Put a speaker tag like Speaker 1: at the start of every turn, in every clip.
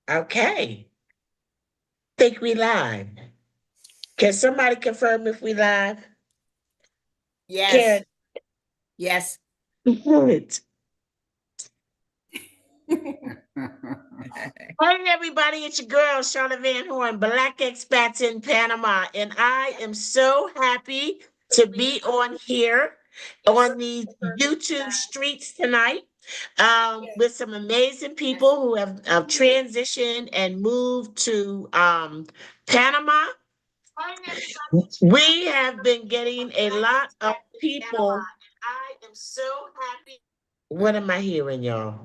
Speaker 1: Okay. Think we live. Can somebody confirm if we live?
Speaker 2: Yes.
Speaker 1: Karen.
Speaker 2: Yes.
Speaker 1: Good. Hey everybody, it's your girl, Charlotte Van Horn, Black Expats in Panama. And I am so happy to be on here on these YouTube streets tonight with some amazing people who have transitioned and moved to Panama. We have been getting a lot of people. I am so happy. What am I hearing, y'all?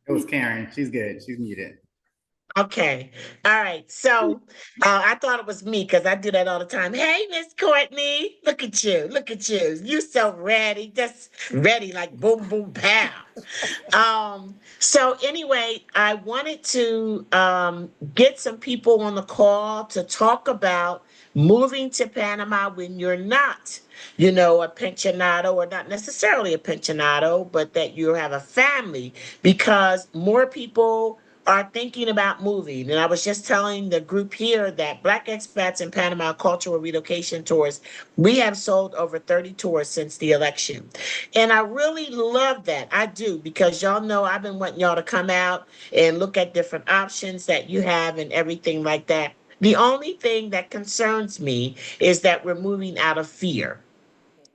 Speaker 3: It was Karen. She's good. She's muted.
Speaker 1: Okay. All right. So I thought it was me because I do that all the time. Hey, Miss Courtney, look at you. Look at you. You so ready. Just ready like boom, boom, pow. So anyway, I wanted to get some people on the call to talk about moving to Panama when you're not, a pensionado, or not necessarily a pensionado, but that you have a family, because more people are thinking about moving. And I was just telling the group here that Black Expats in Panama Cultural Relocation Tours, we have sold over 30 tours since the election. And I really love that. I do, because y'all know I've been wanting y'all to come out and look at different options that you have and everything like that. The only thing that concerns me is that we're moving out of fear.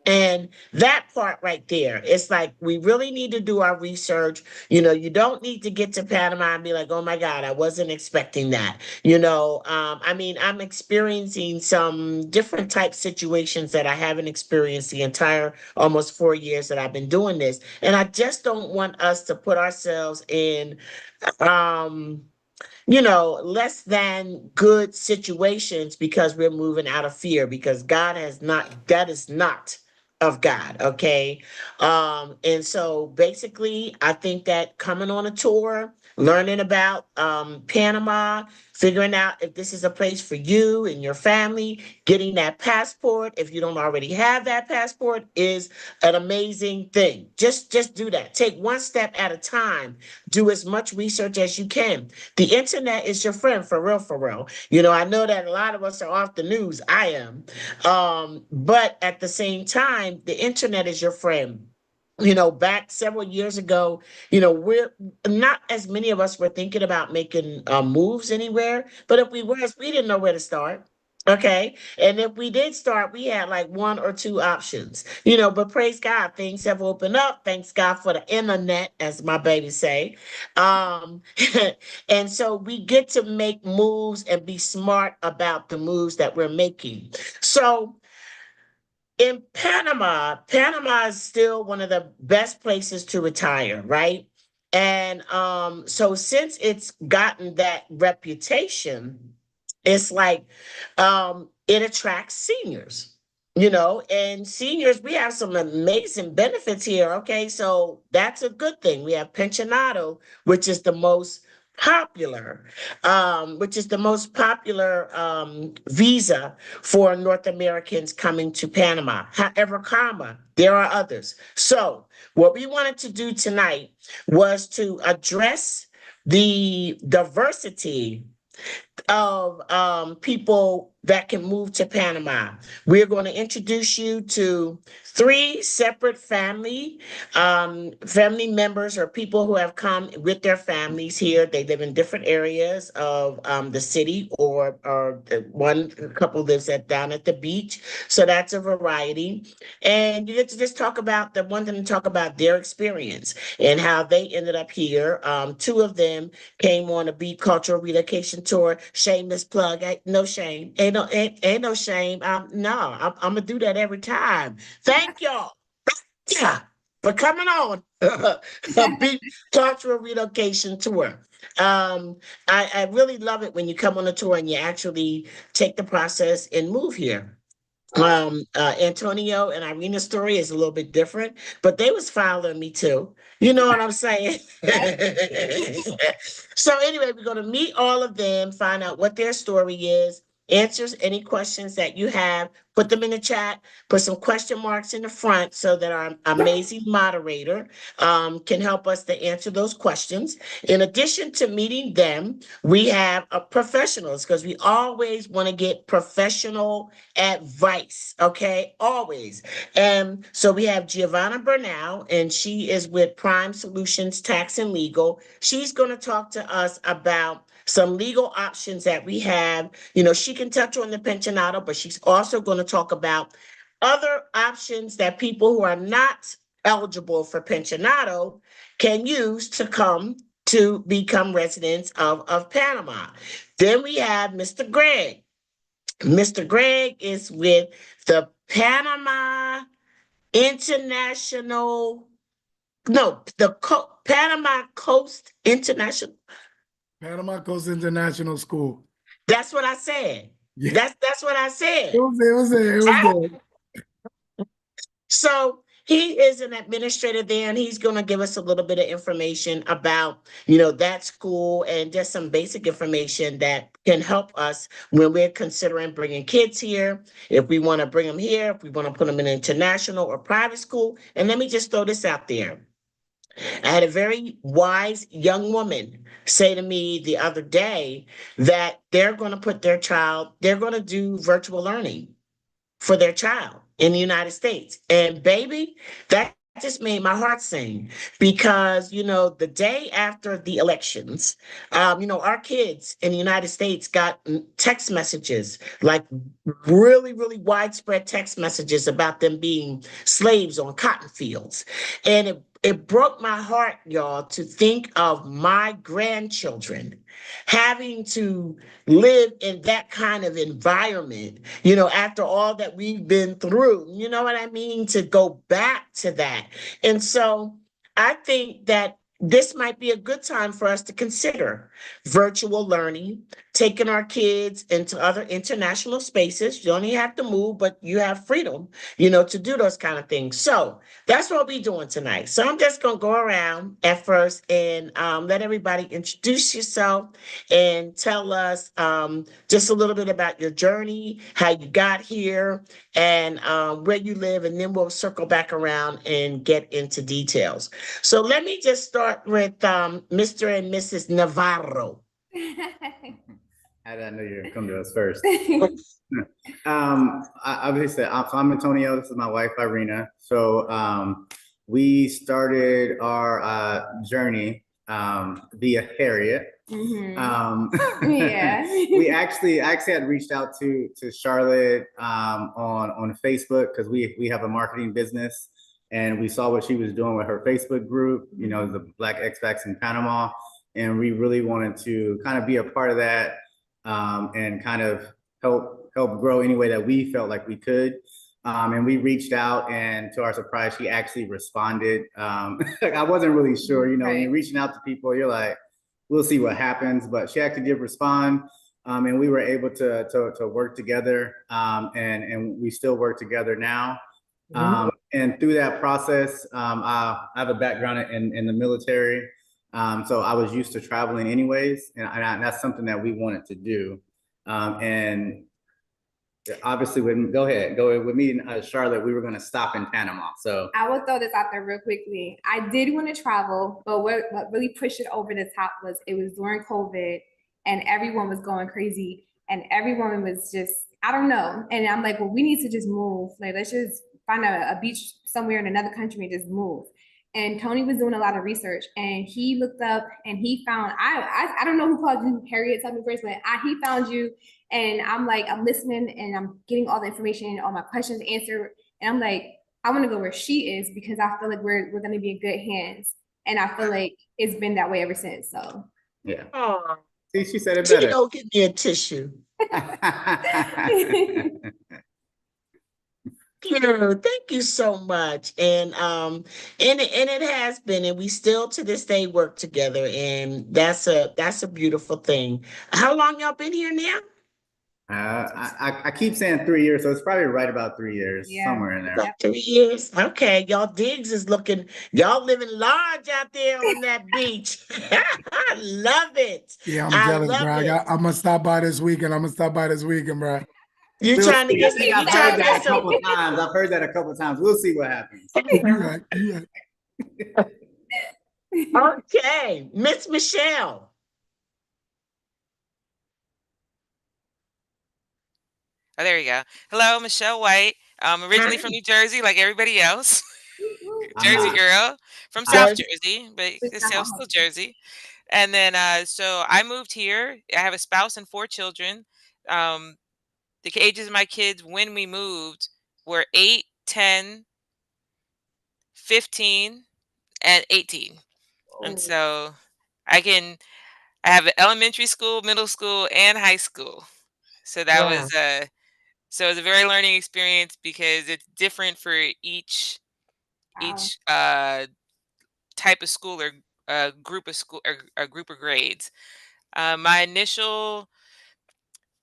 Speaker 1: And that part right there, it's like we really need to do our research. You don't need to get to Panama and be like, oh my God, I wasn't expecting that. I mean, I'm experiencing some different type situations that I haven't experienced the entire almost 4 years that I've been doing this. And I just don't want us to put ourselves in um less than good situations because we're moving out of fear, because that is not of God. Okay. And so basically, I think that coming on a tour, learning about Panama, figuring out if this is a place for you and your family, getting that passport, if you don't already have that passport, is an amazing thing. Just do that. Take one step at a time. Do as much research as you can. The internet is your friend, for real, for real. I know that a lot of us are off the news. I am. But at the same time, the internet is your friend. Back several years ago, we're not as many of us were thinking about making moves anywhere. But if we was, we didn't know where to start. Okay. And if we did start, we had like one or two options, but praise God, things have opened up. Thanks God for the internet, as my babies say. Um, and so we get to make moves and be smart about the moves that we're making. So in Panama is still one of the best places to retire, right? And so since it's gotten that reputation, it's like it attracts seniors, and seniors, we have some amazing benefits here. Okay, so that's a good thing. We have pensionado, which is the most visa for North Americans coming to Panama. However, there are others. So what we wanted to do tonight was to address the diversity of people that can move to Panama. We're going to introduce you to three separate family members, or people who have come with their families here. They live in different areas of the city, or one couple lives down at the beach. So that's a variety. And you get to just want them to talk about their experience and how they ended up here. Two of them came on a BEIP Cultural Relocation Tour. Shameless plug. No shame. Ain't no shame. No, I'm gonna do that every time. Thank y'all. Yeah, for coming on a BEIP Cultural Relocation Tour. I really love it when you come on a tour and you actually take the process and move here. Antonio and Irina's story is a little bit different, but they was following me too. You know what I'm saying? So anyway, we're going to meet all of them, find out what their story is, answers any questions that you have. Put them in the chat, put some question marks in the front so that our amazing moderator can help us to answer those questions. In addition to meeting them, we have professionals because we always want to get professional advice, okay? Always. And so we have Giovanna Bernal, and she is with Prime Solutions Tax and Legal. She's going to talk to us about some legal options that we have. You know, she can touch on the pensionado, but she's also going to talk about other options that people who are not eligible for pensionado can use to come to become residents of Panama. Then we have Mr. Greg. Mr. Greg is with the International, no, Panama Coast International.
Speaker 4: Panama Coast International School.
Speaker 1: That's what I said.
Speaker 4: Yeah.
Speaker 1: That's what I said.
Speaker 4: It was there.
Speaker 1: So he is an administrator there, and he's going to give us a little bit of information about, you know, that school and just some basic information that can help us when we're considering bringing kids here, if we want to bring them here, if we want to put them in international or private school. And let me just throw this out there. I had a very wise young woman say to me the other day that they're going to they're going to do virtual learning for their child in the United States. And baby, that just made my heart sing because, you know, the day after the elections, you know, our kids in the United States got text messages, like really, really widespread text messages about them being slaves on cotton fields. And it broke my heart, y'all, to think of my grandchildren having to live in that kind of environment, you know, after all that we've been through, you know what I mean? To go back to that. And so I think that this might be a good time for us to consider virtual learning, taking our kids into other international spaces. You don't even have to move, but you have freedom, you know, to do those kind of things. So that's what we're doing tonight. So I'm just going to go around at first and let everybody introduce yourself and tell us just a little bit about your journey, how you got here, and where you live, and then we'll circle back around and get into details. So let me just start with Mr. and Mrs. Navarro.
Speaker 3: How did I know you were going to come to us first? Obviously, I'm Antonio. This is my wife, Irina. So we started our journey via Harriet.
Speaker 2: Yeah.
Speaker 3: We actually had reached out to Charlotte on Facebook because we have a marketing business, and we saw what she was doing with her Facebook group, you know, the Black Expats in Panama, and we really wanted to kind of be a part of that and kind of help grow any way that we felt like we could. And we reached out, and to our surprise, she actually responded. Like, I wasn't really sure, you know, when you're reaching out to people, you're like, we'll see what happens, but she actually did respond. And we were able to work together, and we still work together now. And through that process, I have a background in the military. So I was used to traveling anyways, and that's something that we wanted to do. And obviously, go ahead with me and Charlotte, we were going to stop in Panama. So
Speaker 2: I will throw this out there real quickly. I did want to travel, but what really pushed it over the top was it was during COVID, and everyone was going crazy, and everyone was just, I don't know. And I'm like, well, we need to just move. Like, let's just find a beach somewhere in another country and just move. And Tony was doing a lot of research, and he looked up and he found, I don't know who called you, Harriet, tell me first, but he found you. And I'm like, I'm listening and I'm getting all the information, all my questions answered. And I'm like, I want to go where she is because I feel like we're going to be in good hands. And I feel like it's been that way ever since. So
Speaker 3: yeah.
Speaker 1: Oh,
Speaker 3: See, she said it better.
Speaker 1: Go get me a tissue. Thank you so much. And it has been, and we still to this day work together, and that's a beautiful thing. How long y'all been here now?
Speaker 3: I keep saying 3 years, so it's probably right about 3 years,
Speaker 2: Yeah.
Speaker 3: somewhere in there.
Speaker 1: About 3 years. Okay, y'all digs is looking, y'all living large out there on that beach. I love it.
Speaker 4: Yeah, I'm
Speaker 1: I
Speaker 4: jealous,
Speaker 1: love
Speaker 4: bro.
Speaker 1: it.
Speaker 4: I'm gonna stop by this weekend. I'm gonna stop by this weekend, bro.
Speaker 1: You
Speaker 3: We'll
Speaker 1: trying to
Speaker 3: see. I
Speaker 1: get
Speaker 3: think
Speaker 1: some,
Speaker 3: I've
Speaker 1: you trying
Speaker 3: heard
Speaker 1: to get
Speaker 3: that a
Speaker 1: some.
Speaker 3: couple times. I've heard that a couple times. We'll see what happens.
Speaker 4: You right. You right.
Speaker 1: Okay, Miss Michelle.
Speaker 5: Oh, there you go. Hello, Michelle White. I'm originally from
Speaker 1: Hi.
Speaker 5: New Jersey, like everybody else.
Speaker 3: I'm
Speaker 5: Jersey
Speaker 3: not.
Speaker 5: girl from
Speaker 3: I,
Speaker 5: South
Speaker 1: Jersey.
Speaker 5: Jersey, but
Speaker 2: It's
Speaker 5: it's
Speaker 2: not
Speaker 5: still Jersey. And then, so I moved here. I have a spouse and 4 children. Um, the ages of my kids when we moved were 8, 10, 15, and 18. And
Speaker 2: Oh,
Speaker 5: so I can, I have elementary school, middle school, and high school. So that
Speaker 1: Wow.
Speaker 5: was so it was a very learning experience because it's different for
Speaker 2: wow.
Speaker 5: each type of school or group of school or group of grades. My initial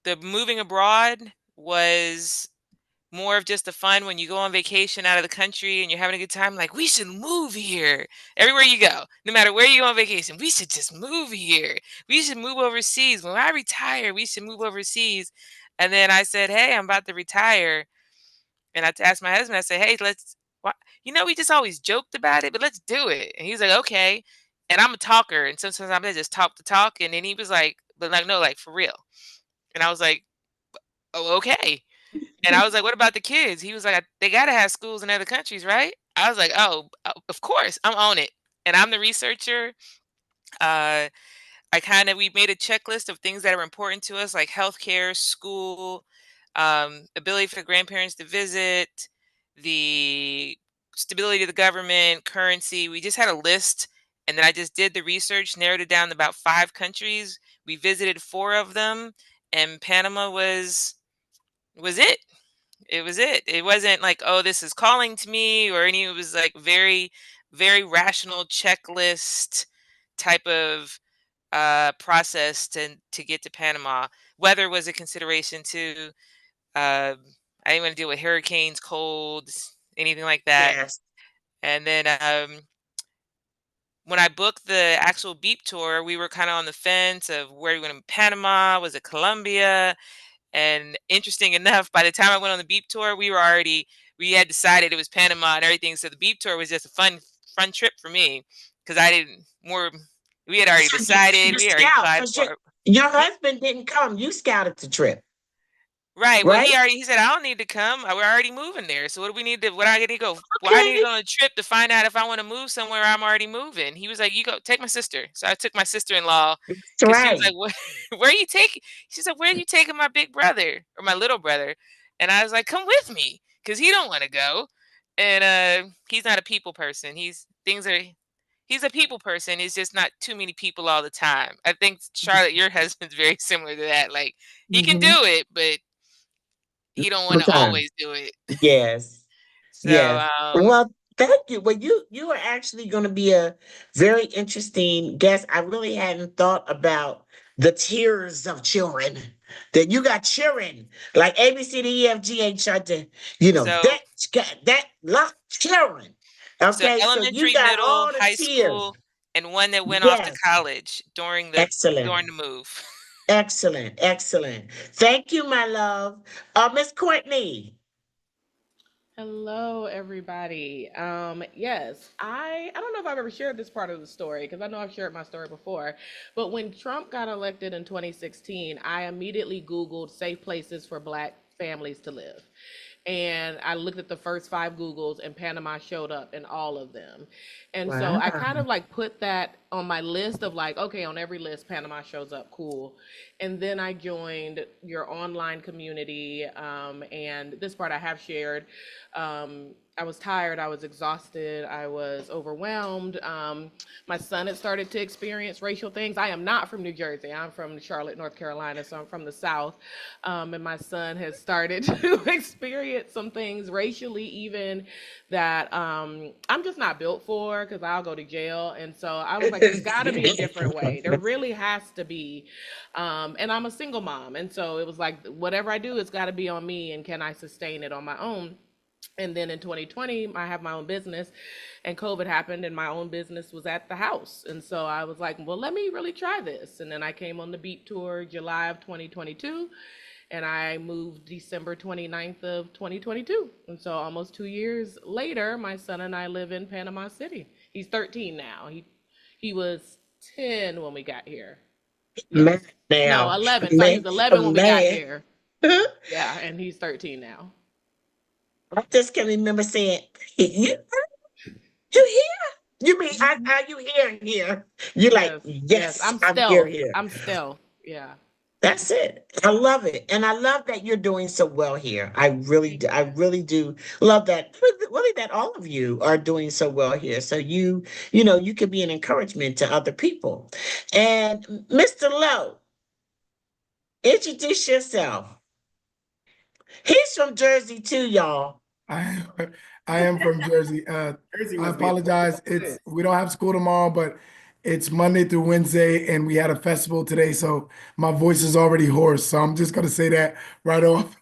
Speaker 5: the moving abroad was more of just the fun when you go on vacation out of the country and you're having a good time. Like we should move here everywhere you go, no matter where you go on vacation. We should just move here. We should move overseas. When I retire, we should move overseas. And then I said, "Hey, I'm about to retire." And I asked my husband, I said, "Hey, let's, why, we just always joked about it, but let's do it." And he's like, "Okay." And I'm a talker. And sometimes I just talk to talk. And then he was like, "But like, no, like for real." And I was like, "Oh, okay." And I was like, "What about the kids?" He was like, They got to have schools in other countries, right?" I was like, "Oh, of course. I'm on it." And I'm the researcher. Uh, we made a checklist of things that are important to us, like healthcare, school, ability for grandparents to visit, the stability of the government, currency. We just had a list, and then I just did the research, narrowed it down to about 5 countries. We visited 4 of them, and Panama was it. It was it. It wasn't like, oh, this is calling to me or any. It was like very, very rational checklist type of process to get to Panama. Weather was a consideration too. Um, I didn't want to deal with hurricanes, colds, anything like that.
Speaker 1: Yes.
Speaker 5: And then when I booked the actual BEIP tour, we were kind of on the fence of where we went in Panama. Was it Colombia? And interesting enough, by the time I went on the BEIP tour, we had decided it was Panama and everything. So the BEIP tour was just a fun trip for me because I didn't more. We had already
Speaker 1: So
Speaker 5: decided.
Speaker 1: you
Speaker 5: We had already
Speaker 1: scout
Speaker 5: applied
Speaker 1: because
Speaker 5: for.
Speaker 1: your
Speaker 5: Hmm?
Speaker 1: husband didn't come. You scouted the trip,
Speaker 5: Right. Well,
Speaker 1: right?
Speaker 5: he said I don't need to come. We're already moving there. So what do we need to? What I need to go? Well, I need to
Speaker 1: Okay.
Speaker 5: go on a trip to find out if I want to move somewhere. I'm already moving. He was like, "You go take my sister." So I took my sister-in-law
Speaker 1: That's
Speaker 5: because she was
Speaker 1: right.
Speaker 5: like, "What? Where are you taking?" She said, "Where are you taking my big brother or my little brother?" And I was like, "Come with me," because he don't want to go, and he's not a people person. He's a people person. It's just not too many people all the time. I think Charlotte, your husband's very similar to that. Like he can do
Speaker 1: Mm-hmm.
Speaker 5: it, but he don't want
Speaker 1: What
Speaker 5: to
Speaker 1: time?
Speaker 5: always do it.
Speaker 1: Yes.
Speaker 5: So,
Speaker 1: Yes. Well, thank you. Well, you are actually going to be a very interesting guest. I really hadn't thought about the tiers of children. That you got children like A B C D E F G H I J.
Speaker 5: so,
Speaker 1: That lot children.
Speaker 5: so
Speaker 1: Okay, so you
Speaker 5: elementary,
Speaker 1: got
Speaker 5: middle,
Speaker 1: all the
Speaker 5: high
Speaker 1: tiers.
Speaker 5: school, and one that went off to
Speaker 1: Yes.
Speaker 5: college
Speaker 1: Excellent.
Speaker 5: during the move.
Speaker 1: Excellent. Excellent. Thank you, my love. Miss Courtney.
Speaker 6: Hello, everybody. Yes, I don't know if I've ever shared this part of the story because I know I've shared my story before. But when Trump got elected in 2016, I immediately Googled safe places for Black families to live. And I looked at the first 5 Googles, and Panama showed up in all of them. And so I
Speaker 1: Wow.
Speaker 6: kind of like put that on my list of like, okay, on every list, Panama shows up, cool. And then I joined your online community. And this part I have shared. I was tired, I was exhausted, I was overwhelmed. My son had started to experience racial things. I am not from New Jersey. I'm from Charlotte, North Carolina, so I'm from the South. And my son has started to experience some things racially, even that I'm just not built for because I'll go to jail. And so I was like, there's got to be a different way. There really has to be. And I'm a single mom. And so it was like, whatever I do, it's got to be on me. And can I sustain it on my own? And then in 2020, I have my own business and COVID happened and my own business was at the house. And so I was like, well, let me really try this. And then I came on the BEIP tour July of 2022 and I moved December 29th of 2022. And so almost 2 years later, my son and I live in Panama City. He's 13 now. He was 10 when we got here.
Speaker 1: Man,
Speaker 6: No,
Speaker 1: now,
Speaker 6: 11. Sorry, he
Speaker 1: man,
Speaker 6: was 11 when we got
Speaker 1: man.
Speaker 6: here. Yeah, and he's 13 now.
Speaker 1: I just can remember saying, you here? You mean, are you here? You're like,
Speaker 6: Yes, yes.
Speaker 1: yes, I'm here.
Speaker 6: I'm stealth. Yeah.
Speaker 1: That's it. I love it. And I love that you're doing so well here. I really do love that. Really that all of you are doing so well here. So you can be an encouragement to other people. And Mr. Lowe, introduce yourself. He's from Jersey too, y'all.
Speaker 4: I I am from Jersey.
Speaker 3: Jersey
Speaker 4: I
Speaker 3: must be a
Speaker 4: apologize. We don't have school tomorrow, but it's Monday through Wednesday, and we had a festival today, so my voice is already hoarse. So I'm just gonna say that right off,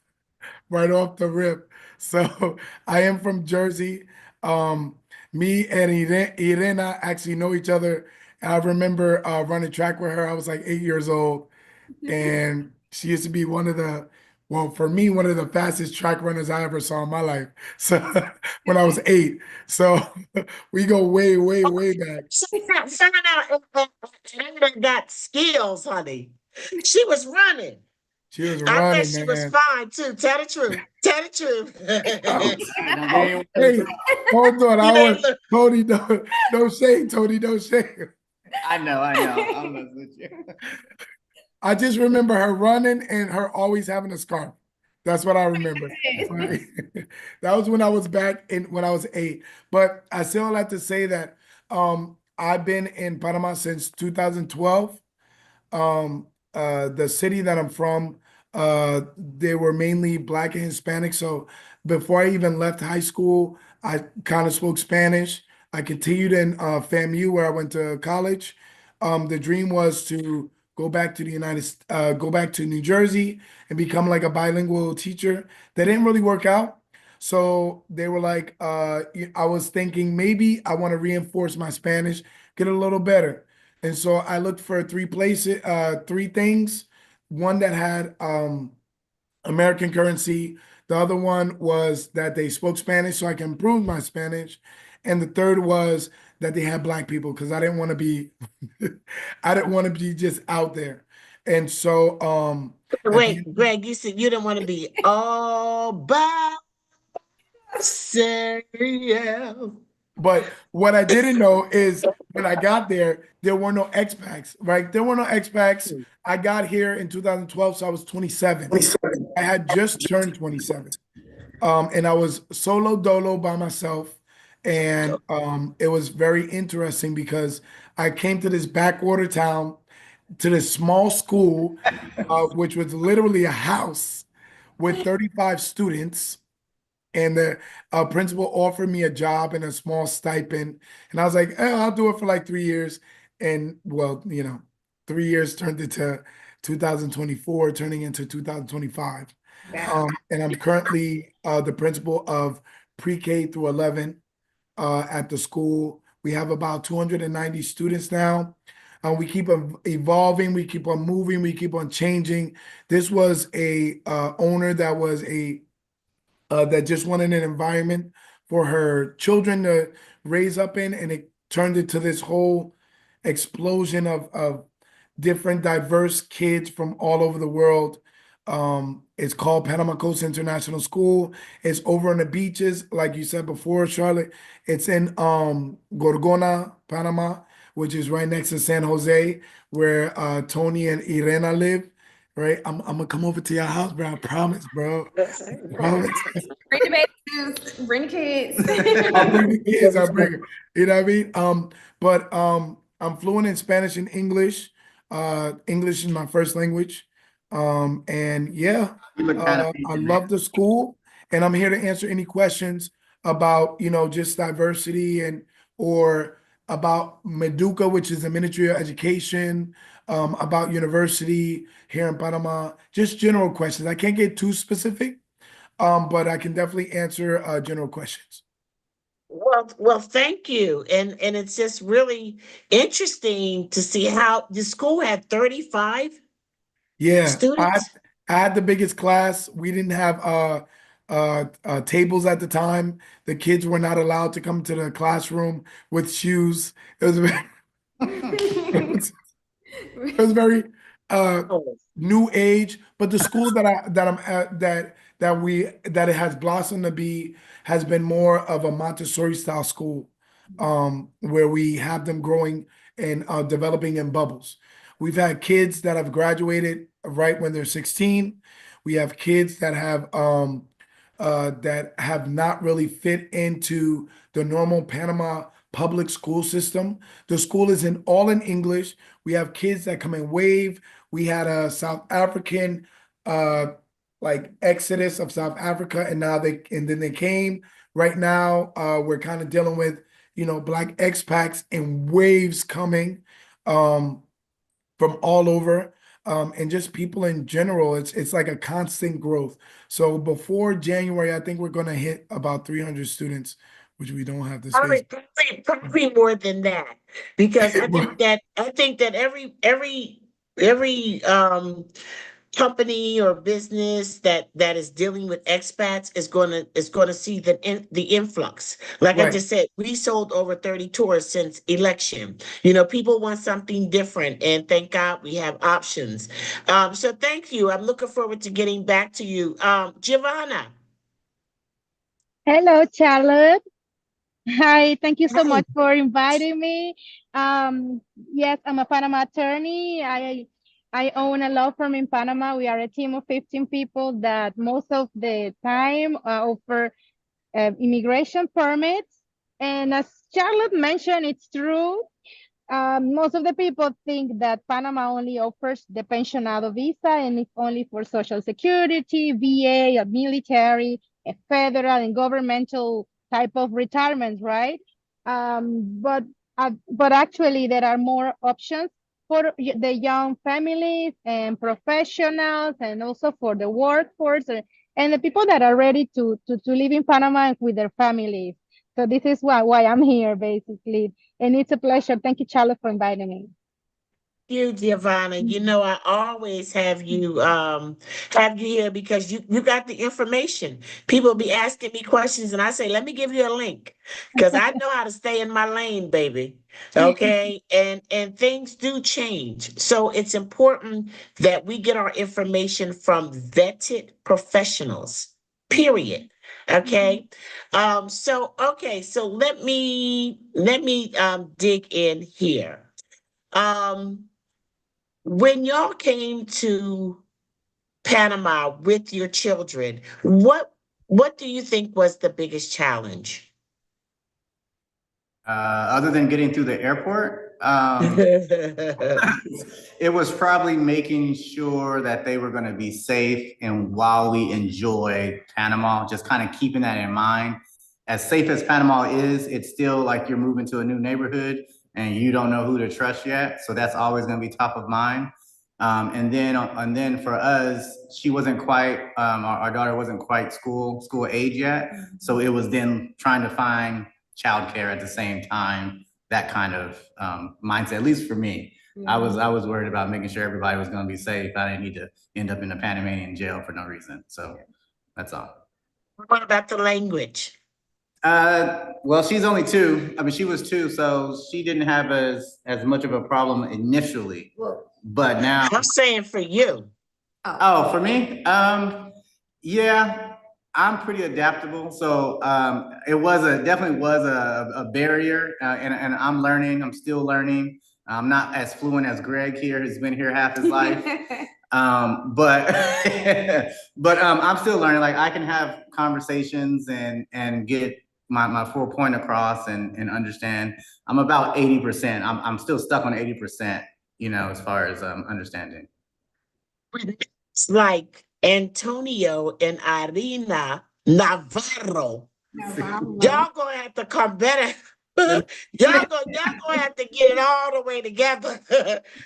Speaker 4: right off the rip. So I am from Jersey. Um, Me and Irena actually know each other. I remember running track with her. I was like 8 years old, and she used to be well, for me, one of the fastest track runners I ever saw in my life. So when I was 8, so we go way, way, way back.
Speaker 1: Find out if Anna got skills, honey. She was running.
Speaker 4: She was
Speaker 1: I bet
Speaker 4: running,
Speaker 1: she was
Speaker 4: man.
Speaker 1: fine too. Tell the truth. Tell the truth.
Speaker 4: Oh,
Speaker 3: Hey,
Speaker 4: hey, hold on.
Speaker 1: You
Speaker 4: I
Speaker 1: ain't
Speaker 4: was
Speaker 1: look.
Speaker 4: Tony. No shade, Tony. No shade.
Speaker 3: I know. I'm messing with you.
Speaker 4: I just remember her running and her always having a scarf. That's what I remember. Right? That was when I was when I was 8. But I still like to say that I've been in Panama since 2012. The city that I'm from, they were mainly Black and Hispanic. So before I even left high school, I kind of spoke Spanish. I continued in FAMU where I went to college. The dream was to go back to New Jersey and become like a bilingual teacher. That didn't really work out. So they were like, I was thinking maybe I want to reinforce my Spanish, get a little better. And so I looked for three things. One that had American currency. The other one was that they spoke Spanish, so I can improve my Spanish. And the third was that they had Black people because I didn't want to be, I didn't want to be just out there. And so at the
Speaker 1: Wait,
Speaker 4: end,
Speaker 1: Greg, you said you didn't want to be all by yourself.
Speaker 4: but what I didn't know is when I got there, there were no expats, right? There were no expats. I got here in 2012, so I was 27. I had just turned 27. And I was solo dolo by myself. And it was very interesting because I came to this backwater town, to this small school, which was literally a house with 35 students. And the principal offered me a job and a small stipend. And I was like, I'll do it for like 3 years. And well, 3 years turned into 2024, turning into 2025. And I'm currently the principal of pre-K through 11 at the school. We have about 290 students now. We keep evolving, we keep on moving, we keep on changing. This was a owner that just wanted an environment for her children to raise up in, and it turned into this whole explosion of different diverse kids from all over the world. It's called Panama Coast International School. It's over on the beaches, like you said before, Charlotte. It's in Gorgona, Panama, which is right next to San Jose, where Tony and Irena live. right? I'm gonna come over to your house, bro. I promise, bro. I promise.
Speaker 2: Bring the babies, bring the kids.
Speaker 4: I'll bring the kids. I'll bring it. You know what I mean? But I'm fluent in Spanish and English. English is my first language. And yeah,
Speaker 3: You look kind of
Speaker 4: I love the school, and I'm here to answer any questions about, just diversity and or about Meduca, which is the Ministry of Education, about university here in Panama, just general questions. I can't get too specific, but I can definitely answer general questions.
Speaker 1: Well, thank you. And it's just really interesting to see how the school had 35
Speaker 4: Yeah,
Speaker 1: students.
Speaker 4: I had the biggest class. We didn't have tables at the time. The kids were not allowed to come to the classroom with shoes. It was very, it was very uh
Speaker 1: Oh,
Speaker 4: new age, but the school that I'm at that it has blossomed to be has been more of a Montessori style school, where we have them growing and developing in bubbles. We've had kids that have graduated right when they're 16. We have kids that have not really fit into the normal Panama public school system. The school is all in English. We have kids that come in wave. We had a South African uh like exodus of South Africa, and then they came. Right now, we're kind of dealing with, black expats and waves coming from all over. And just people in general, it's like a constant growth. So before January, I think we're gonna hit about 300 students, which we don't have the space.
Speaker 1: probably, probably more than that, because I think that every company or business that is dealing with expats is going to see the influx. Like I
Speaker 4: Right.
Speaker 1: just said, we sold over 30 tours since election. People want something different, and thank God we have options. So thank you. I'm looking forward to getting back to you. Giovanna.
Speaker 7: Hello, Charlotte. Hi, thank you so
Speaker 1: Hi.
Speaker 7: much for inviting me. Yes, I'm a Panama attorney. I own a law firm in Panama. We are a team of 15 people that most of the time offer immigration permits. And as Charlotte mentioned, it's true. Most of the people think that Panama only offers the pensionado visa and it's only for Social Security, VA, or military, a federal and governmental type of retirement, right? But actually there are more options for the young families and professionals, and also for the workforce and the people that are ready to live in Panama with their families. So this is why I'm here, basically. And it's a pleasure. Thank you, Charlotte, for inviting me.
Speaker 1: You, Giovanna. I always have you here because you got the information. People be asking me questions, and I say, let me give you a link, because I know how to stay in my lane, baby. Okay. And things do change. So it's important that we get our information from vetted professionals, period. Okay. So let me dig in here. Um when y'all came to Panama with your children, what do you think was the biggest challenge?
Speaker 3: Other than getting through the airport, it was probably making sure that they were going to be safe. And while we enjoy Panama, just kind of keeping that in mind. As safe as Panama is, it's still like you're moving to a new neighborhood and you don't know who to trust yet. So that's always going to be top of mind. And then for us, she wasn't quite, our daughter wasn't quite school age yet. So it was then trying to find childcare at the same time, that kind of mindset, at least for me. I was worried about making sure everybody was going to be safe. I didn't need to end up in a Panamanian jail for no reason. So that's all.
Speaker 1: What about the language?
Speaker 3: Well, she's only 2. I mean, she was 2, so she didn't have as much of a problem initially. But now,
Speaker 1: I'm saying for you.
Speaker 3: oh, for me, yeah, I'm pretty adaptable. So it definitely was a barrier, and I'm learning. I'm still learning. I'm not as fluent as Greg here, who's been here half his life. But but I'm still learning. Like I can have conversations and get my full point across and understand. I'm about 80%. I'm still stuck on 80%, as far as understanding.
Speaker 1: It's like Antonio and Irina Navarro.
Speaker 2: Navarro.
Speaker 1: Y'all gonna have to come better. Y'all gonna have to get it all the way together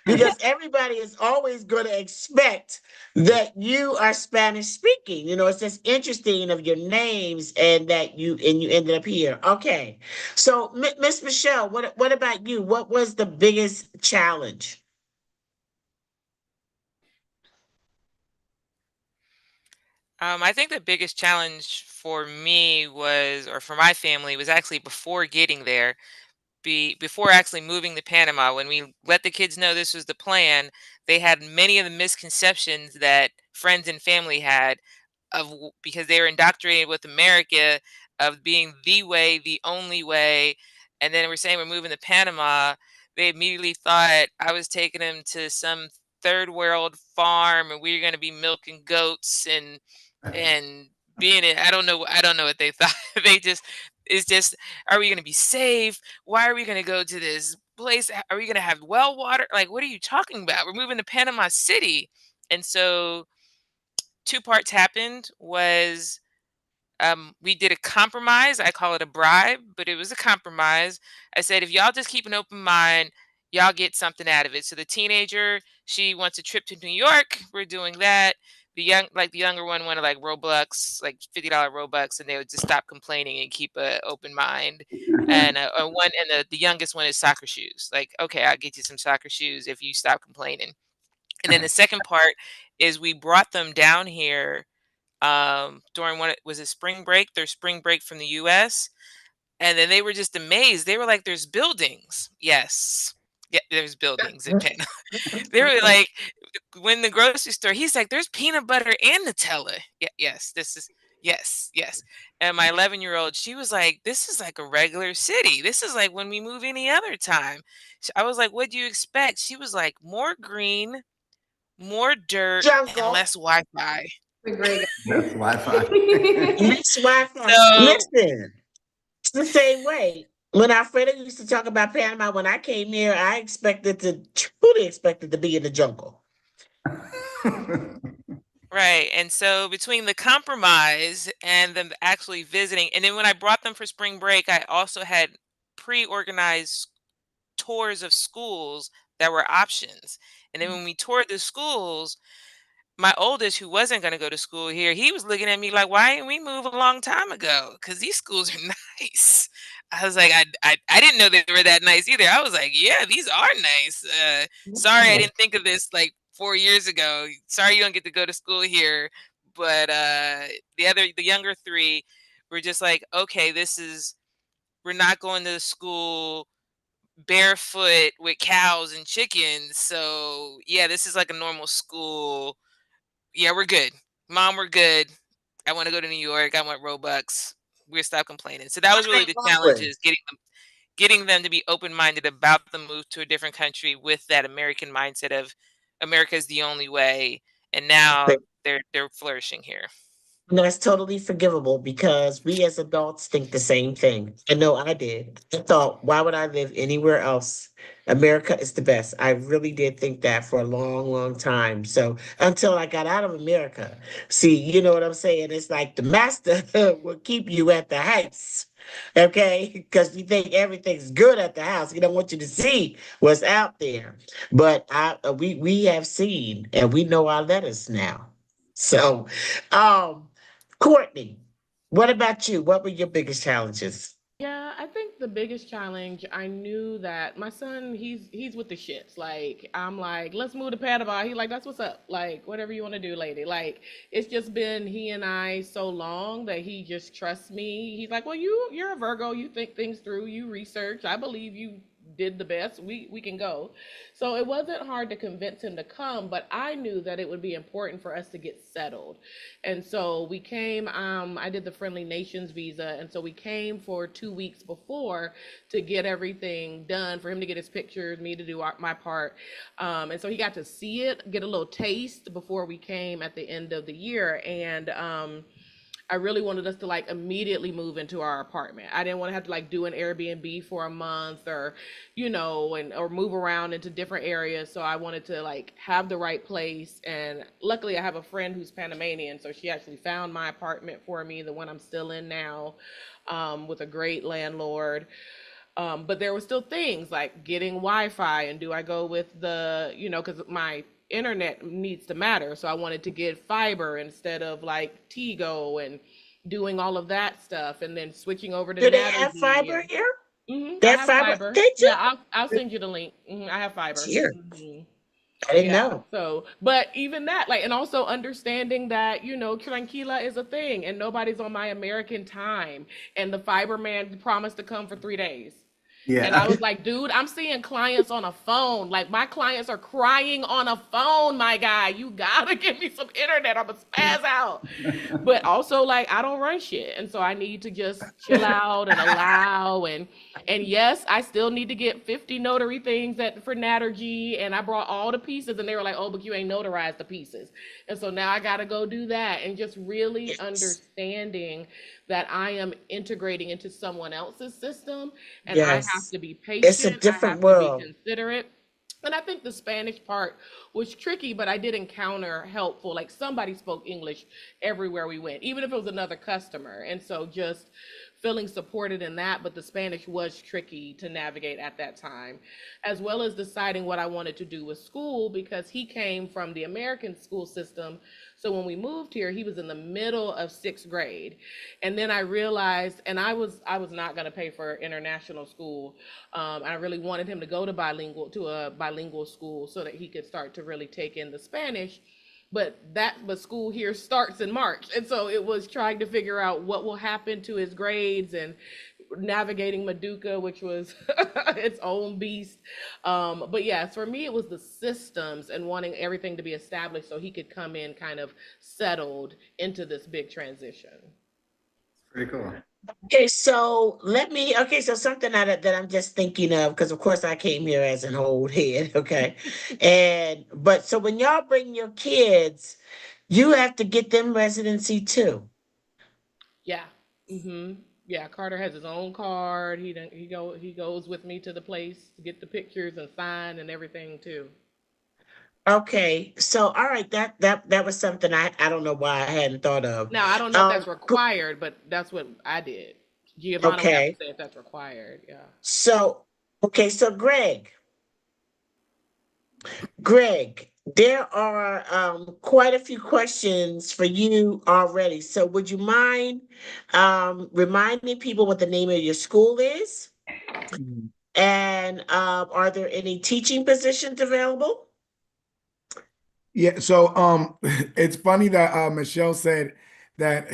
Speaker 1: because everybody is always gonna expect that you are Spanish speaking. It's just interesting of your names and that you ended up here. Okay, so Miss Michelle, what about you? What was the biggest challenge?
Speaker 5: I think the biggest challenge for me was, or for my family, was actually before getting there. Before actually moving to Panama, when we let the kids know this was the plan, they had many of the misconceptions that friends and family had because they were indoctrinated with America of being the way, the only way. And then we're saying we're moving to Panama. They immediately thought I was taking them to some third world farm and we were going to be milking goats and being it. I don't know what they thought. They just it's just, are we going to be safe? Why are we going to go to this place? Are we going to have well water? Like, what are you talking about? We're moving to Panama City. And so two parts happened was we did a compromise. I call it a bribe, but it was a compromise. I said, if y'all just keep an open mind, y'all get something out of it. So the teenager, she wants a trip to New York. We're doing that. The younger one wanted like Robux, like $50 Robux, and they would just stop complaining and keep a open mind. And the youngest one is soccer shoes. Like, okay, I'll get you some soccer shoes if you stop complaining. And then the second part is we brought them down here during was it spring break, their spring break from the US. And then they were just amazed. They were like, there's buildings. Yes. Yeah, there's buildings in Panama. They were like, when the grocery store, he's like, there's peanut butter and Nutella. Yeah, yes, this is yes, yes. And my 11-year-old, she was like, this is like a regular city. This is like when we move any other time. I was like, what do you expect? She was like, more green, more dirt, and
Speaker 1: Jungle.
Speaker 5: less Wi-Fi.
Speaker 2: The great
Speaker 3: That's Wi-Fi.
Speaker 1: Less Wi-Fi.
Speaker 5: So
Speaker 1: Listen, it's the same way. When Alfredo used to talk about Panama, when I came here, I truly expected to be in the jungle.
Speaker 5: right. And so between the compromise and them actually visiting, and then when I brought them for spring break, I also had pre-organized tours of schools that were options. And then when we toured the schools, my oldest, who wasn't going to go to school here, he was looking at me like, why didn't we move a long time ago? Because these schools are nice. I was like, I didn't know they were that nice either. I was like, yeah, these are nice. Sorry, I didn't think of this like 4 years ago. Sorry, you don't get to go to school here. But the younger three were just like, okay, we're not going to school barefoot with cows and chickens. So yeah, this is like a normal school. Yeah, we're good. Mom, we're good. I want to go to New York. I want Robux. We're stop complaining. So that was really the challenge,
Speaker 1: Exactly.
Speaker 5: is getting them to be open-minded about the move to a different country with that American mindset of America is the only way. And now they're flourishing here.
Speaker 1: No, that's totally forgivable because we as adults think the same thing. I know I did. I thought, why would I live anywhere else? America is the best. I really did think that for a long, long time. So until I got out of America, see, you know what I'm saying? It's like the master will keep you at the house. Okay, because you think everything's good at the house. He don't want you to see what's out there. But we have seen and we know our letters now. So, um, Courtney, what about you? What were your biggest challenges?
Speaker 6: Yeah, I think the biggest challenge, I knew that my son, he's with the shits. Like, I'm like, let's move to Panama. He like, that's what's up. Like, whatever you want to do, lady. Like, it's just been he and I so long that he just trusts me. He's like, well, you're a Virgo. You think things through. You research. I believe you did the best, we can go. So it wasn't hard to convince him to come, but I knew that it would be important for us to get settled. And so we came, I did the Friendly Nations visa, and so we came for 2 weeks before to get everything done, for him to get his pictures, me to do my part. And so he got to see it, get a little taste before we came at the end of the year. And I really wanted us to like immediately move into our apartment. I didn't want to have to like do an Airbnb for a month, or, you know, or move around into different areas. So I wanted to like have the right place. And luckily I have a friend who's Panamanian, so she actually found my apartment for me, the one I'm still in now, with a great landlord. But there were still things like getting Wi-Fi, and do I go with the, you know, because my internet needs to matter. So I wanted to get fiber instead of like Tigo, and doing all of that stuff, and then switching over to
Speaker 1: Do they have fiber
Speaker 6: Naturgy.
Speaker 1: here? They
Speaker 6: I
Speaker 1: have
Speaker 6: have
Speaker 1: fiber?
Speaker 6: fiber.
Speaker 1: They do?
Speaker 6: Yeah, I'll send you the link. I have fiber.
Speaker 1: Here. I didn't
Speaker 6: Yeah.
Speaker 1: know.
Speaker 6: So, but even that, like, and also understanding that, you know, tranquila is a thing, and nobody's on my American time. And the fiber man promised to come for 3 days. And I was like, dude, I'm seeing clients on a phone. Like, my clients are crying on a phone, my guy. You gotta give me some internet. I'm gonna spaz out. But also, like, I don't run shit. And so I need to just chill out and allow. And yes, I still need to get 50 notary things for Naturgy. And I brought all the pieces, and they were like, oh, but you ain't notarized the pieces. And so now I gotta go do that, and just really understanding that I am integrating into someone else's system, and I have
Speaker 1: Yes.
Speaker 6: to be
Speaker 1: It's a
Speaker 6: patient. I
Speaker 1: different
Speaker 6: have to be
Speaker 1: world.
Speaker 6: considerate. And I think the Spanish part was tricky, but I did encounter helpful. Like, somebody spoke English everywhere we went, even if it was another customer. And so just feeling supported in that, but the Spanish was tricky to navigate at that time, as well as deciding what I wanted to do with school, because he came from the American school system. So when we moved here, he was in the middle of 6th grade. And then I realized, and I was not going to pay for international school. I really wanted him to go to a bilingual school so that he could start to really take in the Spanish. But school here starts in March. And so it was trying to figure out what will happen to his grades, and navigating Maduka, which was its own beast. But yeah, for me, it was the systems and wanting everything to be established so he could come in kind of settled into this big transition.
Speaker 3: Pretty cool.
Speaker 1: Okay, so so something that I'm just thinking of, because of course I came here as an old head, okay? But so when y'all bring your kids, you have to get them residency too.
Speaker 6: Yeah. Yeah, Carter has his own card. He goes with me to the place to get the pictures and sign and everything too.
Speaker 1: Okay, so all right, that was something I don't know why I hadn't thought of.
Speaker 6: Now, I don't know if that's required, but that's what I did. Giovanna would have to
Speaker 1: Okay,
Speaker 6: say if that's required. Yeah.
Speaker 1: so okay, so Greg, there are quite a few questions for you already. So would you mind reminding people what the name of your school is? And are there any teaching positions available?
Speaker 4: Yeah, so it's funny that Michele said that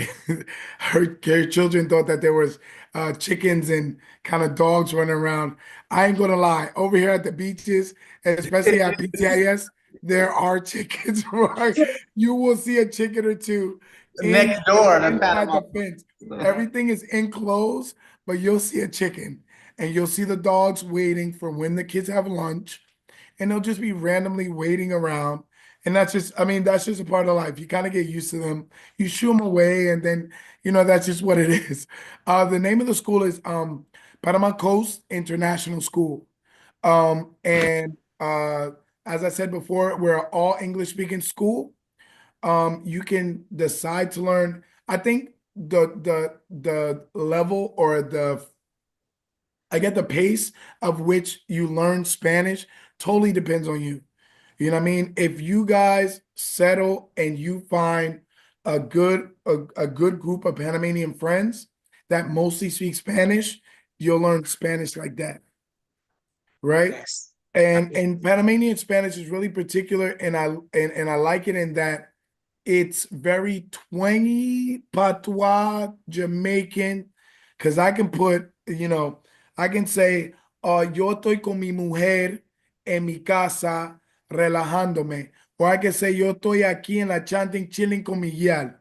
Speaker 4: her children thought that there was chickens and kind of dogs running around. I ain't gonna lie, over here at the beaches, especially at PTIS, there are chickens. Right? You will see a chicken or two
Speaker 3: Next door in
Speaker 4: inside
Speaker 3: Panama.
Speaker 4: the fence. Everything is enclosed, but you'll see a chicken, and you'll see the dogs waiting for when the kids have lunch, and they'll just be randomly waiting around. And that's just, I mean, that's just a part of life. You kind of get used to them. You shoo them away, and then, that's just what it is. The name of the school is Panama Coast International School. And as I said before, we're an all English speaking school. You can decide to learn. I think the level, or the pace of which you learn Spanish totally depends on you. You know what I mean? If you guys settle and you find a good group of Panamanian friends that mostly speak Spanish, you'll learn Spanish like that, right?
Speaker 1: Yes.
Speaker 4: And Panamanian Spanish is really particular, and I like it in that it's very twangy, patois, Jamaican, because I can put, I can say, yo estoy con mi mujer en mi casa relajándome. Or I can say, yo estoy aquí en la chanting, chilling con mi guial.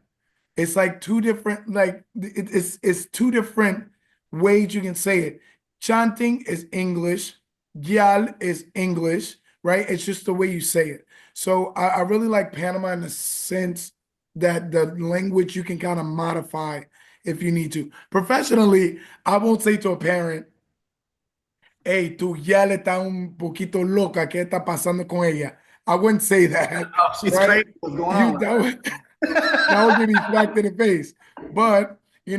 Speaker 4: It's like two different, like it's two different ways you can say it. Chanting is English, guial is English, right? It's just the way you say it. So I really like Panama in the sense that the language you can kind of modify if you need to. Professionally, I won't say to a parent, hey, tu guial está un poquito loca, ¿qué está pasando con ella? I wouldn't say that,
Speaker 3: Oh, she's
Speaker 4: right?
Speaker 3: crazy. What's going on with her?
Speaker 4: That would give me smacked in the face. But you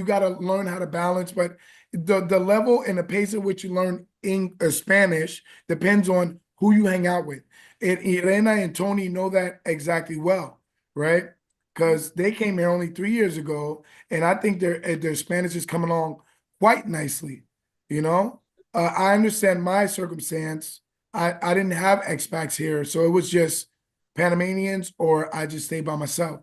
Speaker 4: got to learn how to balance. But the level and the pace at which you learn in Spanish depends on who you hang out with. And Irena and Tony know that exactly well, right? Because they came here only 3 years ago, and I think their Spanish is coming along quite nicely. I understand my circumstance. I didn't have expats here, so it was just Panamanians, or I just stay by myself.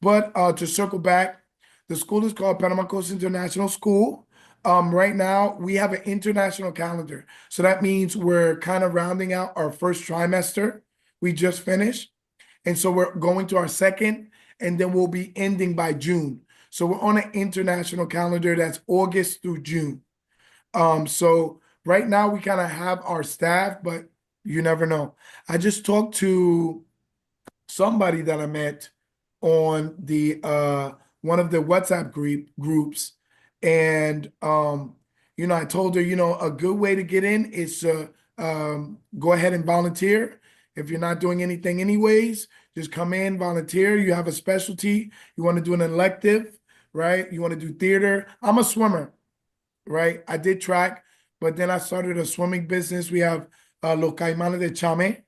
Speaker 4: But to circle back, the school is called Panama Coast International School. Right now, we have an international calendar. So that means we're kind of rounding out our first trimester. We just finished. And so we're going to our second, and then we'll be ending by June. So we're on an international calendar that's August through June. So right now we kind of have our staff, but you never know. I just talked to somebody that I met on the one of the WhatsApp groups, and I told her, a good way to get in is to go ahead and volunteer. If you're not doing anything anyways, just come in, volunteer. You have a specialty, you want to do an elective, right? You want to do theater. I'm a swimmer, right? I did track, but then I started a swimming business. We have Los Caimanes de Chame,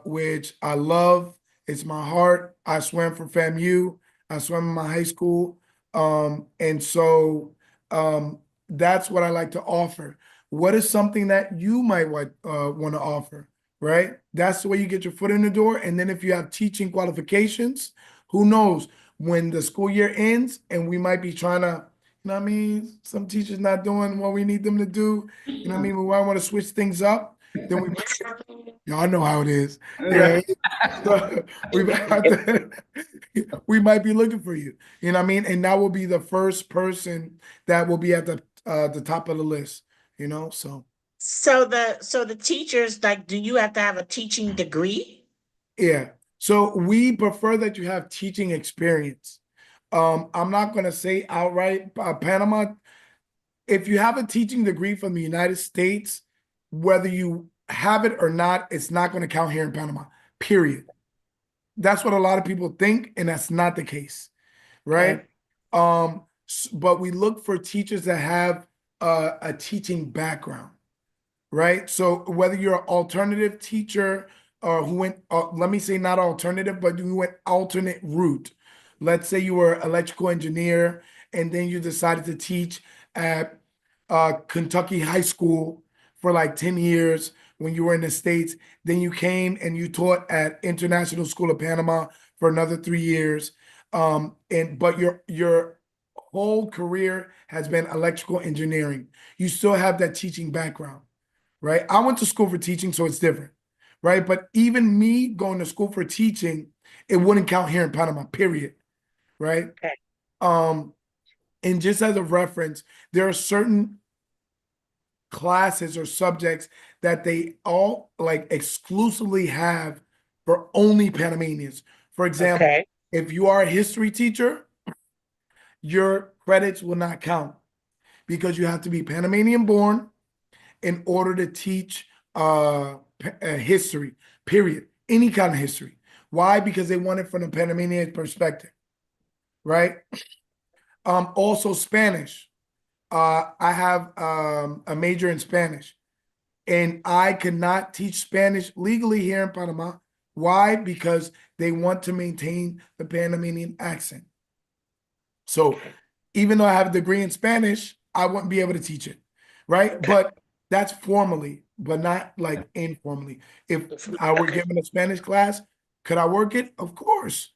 Speaker 4: which I love. It's my heart. I swam for FAMU. I swam in my high school. And so that's what I like to offer. What is something that you might want to offer, right? That's the way you get your foot in the door. And then if you have teaching qualifications, who knows, when the school year ends and we might be trying to, some teachers not doing what we need them to do. We might want to switch things up. Then y'all know how it is. So we might be looking for you. And that will be the first person that will be at the top of the list. So.
Speaker 1: So the teachers, like, do you have to have a teaching degree?
Speaker 4: Yeah. So we prefer that you have teaching experience. I'm not going to say outright Panama. If you have a teaching degree from the United States, whether you have it or not, it's not going to count here in Panama, period. That's what a lot of people think, and that's not the case, right? Okay. But we look for teachers that have a teaching background, right? So whether you're an alternative teacher or who went, let me say not alternative, but you went alternate route. Let's say you were electrical engineer, and then you decided to teach at Kentucky High School for like 10 years when you were in the States. Then you came and you taught at International School of Panama for another 3 years. But your whole career has been electrical engineering. You still have that teaching background, right? I went to school for teaching, so it's different, right? But even me going to school for teaching, it wouldn't count here in Panama, period, right? Okay. And just as a reference, there are certain classes or subjects that they all like exclusively have for only Panamanians. For example, okay, if you are a history teacher, your credits will not count because you have to be Panamanian born in order to teach history, period. Any kind of history. Why? Because they want it from the Panamanian perspective, right? Also Spanish. I have a major in Spanish, and I cannot teach Spanish legally here in Panama. Why? Because they want to maintain the Panamanian accent. So even though I have a degree in Spanish, I wouldn't be able to teach it, right? But that's formally, but not like informally. If I were given a Spanish class, could I work it? Of course.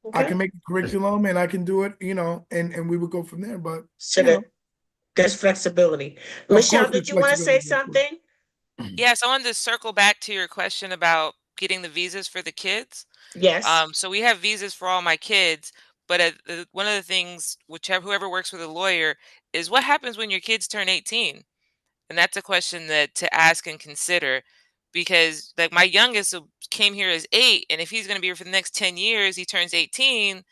Speaker 4: Okay. I can make a curriculum and I can do it, and we would go from there. But
Speaker 1: There's flexibility.
Speaker 4: Of
Speaker 1: Michelle,
Speaker 4: course,
Speaker 1: did
Speaker 4: there's
Speaker 1: you want to say
Speaker 4: flexibility, of course.
Speaker 1: something?
Speaker 5: Yes, I wanted to circle back to your question about getting the visas for the kids.
Speaker 1: Yes.
Speaker 5: So we have visas for all my kids, but one of the things, whoever works with a lawyer, is what happens when your kids turn 18? And that's a question that to ask and consider, because like my youngest came here as 8, and if he's going to be here for the next 10 years, he turns 18.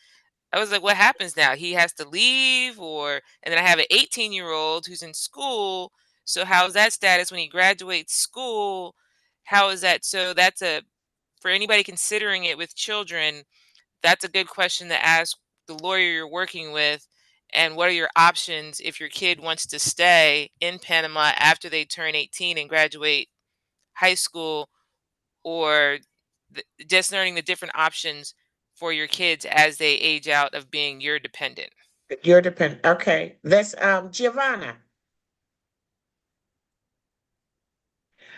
Speaker 5: I was like, what happens now? He has to leave, and then I have an 18-year-old who's in school. So how's that status when he graduates school? How is that? So for anybody considering it with children, that's a good question to ask the lawyer you're working with. And what are your options if your kid wants to stay in Panama after they turn 18 and graduate high school, or just learning the different options for your kids as they age out of being your dependent?
Speaker 1: You're dependent. Okay. That's Giovanna.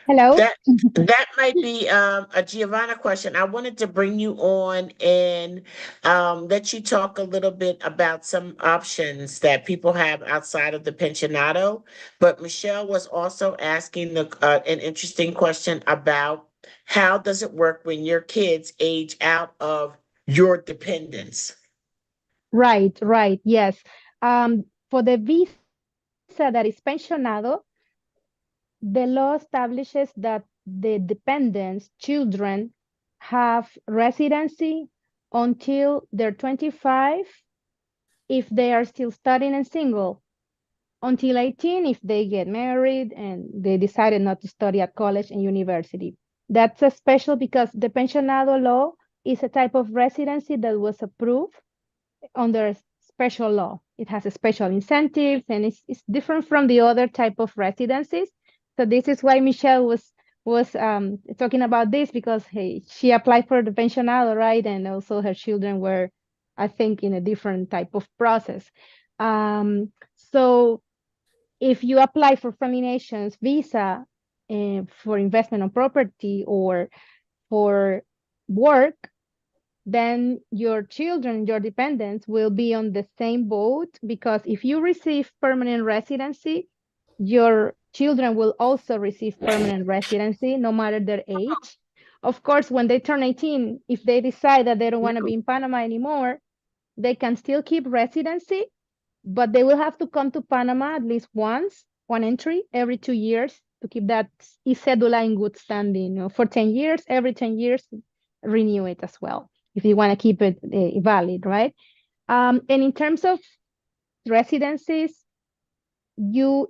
Speaker 7: Hello.
Speaker 1: That might be a Giovanna question. I wanted to bring you on and let you talk a little bit about some options that people have outside of the pensionado. But Michelle was also asking an interesting question about how does it work when your kids age out of your dependence?
Speaker 7: Right, right. Yes. For the visa that is pensionado, the law establishes that the dependents, children, have residency until they're 25 if they are still studying and single, until 18 if they get married and they decided not to study at college and university. That's a special because the pensionado law is a type of residency that was approved under special law. It has a special incentives and it's different from the other type of residencies. So this is why Michelle was talking about this, because hey, she applied for the pensionado, right? And also her children were, I think, in a different type of process. So if you apply for Family Nations visa for investment on property or for work, then your children, your dependents will be on the same boat, because if you receive permanent residency, your children will also receive permanent residency no matter their age. Of course, when they turn 18, if they decide that they don't want to be in Panama anymore, they can still keep residency, but they will have to come to Panama at least once, one entry every 2 years to keep that cedula in good standing. You know, for 10 years, every 10 years, renew it as well if you want to keep it valid, right? And in terms of residencies, you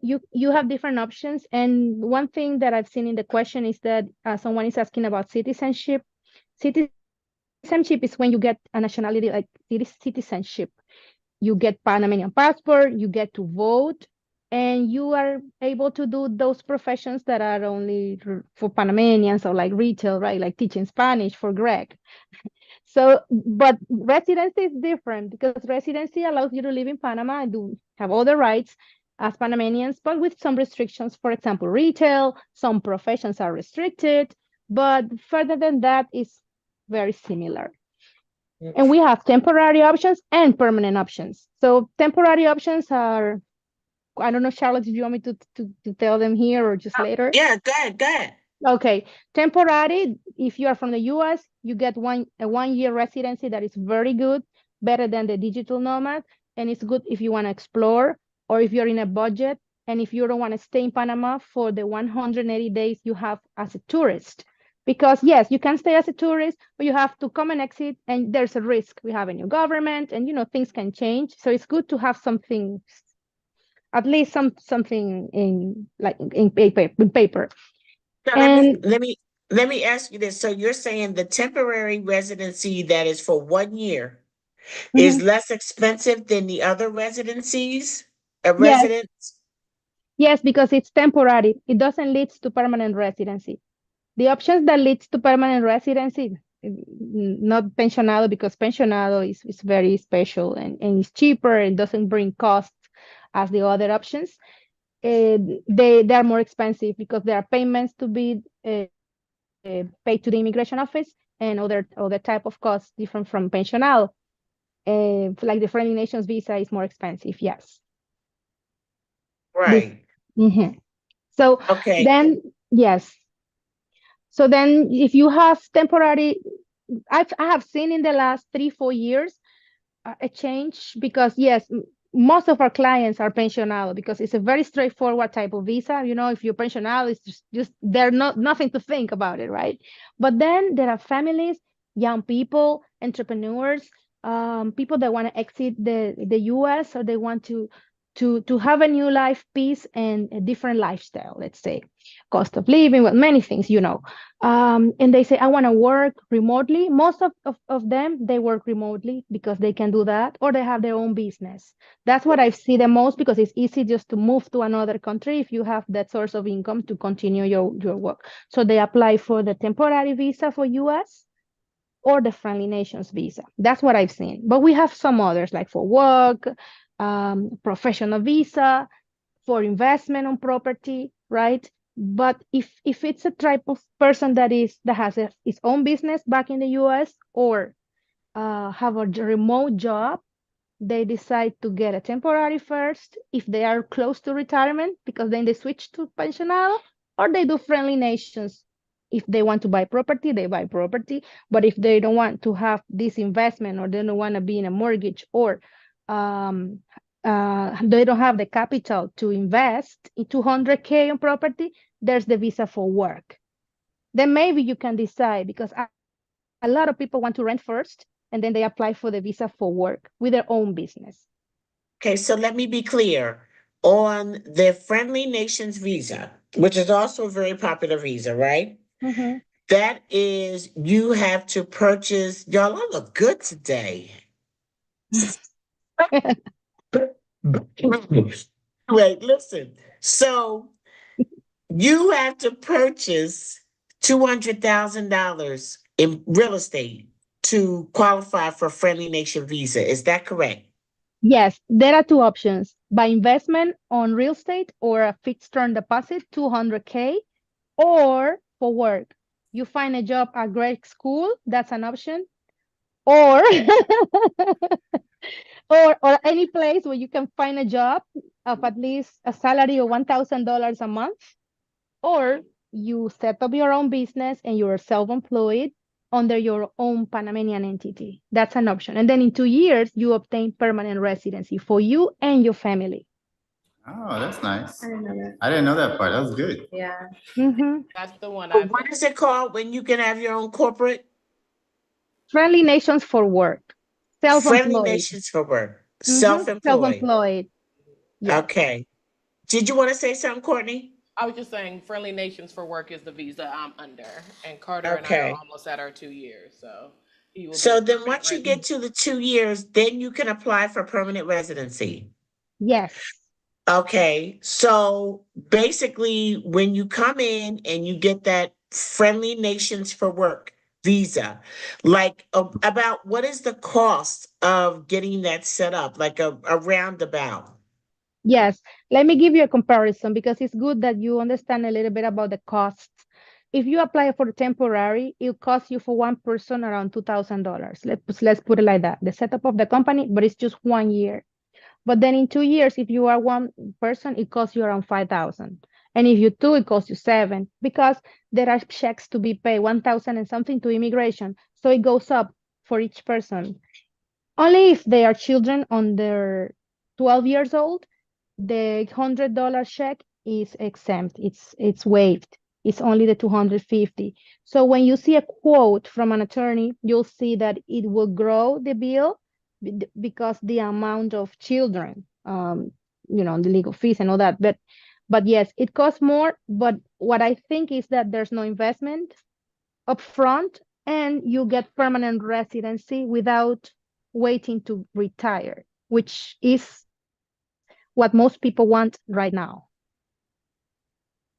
Speaker 7: have different options. And one thing that I've seen in the question is that someone is asking about citizenship. Citizenship is when you get a nationality like citizenship. You get Panamanian passport, you get to vote, and you are able to do those professions that are only for Panamanians, or like retail, right? Like teaching Spanish for Greg. So, but residency is different because residency allows you to live in Panama and do have all the rights as Panamanians, but with some restrictions. For example, retail, some professions are restricted, but further than that is very similar. And we have temporary options and permanent options. So temporary options are, I don't know, Charlotte, if you want me to tell them here or just later.
Speaker 1: Yeah, go ahead, go ahead.
Speaker 7: Okay, temporary, if you are from the US, you get a 1 year residency that is very good, better than the digital nomad. And it's good if you want to explore or if you're in a budget and if you don't want to stay in Panama for the 180 days you have as a tourist. Because yes, you can stay as a tourist, but you have to come and exit and there's a risk. We have a new government and things can change. So it's good to have something, at least something in paper.
Speaker 1: So
Speaker 7: And
Speaker 1: let me ask you this. So you're saying the temporary residency that is for 1 year is
Speaker 7: mhm,
Speaker 1: less expensive than the other residencies,
Speaker 7: yes,
Speaker 1: residents?
Speaker 7: yes, because it's temporary. It doesn't lead to permanent residency. The options that leads to permanent residency, not pensionado, because pensionado is very special and it's cheaper and doesn't bring costs as the other options. They are more expensive because there are payments to be paid to the immigration office and other type of costs different from pensionado. Like the Friendly Nations visa is more expensive, yes. This,
Speaker 1: Right.
Speaker 7: mhm. So
Speaker 1: Okay.
Speaker 7: then, yes. So then, if you have temporary, I have seen in the last 3 4 years a change because yes, most of our clients are pensionado because it's a very straightforward type of visa. You know, if you're pensionado, it's just they're not nothing to think about it, right? But then there are families, young people, entrepreneurs, people that want to exit the U.S. or they want to have a new life piece and a different lifestyle. Let's say cost of living, well, many things, you know. And they say, I want to work remotely. Most of them, they work remotely because they can do that, or they have their own business. That's what I see the most because it's easy just to move to another country if you have that source of income to continue your work. So they apply for the temporary visa for US or the friendly nations visa. That's what I've seen. But we have some others like for work, professional visa, for investment on property, right? But if it's a type of person that has its own business back in the U.S. or have a remote job, they decide to get a temporary first if they are close to retirement, because then they switch to pensionado, or they do friendly nations. If they want to buy property, they buy property. But if they don't want to have this investment, or they don't want to be in a mortgage, or um, they don't have the capital to invest in 200K on property, there's the visa for work. Then maybe you can decide, because a lot of people want to rent first and then they apply for the visa for work with their own business.
Speaker 1: Okay, so let me be clear. On the Friendly Nations visa, which is also a very popular visa, right?
Speaker 7: Mhm.
Speaker 1: That is, you have to purchase, y'all, I look good today. Wait, listen. So you have to purchase $200,000 in real estate to qualify for Friendly Nation visa. Is that correct?
Speaker 7: Yes, there are two options: by investment on real estate or a fixed term deposit, 200K, or for work. You find a job at grad school, that's an option, or or any place where you can find a job of at least a salary of $1,000 a month, or you set up your own business and you're self-employed under your own Panamanian entity. That's an option. And then in 2 years, you obtain permanent residency for you and your family.
Speaker 3: Oh, that's nice.
Speaker 2: I didn't know that.
Speaker 3: I didn't know that part. That was good.
Speaker 2: Yeah.
Speaker 7: Mhm.
Speaker 6: That's the one
Speaker 1: But
Speaker 6: I
Speaker 1: what
Speaker 6: picked.
Speaker 1: is it called when you can have your own corporate?
Speaker 7: Friendly nations for work,
Speaker 1: Friendly
Speaker 7: self-employed.
Speaker 1: Nations for work, self-employed.
Speaker 7: Self-employed. Yes.
Speaker 1: Okay. Did you want to say something, Courtney?
Speaker 6: I was just saying, Friendly Nations for Work is the visa I'm under, and Carter and I are
Speaker 1: Okay.
Speaker 6: almost at our 2 years, so he will be a
Speaker 1: So then
Speaker 6: permanent
Speaker 1: once you get
Speaker 6: resident.
Speaker 1: to the 2 years, then you can apply for permanent residency.
Speaker 7: Yes.
Speaker 1: Okay. So basically, when you come in and you get that Friendly Nations for Work visa, like about what is the cost of getting that set up, like a roundabout?
Speaker 7: Yes. Let me give you a comparison because it's good that you understand a little bit about the costs. If you apply for temporary, it costs you for one person around $2,000. Let's put it like that. The setup of the company, but it's just 1 year. But then in 2 years, if you are one person, it costs you around 5,000. And if you two, it costs you seven, because there are checks to be paid, 1,000 and something to immigration. So it goes up for each person. Only if they are children under 12 years old, the $100 check is exempt. It's waived. It's only the 250. So when you see a quote from an attorney, you'll see that it will grow the bill because the amount of children, the legal fees and all that. But yes, it costs more. But what I think is that there's no investment upfront, and you get permanent residency without waiting to retire, which is what most people want right now.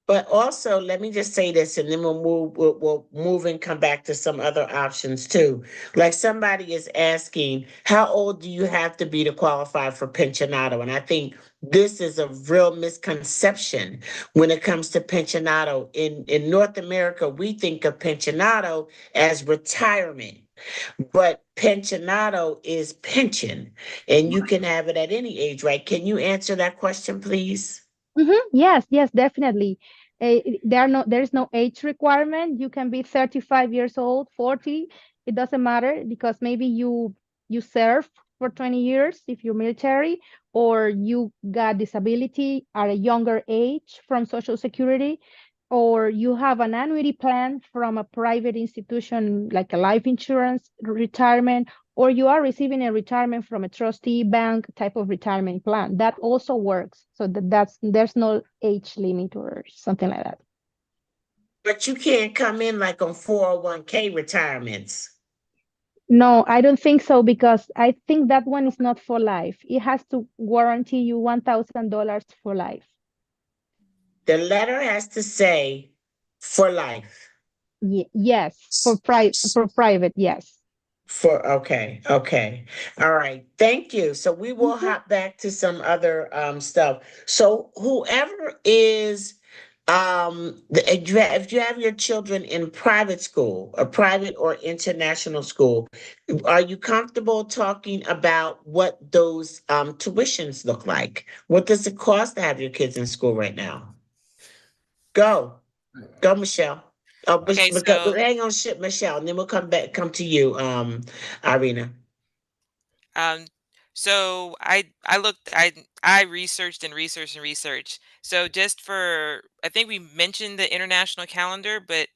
Speaker 1: But also, let me just say this, and then we'll move and come back to some other options too. Like somebody is asking, how old do you have to be to qualify for pensionado? And I think this is a real misconception when it comes to pensionado. In North America, we think of pensionado as retirement, but pensionado is pension, and you can have it at any age, right? Can you answer that question, please?
Speaker 7: Yes, yes, definitely. There's no age requirement. You can be 35 years old, 40. It doesn't matter because maybe you serve for 20 years if you're military, or you got disability at a younger age from Social Security, or you have an annuity plan from a private institution like a life insurance, retirement, or you are receiving a retirement from a trustee bank type of retirement plan. That also works. So that's there's no age limit or something like that.
Speaker 1: But you can't come in like on 401k retirements.
Speaker 7: No, I don't think so because I think that one is not for life. It has to guarantee you $1,000 for life.
Speaker 1: The letter has to say for life.
Speaker 7: Yes, for private, yes.
Speaker 1: Okay, all right, thank you. So we will hop back to some other stuff. So whoever is if you have your children in private school, a private or international school, are you comfortable talking about what those tuitions look like? What does it cost to have your kids in school right now? Go. Go, Michelle. Oh,
Speaker 5: Okay, so
Speaker 1: hang on, shit, Michelle, and then we'll come to you, Irina.
Speaker 5: Um, so I researched and researched and researched. So just for I think we mentioned the international calendar, but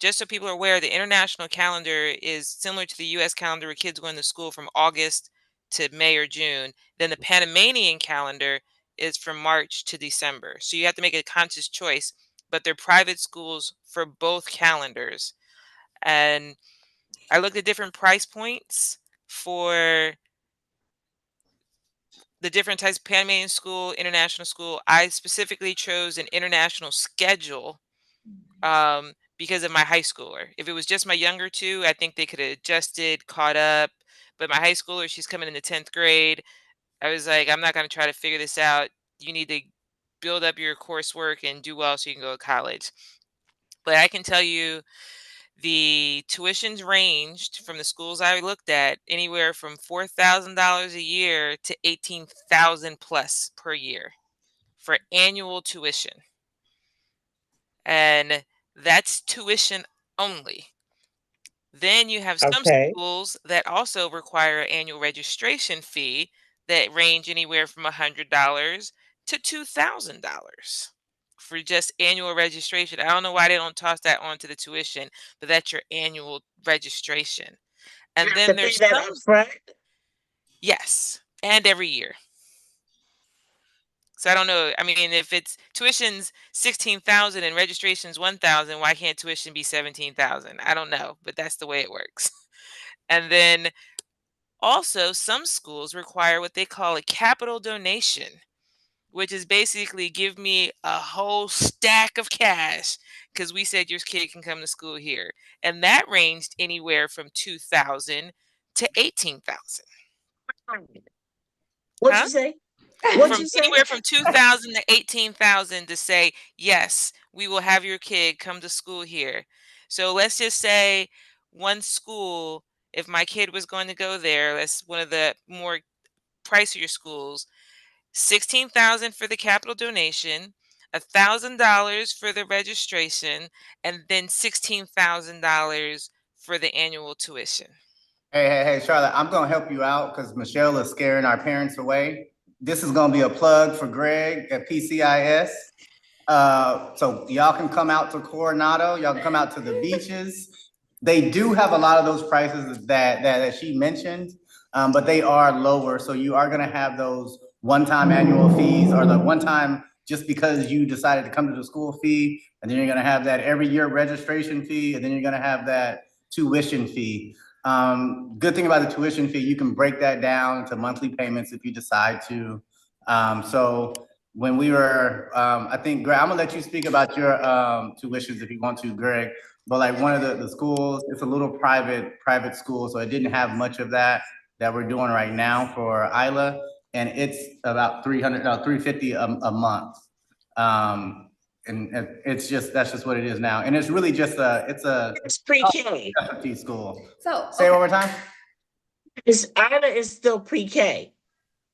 Speaker 5: just so people are aware, the international calendar is similar to the US calendar where kids go into school from August to May or June. Then the Panamanian calendar is from March to December. So you have to make a conscious choice, but they're private schools for both calendars. And I looked at different price points for the different types of Panamanian school, international school. I specifically chose an international schedule because of my high schooler. If it was just my younger two, I think they could have adjusted, caught up. But my high schooler, she's coming into 10th grade. I was like, I'm not going to try to figure this out. You need to build up your coursework and do well so you can go to college. But I can tell you the tuitions ranged from the schools I looked at anywhere from $4,000 a year to 18,000 plus per year for annual tuition. And that's tuition only. Then you have some
Speaker 1: Okay.
Speaker 5: schools that also require an annual registration fee that range anywhere from $100 to $2,000 for just annual registration. I don't know why they don't toss that onto the tuition, but that's your annual registration.
Speaker 1: You
Speaker 5: And
Speaker 1: have to
Speaker 5: then
Speaker 1: pay
Speaker 5: there's
Speaker 1: that
Speaker 5: some,
Speaker 1: up front.
Speaker 5: yes, and every year. So I don't know. I mean, if it's tuition's 16,000 and registration's 1,000, why can't tuition be 17,000? I don't know, but that's the way it works. And then also some schools require what they call a capital donation, which is basically give me a whole stack of cash because we said your kid can come to school here. And that ranged anywhere from 2,000 to 18,000.
Speaker 1: What'd
Speaker 5: Huh?
Speaker 1: you say? What'd
Speaker 5: From
Speaker 1: you say?
Speaker 5: anywhere from 2,000 to 18,000 to say, yes, we will have your kid come to school here. So let's just say one school, if my kid was going to go there, that's one of the more pricier schools, 16,000 for the capital donation, $1,000 for the registration, and then $16,000 for the annual tuition.
Speaker 3: Hey, Charlotte, I'm gonna help you out because Michelle is scaring our parents away. This is gonna be a plug for Greg at PCIS. So y'all can come out to Coronado, y'all can come out to the beaches. They do have a lot of those prices that she mentioned, but they are lower. So you are gonna have those one-time annual fees or the one-time just because you decided to come to the school fee, and then you're gonna have that every year registration fee, and then you're gonna have that tuition fee. Good thing about the tuition fee, you can break that down into monthly payments if you decide to. So when we were, I think, Greg, I'm gonna let you speak about your tuitions if you want to, Greg. But like one of the schools, it's a little private school, so it didn't have much of that we're doing right now for Isla, and it's about $350 a month. And it's just that's just what it is now, and it's really just
Speaker 1: It's pre-K.
Speaker 3: specialty school.
Speaker 2: So
Speaker 3: Say it one more time.
Speaker 1: Ida is still pre-K.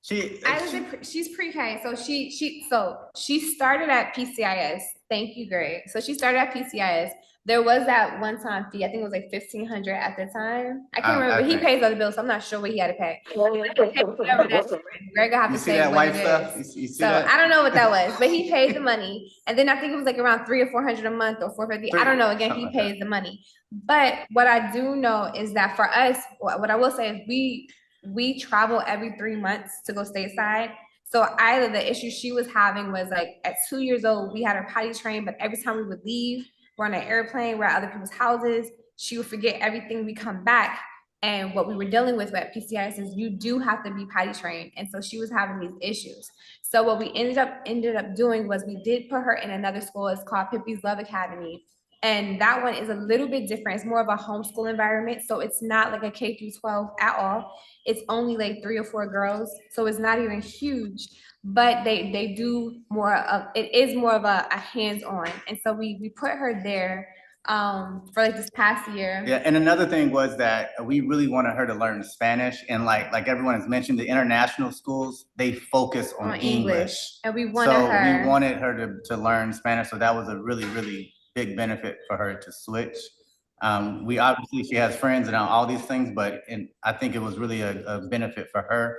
Speaker 2: She's pre-K, so she started at PCIS. Thank you, Greg. So she started at PCIS. There was that one-time fee. I think it was like $1,500 at the time. I can't remember. He pays other bills, so I'm not sure what he had to pay. Greg, I have to say
Speaker 3: that
Speaker 2: what
Speaker 3: white
Speaker 2: it
Speaker 3: stuff?
Speaker 2: is.
Speaker 3: You see
Speaker 2: So
Speaker 3: that?
Speaker 2: I don't know what that was, but he paid the money, and then I think it was like around $300 or $400 a month or $450. I don't know. Again, he pays the money. But what I do know is that for us, what I will say is we travel every 3 months to go stateside. So the issue she was having was like at 2 years old, we had her potty trained, but every time we would leave, we're on an airplane, we're at other people's houses, she would forget everything. We come back. And what we were dealing with at PCIS is you do have to be potty trained. And so she was having these issues. So what we ended up doing was we did put her in another school. It's called Pippi's Love Academy. And that one is a little bit different. It's more of a homeschool environment. So it's not like a K through 12 at all. It's only like 3 or 4 girls. So it's not even huge, but they do more of, it is more of a hands-on. And so we put her there for like this past year.
Speaker 3: Yeah, and another thing was that we really wanted her to learn Spanish, and like everyone has mentioned, the international schools, they focus on English.
Speaker 2: And we wanted
Speaker 3: her to learn Spanish, so that was a really, really big benefit for her to switch. We obviously, she has friends and all these things, but I think it was really a benefit for her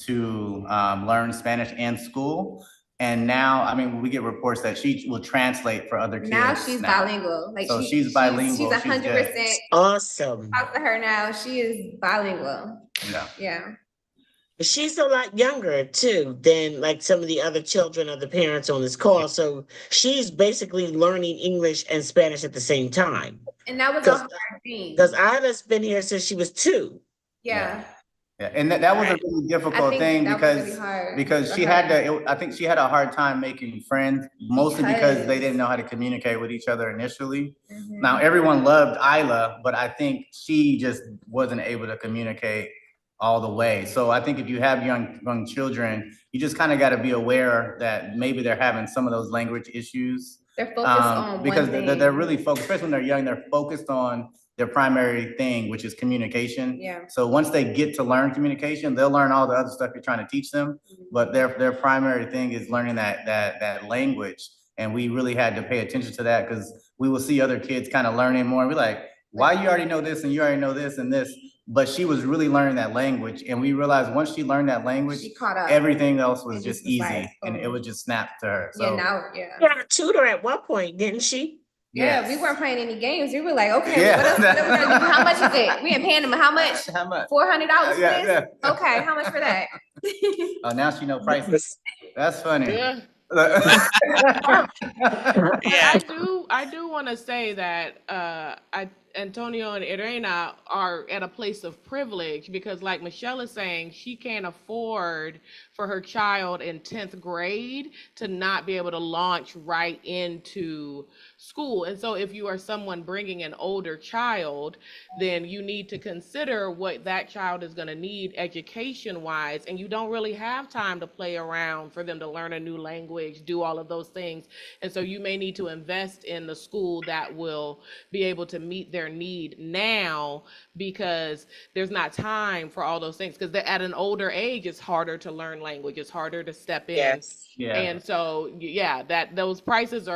Speaker 3: to learn Spanish and school. And now, I mean, we get reports that she will translate for other kids.
Speaker 2: Now she's bilingual. Like
Speaker 3: so she's bilingual.
Speaker 2: She's 100%.
Speaker 1: Awesome.
Speaker 2: Talk to her now. She is bilingual. Yeah.
Speaker 1: She's a lot younger too than like some of the other children of the parents on this call. So she's basically learning English and Spanish at the same time.
Speaker 2: And that was a hard thing.
Speaker 1: Because Ida's been here since she was 2.
Speaker 2: Yeah.
Speaker 3: Yeah, and that was a really difficult thing because she had to. I think she had a hard time making friends, mostly because they didn't know how to communicate with each other initially. Mm-hmm. Now everyone loved Isla, but I think she just wasn't able to communicate all the way. So I think if you have young children, you just kind of got to be aware that maybe they're having some of those language issues.
Speaker 2: They're focused on
Speaker 3: because
Speaker 2: one thing.
Speaker 3: They're really focused, especially when they're young. They're focused on their primary thing, which is communication.
Speaker 2: Yeah.
Speaker 3: So once they get to learn communication, they'll learn all the other stuff you're trying to teach them. Mm-hmm. But their primary thing is learning that language. And we really had to pay attention to that because we will see other kids kind of learning more. And we're like, why you already know this and you already know this and this? But she was really learning that language. And we realized once she learned that language,
Speaker 2: she caught up.
Speaker 3: Everything else was just easy. And it would just snap to her. So
Speaker 1: she had a tutor at one point, didn't she?
Speaker 2: Yeah, we weren't playing any games. We were like, okay, what else? How much is it? We in Panama. How much?
Speaker 3: How much?
Speaker 2: $400 for this? Yeah. Okay, how much for that?
Speaker 3: Oh, now she knows prices. That's funny.
Speaker 6: Yeah. I do want to say that Antonio and Irena are at a place of privilege because, like Michele is saying, she can't afford for her child in 10th grade to not be able to launch right into school. And so if you are someone bringing an older child, then you need to consider what that child is going to need education wise. And you don't really have time to play around for them to learn a new language, do all of those things. And so you may need to invest in the school that will be able to meet their need now, because there's not time for all those things. Because at an older age, it's harder to learn language. It's harder to step in.
Speaker 1: Yes.
Speaker 3: Yeah.
Speaker 6: And so, that those prices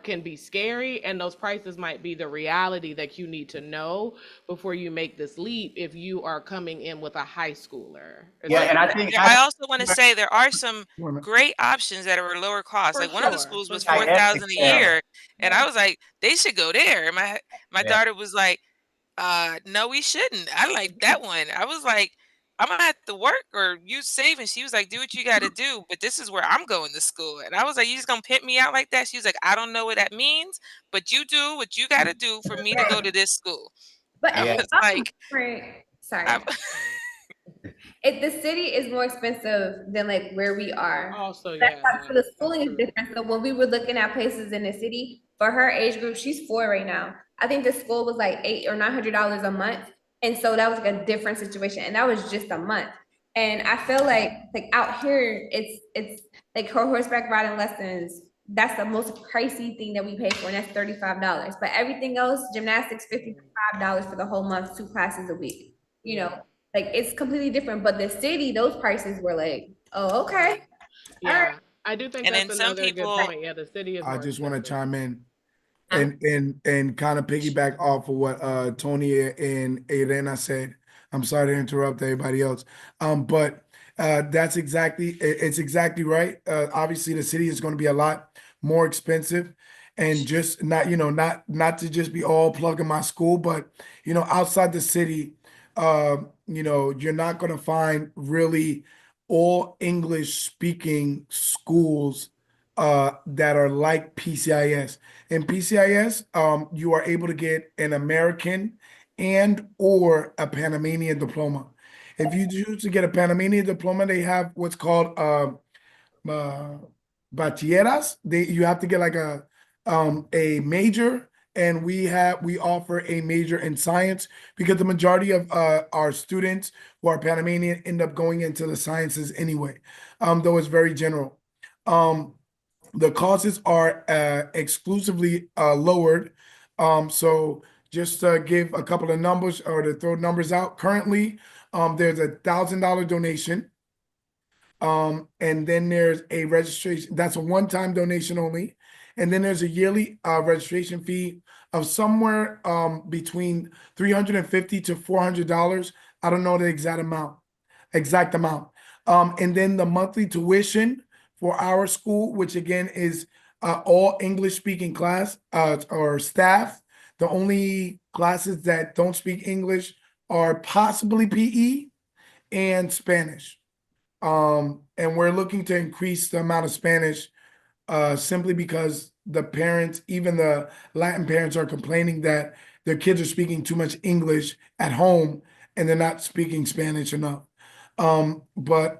Speaker 6: can be scary, and those prices might be the reality that you need to know before you make this leap if you are coming in with a high schooler.
Speaker 3: Yeah, and I think
Speaker 5: I also want to say there are some great options that are lower cost. Like one of the schools was $4,000 a year, and I was like, they should go there. And my daughter was like, no, we shouldn't. I like that one. I was like, I'm gonna have to work or use savings. She was like, do what you gotta do, but this is where I'm going to school. And I was like, you just gonna pimp me out like that? She was like, I don't know what that means, but you do what you gotta do for me to go to this school.
Speaker 2: But it's like, sorry. The city is more expensive than like where we are.
Speaker 6: Also,
Speaker 2: so the schooling is different. So when we were looking at places in the city for her age group, she's 4 right now. I think the school was like $800 or $900 a month. And so that was like a different situation. And that was just a month. And I feel like out here, it's like her horseback riding lessons. That's the most pricey thing that we pay for, and that's $35. But everything else, gymnastics, $55 for the whole month, 2 classes a week. Like it's completely different. But the city, those prices were like Oh, okay.
Speaker 6: Yeah, I do think
Speaker 5: And
Speaker 6: that's
Speaker 5: then some
Speaker 6: another good
Speaker 5: people,
Speaker 6: point. Yeah, the city is
Speaker 4: I
Speaker 6: more
Speaker 4: just want to
Speaker 6: expensive.
Speaker 4: chime in
Speaker 1: Huh?
Speaker 4: and kind of piggyback off of what Tony and Irena said. I'm sorry to interrupt everybody else. But that's it's exactly right. Obviously the city is going to be a lot more expensive, and just not, not to just be all plugging my school, but outside the city, you're not going to find really all English speaking schools that are like PCIS. In PCIS, you are able to get an American and or a Panamanian diploma. If you choose to get a Panamanian diploma, they have what's called uh, bachilleras. You have to get like a major, and we offer a major in science because the majority of our students who are Panamanian end up going into the sciences anyway. Though it's very general. The costs are exclusively lowered. So just to give a couple of numbers or to throw numbers out, currently there's $1,000 donation. And then there's a registration, that's a one-time donation only. And then there's a yearly registration fee of somewhere between $350 to $400. I don't know the exact amount. And then the monthly tuition for our school, which again is all English speaking class or staff. The only classes that don't speak English are possibly PE and Spanish. And we're looking to increase the amount of Spanish simply because the parents, even the Latin parents, are complaining that their kids are speaking too much English at home and they're not speaking Spanish enough. But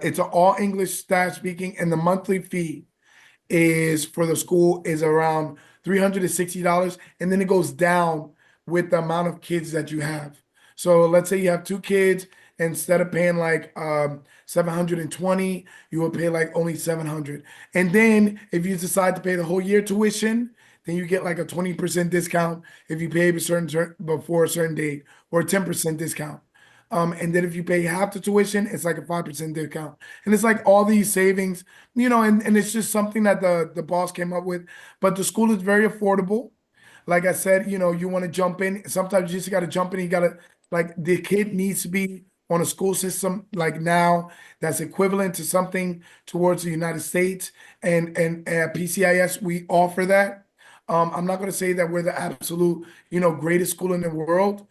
Speaker 4: it's an all English staff speaking, and the monthly fee is for the school is around $360, and then it goes down with the amount of kids that you have. So let's say you have two kids, instead of paying like 720, you will pay like only 700. And then if you decide to pay the whole year tuition, then you get like a 20% discount if you pay before a certain date, or a 10% discount. And then if you pay half the tuition, it's like a 5% discount. And it's like all these savings, and it's just something that the boss came up with. But the school is very affordable. Like I said, you want to jump in. Sometimes you just got to jump in. You got to, like, the kid needs to be on a school system like now that's equivalent to something towards the United States. And at PCIS, we offer that. I'm not going to say that we're the absolute, greatest school in the world,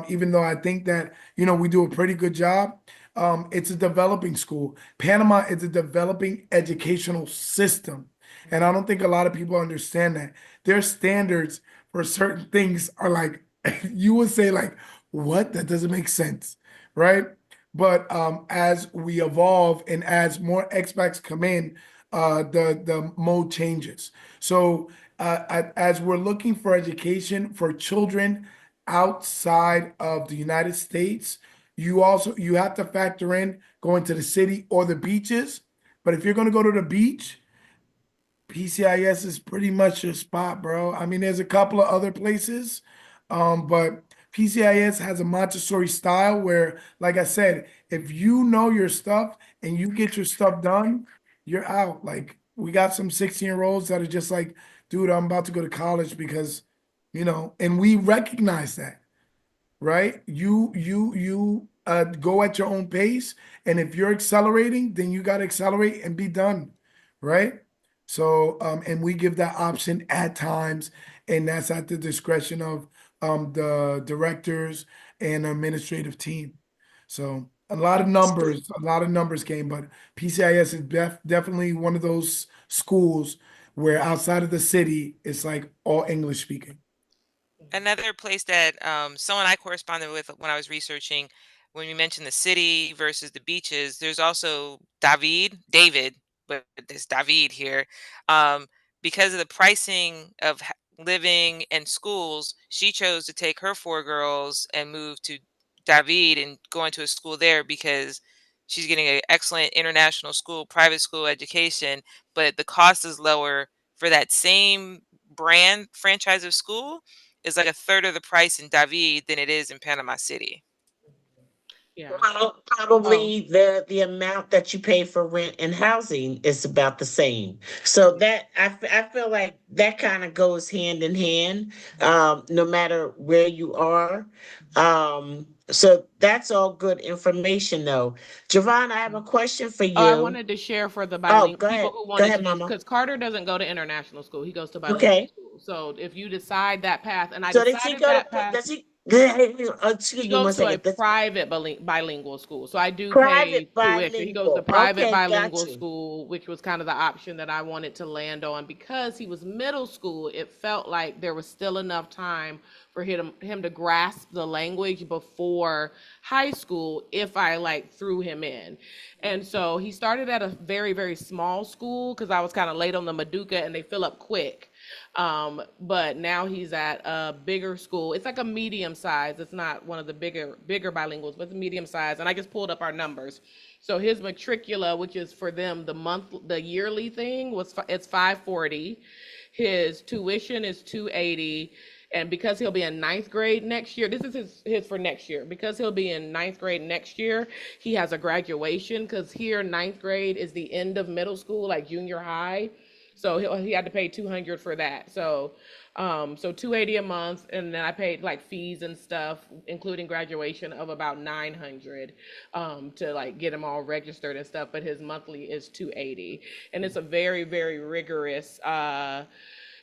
Speaker 4: even though I think that, we do a pretty good job. It's a developing school. Panama is a developing educational system. And I don't think a lot of people understand that. Their standards for certain things are like, you would say, like, what? That doesn't make sense, right? But as we evolve and as more expats come in, the mode changes. So as we're looking for education for children outside of the United States, you have to factor in going to the city or the beaches. But if you're going to go to the beach, PCIS is pretty much your spot, bro. I mean, there's a couple of other places, but PCIS has a Montessori style where, like I said, if you know your stuff and you get your stuff done, you're out. Like, we got some 16-year-olds that are just like, dude, I'm about to go to college because, and we recognize that, right? You go at your own pace, and if you're accelerating, then you got to accelerate and be done, right? So and we give that option at times, and that's at the discretion of the directors and administrative team. So a lot of numbers came, but PCIS is definitely one of those schools where outside of the city it's like all English speaking.
Speaker 5: another place that someone I corresponded with when I was researching, when we mentioned the city versus the beaches, there's also David, but there's David here. Um, because of the pricing of living and schools, she chose to take her four girls and move to David and go into a school there because she's getting an excellent international school, private school education, but the cost is lower for that same brand franchise of school is like a third of the price in David than it is in Panama City.
Speaker 6: Yeah.
Speaker 1: Probably the amount that you pay for rent and housing is about the same. So that I feel like that kind of goes hand in hand, no matter where you are. So that's all good information, though. Javon, I have a question for
Speaker 6: Oh, I
Speaker 1: you.
Speaker 6: wanted to share for the
Speaker 1: Oh,
Speaker 6: bilingual people who
Speaker 1: go
Speaker 6: wanted
Speaker 1: ahead,
Speaker 6: to just
Speaker 1: Mama.
Speaker 6: because Carter doesn't go to international school, he goes to bilingual
Speaker 1: Okay.
Speaker 6: school. So if you decide that path, and I
Speaker 1: So does he
Speaker 6: decided
Speaker 1: go
Speaker 6: that
Speaker 1: to?
Speaker 6: path,
Speaker 1: Does he?
Speaker 6: he
Speaker 1: Excuse me
Speaker 6: goes
Speaker 1: one
Speaker 6: to a
Speaker 1: second. Does
Speaker 6: private bilingual school. So I do pay
Speaker 1: private
Speaker 6: tuition. He goes to
Speaker 1: bilingual?
Speaker 6: private
Speaker 1: Okay, got
Speaker 6: bilingual
Speaker 1: you.
Speaker 6: school, which was kind of the option that I wanted to land on because he was middle school. It felt like there was still enough time for him to grasp the language before high school if I like threw him in. And so he started at a very, very small school because I was kind of late on the Maduka and they fill up quick. But now he's at a bigger school. It's like a medium size. It's not one of the bigger bilinguals, but it's medium size. And I just pulled up our numbers. So his matricula, which is for them the yearly thing it's 540. His tuition is 280. And because he'll be in ninth grade next year, this is his for next year. Because he'll be in ninth grade next year, he has a graduation because here ninth grade is the end of middle school, like junior high. So he had to pay 200 for that. So 280 a month, and then I paid like fees and stuff, including graduation of about 900 to like get him all registered and stuff. But his monthly is 280, and it's a very, very rigorous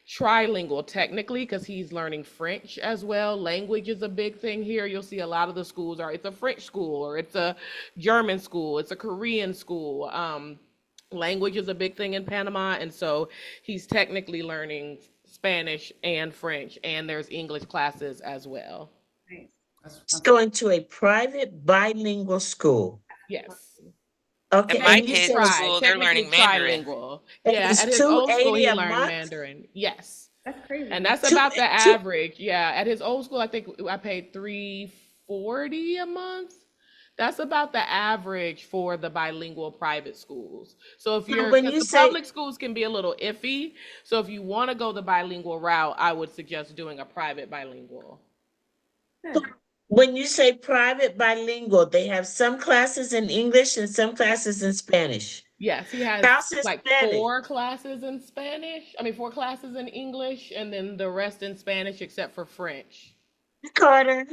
Speaker 6: trilingual technically because he's learning French as well. Language is a big thing here. You'll see a lot of the schools are it's a French school or it's a German school, it's a Korean school. Language is a big thing in Panama, and so he's technically learning Spanish and French, and there's English classes as well.
Speaker 2: Nice.
Speaker 1: He's going to a private bilingual school.
Speaker 6: Yes.
Speaker 1: Okay,
Speaker 5: At my
Speaker 1: and you
Speaker 5: kids'
Speaker 1: said
Speaker 5: school, they're
Speaker 6: Technically
Speaker 5: learning Mandarin.
Speaker 6: trilingual. Yeah,
Speaker 1: it's
Speaker 6: at his old school
Speaker 1: 280
Speaker 6: he
Speaker 1: a
Speaker 6: learned
Speaker 1: month.
Speaker 6: Mandarin. Yes.
Speaker 2: That's crazy.
Speaker 6: And that's
Speaker 1: Two,
Speaker 6: about the
Speaker 1: two,
Speaker 6: average. Yeah, at his old school I think I paid 340 a month. That's about the average for the bilingual private schools. So if you're,
Speaker 1: when
Speaker 6: because
Speaker 1: you
Speaker 6: the
Speaker 1: say
Speaker 6: public schools can be a little iffy. So if you want to go the bilingual route, I would suggest doing a private bilingual.
Speaker 1: when you say private bilingual, they have some classes in English and some classes in Spanish.
Speaker 6: Yes, he has
Speaker 1: How's his
Speaker 6: like
Speaker 1: Spanish?
Speaker 6: 4 classes in Spanish. I mean, 4 classes in English, and then the rest in Spanish except for French.
Speaker 1: Carter.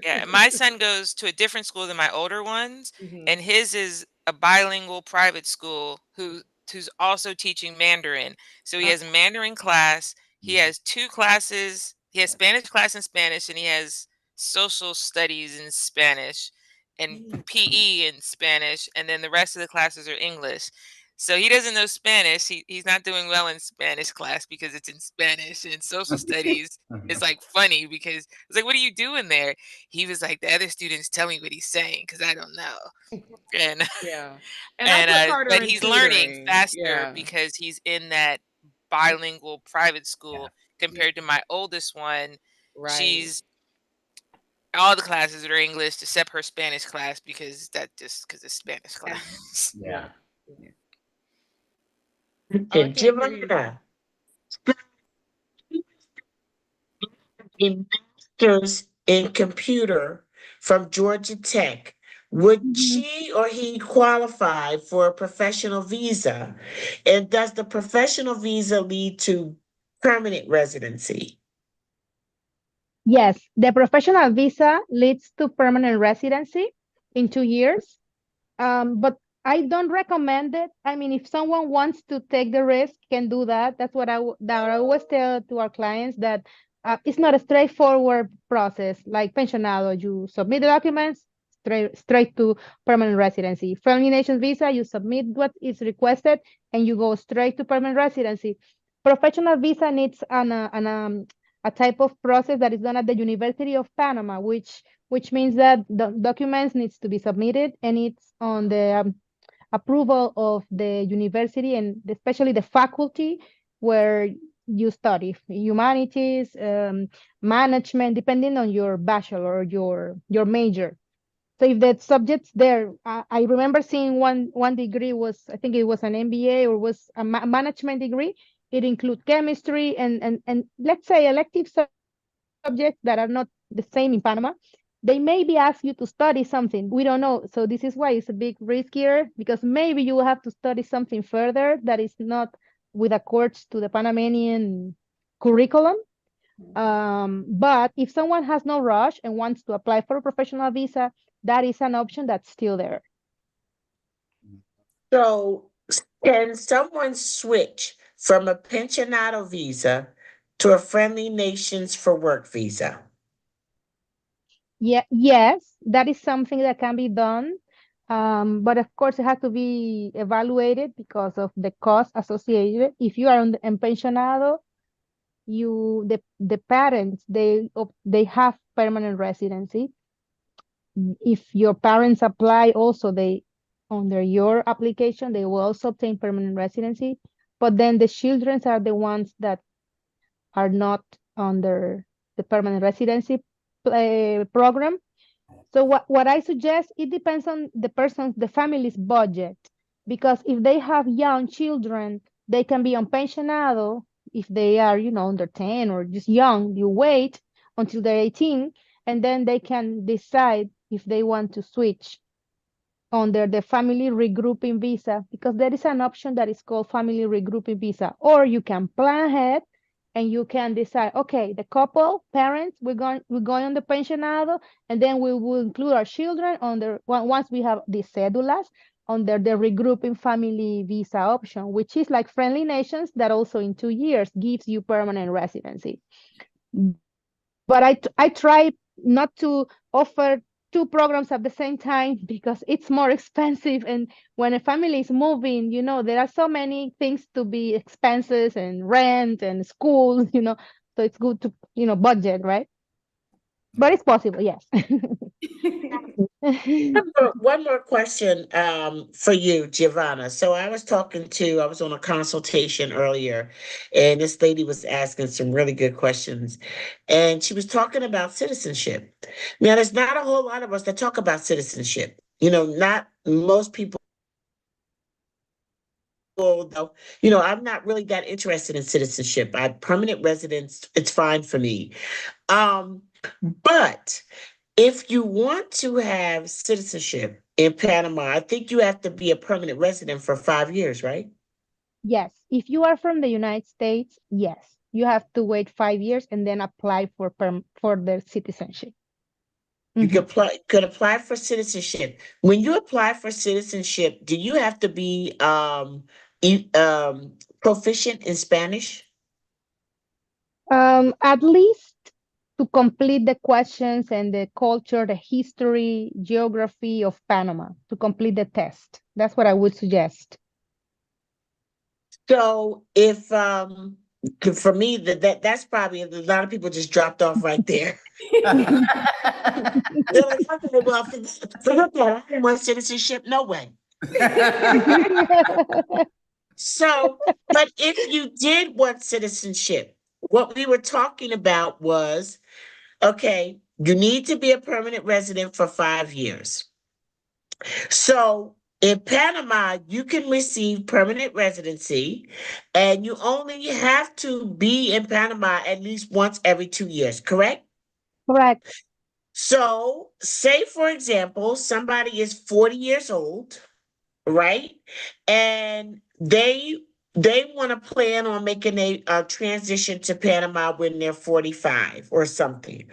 Speaker 5: Yeah, my son goes to a different school than my older ones,
Speaker 6: Mhm.
Speaker 5: and his is a bilingual private school who's also teaching Mandarin. So he has a Mandarin class. He has 2 classes. He has Spanish class in Spanish, and he has social studies in Spanish, and PE in Spanish, and then the rest of the classes are English. So he doesn't know Spanish. He's not doing well in Spanish class because it's in Spanish, and social studies is like funny because it's like, what are you doing there? He was like, the other students tell me what he's saying because I don't know. And
Speaker 6: Yeah. And I put Carter
Speaker 5: but
Speaker 6: in
Speaker 5: he's learning
Speaker 6: tutoring.
Speaker 5: faster
Speaker 6: Yeah.
Speaker 5: because he's in that bilingual private school compared to my oldest one.
Speaker 6: Right.
Speaker 5: She's all the classes are English except her Spanish class because it's Spanish class.
Speaker 2: Yeah.
Speaker 6: Oh, I can't hear you.
Speaker 1: Giovanna, a master's in computer from Georgia Tech. Would
Speaker 7: Mhm.
Speaker 1: she or he qualify for a professional visa? And does the professional visa lead to permanent residency?
Speaker 7: Yes, the professional visa leads to permanent residency in 2 years. But I don't recommend it. I mean, if someone wants to take the risk, can do that. That's what that I always tell to our clients that it's not a straightforward process like pensionado. You submit the documents straight to permanent residency. Family nation visa, you submit what is requested and you go straight to permanent residency. Professional visa needs a type of process that is done at the University of Panama, which means that the documents needs to be submitted and it's on the approval of the university and especially the faculty where you study humanities, management, depending on your bachelor or your major. So if the subjects there, I remember seeing one degree was, I think it was an MBA or was a management degree. It include chemistry and let's say elective subjects that are not the same in Panama. they maybe ask you to study something. We don't know. So this is why it's a bit riskier, because maybe you will have to study something further that is not with accords to the Panamanian curriculum. But if someone has no rush and wants to apply for a professional visa, that is an option that's still there.
Speaker 1: So can someone switch from a pensionado visa to a friendly nations for work visa?
Speaker 7: Yeah, yes, that is something that can be done. But of course, it has to be evaluated because of the cost associated. If you are on the pensionado, the parents they have permanent residency. If your parents apply also, they under your application they will also obtain permanent residency. But then the children are the ones that are not under the permanent residency program. So what I suggest, it depends on the family's budget, because if they have young children, they can be on pensionado. If they are, under 10 or just young, you wait until they're 18, and then they can decide if they want to switch under the family regrouping visa, because there is an option that is called family regrouping visa. Or you can plan ahead and you can decide, okay, the couple, parents, we're going on the pensionado, and then we will include our children once we have the cédulas under the regrouping family visa option, which is like friendly nations that also in 2 years gives you permanent residency. But I try not to offer two programs at the same time because it's more expensive. And when a family is moving, there are so many things to be expenses and rent and schools, so it's good to, budget, right? But it's possible, yes.
Speaker 1: One more question for you, Giovanna. So I was on a consultation earlier, and this lady was asking some really good questions. And she was talking about citizenship. Now, there's not a whole lot of us that talk about citizenship. Not most people, though, I'm not really that interested in citizenship. Permanent residence, it's fine for me. But if you want to have citizenship in Panama, I think you have to be a permanent resident for 5 years, right?
Speaker 7: Yes, if you are from the United States, yes, you have to wait 5 years and then apply for the citizenship.
Speaker 1: You could apply for citizenship. When you apply for citizenship, do you have to be proficient in Spanish?
Speaker 7: At least to complete the questions and the culture, the history, geography of Panama, to complete the test. That's what I would suggest.
Speaker 1: So if for me that's probably a lot of people just dropped off right there. They're like, okay, well, forget that. I don't want citizenship. No way. So, but if you did want citizenship, what we were talking about was, okay, you need to be a permanent resident for 5 years. So in Panama, you can receive permanent residency, and you only have to be in Panama at least once every 2 years, correct?
Speaker 7: Correct.
Speaker 1: So, say for example, somebody is 40 years old, right? And they want to plan on making a transition to Panama when they're 45 or something.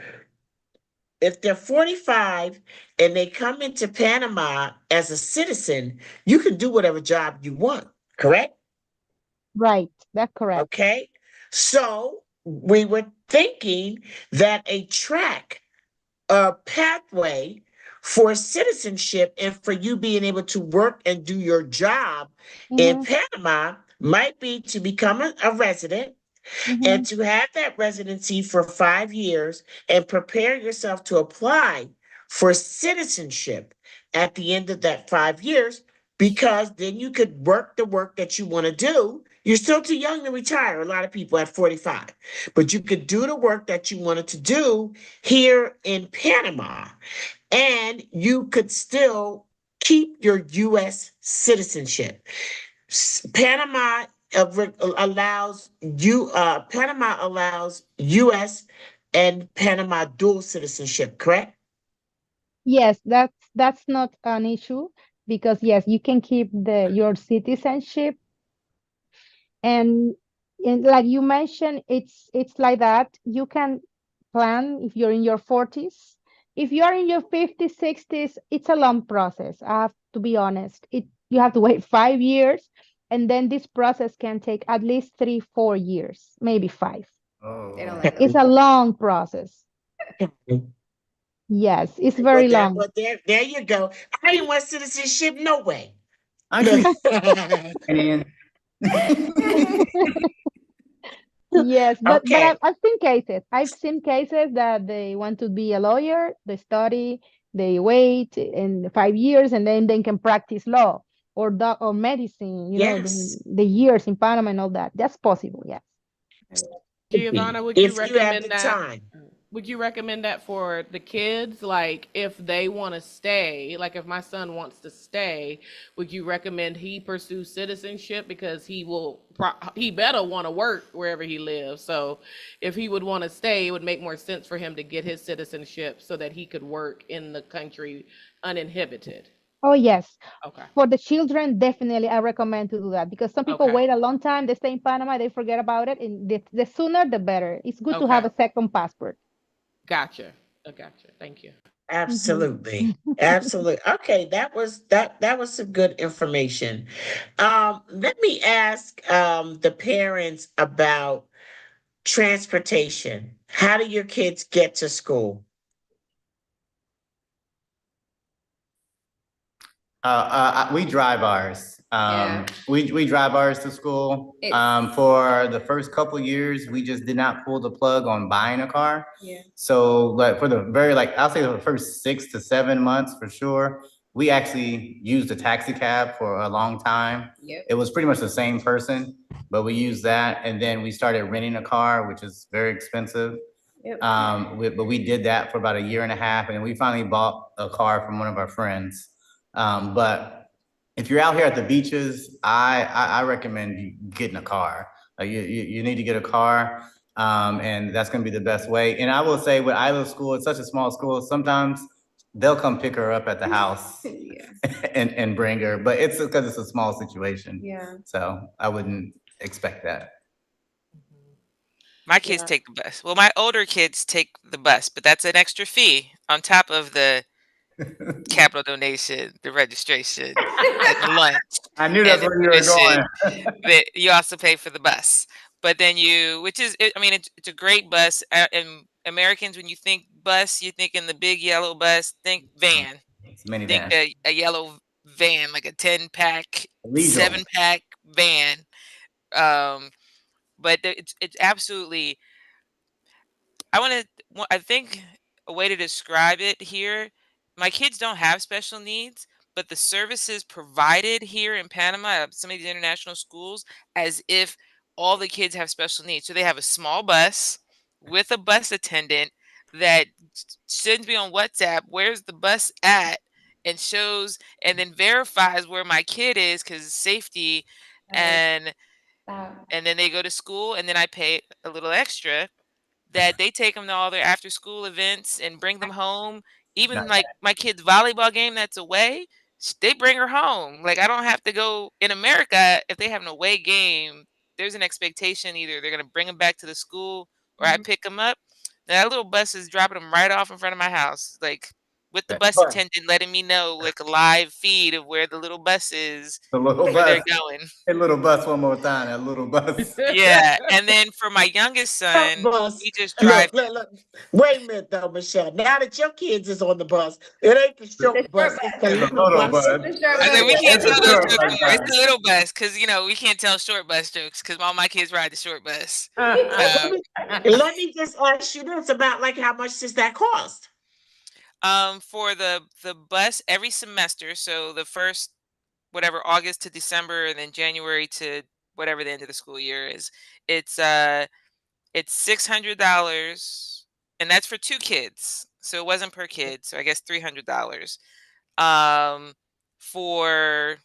Speaker 1: If they're 45 and they come into Panama as a citizen, you can do whatever job you want, correct?
Speaker 7: Right, that's correct.
Speaker 1: Okay. So we were thinking that a track, a pathway for citizenship and for you being able to work and do your job in Panama might be to become a resident and to have that residency for 5 years and prepare yourself to apply for citizenship at the end of that 5 years, because then you could work the work that you want to do. You're still too young to retire, a lot of people at 45, but you could do the work that you wanted to do here in Panama, and you could still keep your U.S. citizenship. Panama allows U.S. and Panama dual citizenship, correct?
Speaker 7: Yes, that's not an issue because yes, you can keep the your citizenship and like you mentioned, it's like that. You can plan if you're in your 40s. If you are in your 50s, 60s, it's a long process. I have to be honest. It you have to wait 5 years, and then this process can take at least 3, 4 years, maybe five.
Speaker 3: Oh,
Speaker 2: They don't
Speaker 3: wow.
Speaker 2: like
Speaker 7: It's
Speaker 2: them.
Speaker 7: a long process.
Speaker 1: Well,
Speaker 7: Yes, it's very long.
Speaker 1: there you go. I didn't want citizenship, no way.
Speaker 3: Aren't you Canadian?
Speaker 7: Yes, but
Speaker 1: Okay.
Speaker 7: I've seen cases. I've seen cases that they want to be a lawyer, they study, they wait in 5 years, and then they can practice law or or medicine.
Speaker 1: Yes.
Speaker 7: The years in Panama and all that. That's possible. Yes.
Speaker 6: Giovanna, would you
Speaker 1: If you have the
Speaker 6: recommend that?
Speaker 1: time.
Speaker 6: Would you recommend that for the kids? Like, if they want to stay, like if my son wants to stay, would you recommend he pursue citizenship because he better want to work wherever he lives. So, if he would want to stay, it would make more sense for him to get his citizenship so that he could work in the country uninhibited.
Speaker 7: Oh yes.
Speaker 6: Okay.
Speaker 7: For the children, definitely I recommend to do that because some people
Speaker 6: Okay.
Speaker 7: wait a long time. They stay in Panama, they forget about it, and the sooner the better. It's good to have
Speaker 6: Okay.
Speaker 7: a second passport.
Speaker 6: Gotcha. I gotcha. Thank you.
Speaker 7: Mhm.
Speaker 1: Absolutely. Absolutely. Okay, that was some good information. Let me ask the parents about transportation. How do your kids get to school?
Speaker 3: We drive ours.
Speaker 2: Yeah.
Speaker 3: We drive ours to school.
Speaker 2: It's
Speaker 3: For the first couple years, we just did not pull the plug on buying a car.
Speaker 2: yeah.
Speaker 3: So, like for the very I'll say the first 6 to 7 months for sure, we actually used a taxi cab for a long time.
Speaker 2: Yep.
Speaker 3: It was pretty much the same person, but we used that, and then we started renting a car, which is very expensive.
Speaker 2: Yep.
Speaker 3: But we did that for about a year and a half, and we finally bought a car from one of our friends. But if you're out here at the beaches, I recommend you getting a car. You need to get a car, and that's going to be the best way. And I will say, with Isla School, it's such a small school. Sometimes they'll come pick her up at the house
Speaker 2: Yeah.
Speaker 3: and bring her, but it's because it's a small situation.
Speaker 2: Yeah.
Speaker 3: So I wouldn't expect that.
Speaker 5: My kids
Speaker 6: Yeah.
Speaker 5: take the bus. Well, my older kids take the bus, but that's an extra fee on top of the capital donation, the registration, and the lunch,
Speaker 3: I knew
Speaker 5: and
Speaker 3: that's
Speaker 5: the
Speaker 3: where you were
Speaker 5: tuition.
Speaker 3: going.
Speaker 5: That you also pay for the bus. But then which is, I mean, it's a great bus. And Americans, when you think bus, you think in the big yellow bus. Think van.
Speaker 3: It's
Speaker 5: Think
Speaker 3: minivan.
Speaker 5: a yellow van, like a 10-pack,
Speaker 3: Legal.
Speaker 5: 7-pack van. Um, but it's absolutely. I think a way to describe it here, my kids don't have special needs, but the services provided here in Panama at some of these international schools, as if all the kids have special needs. So they have a small bus with a bus attendant that sends me on WhatsApp, where's the bus at, and shows and then verifies where my kid is because safety,
Speaker 2: Right.
Speaker 5: and
Speaker 2: That.
Speaker 5: and then they go to school, and then I pay a little extra that they take them to all their after school events and bring them home. Even
Speaker 3: Nice.
Speaker 5: like my kid's volleyball game that's away, they bring her home. Like I don't have to go in America if they have an away game. There's an expectation either they're gonna bring them back to the school or I
Speaker 2: Mhm.
Speaker 5: pick them up. That little bus is dropping them right off in front of my house, like with the
Speaker 3: The
Speaker 5: bus
Speaker 1: But
Speaker 5: attendant letting me know like a live feed of where the little bus is,
Speaker 3: little
Speaker 5: where they're
Speaker 3: bus.
Speaker 5: going.
Speaker 3: Hey, little bus, one more time. That little bus.
Speaker 5: Yeah, and then for my youngest
Speaker 1: short
Speaker 5: son,
Speaker 1: bus.
Speaker 5: he just drives.
Speaker 1: Look. Wait a minute though, Michelle. Now that your kids is on the bus, it ain't the
Speaker 2: The
Speaker 1: short
Speaker 2: short
Speaker 1: bus, it's the
Speaker 2: bus.
Speaker 3: The
Speaker 1: little
Speaker 3: little
Speaker 1: bus.
Speaker 3: bus.
Speaker 2: It's the short
Speaker 5: I said
Speaker 2: bus.
Speaker 5: we can't
Speaker 3: It's a
Speaker 5: tell those
Speaker 3: short
Speaker 5: jokes
Speaker 3: bus
Speaker 5: anymore. It's
Speaker 3: time.
Speaker 5: the little bus because we can't tell short bus jokes because all my kids ride the short bus.
Speaker 1: Let
Speaker 5: Um,
Speaker 1: me, let me just ask you this about like how much does that cost?
Speaker 5: for the bus every semester, so the first whatever August to December, and then January to whatever the end of the school year is, it's it's $600, and that's for 2 kids. So it wasn't per kid. So I guess $300. Um, for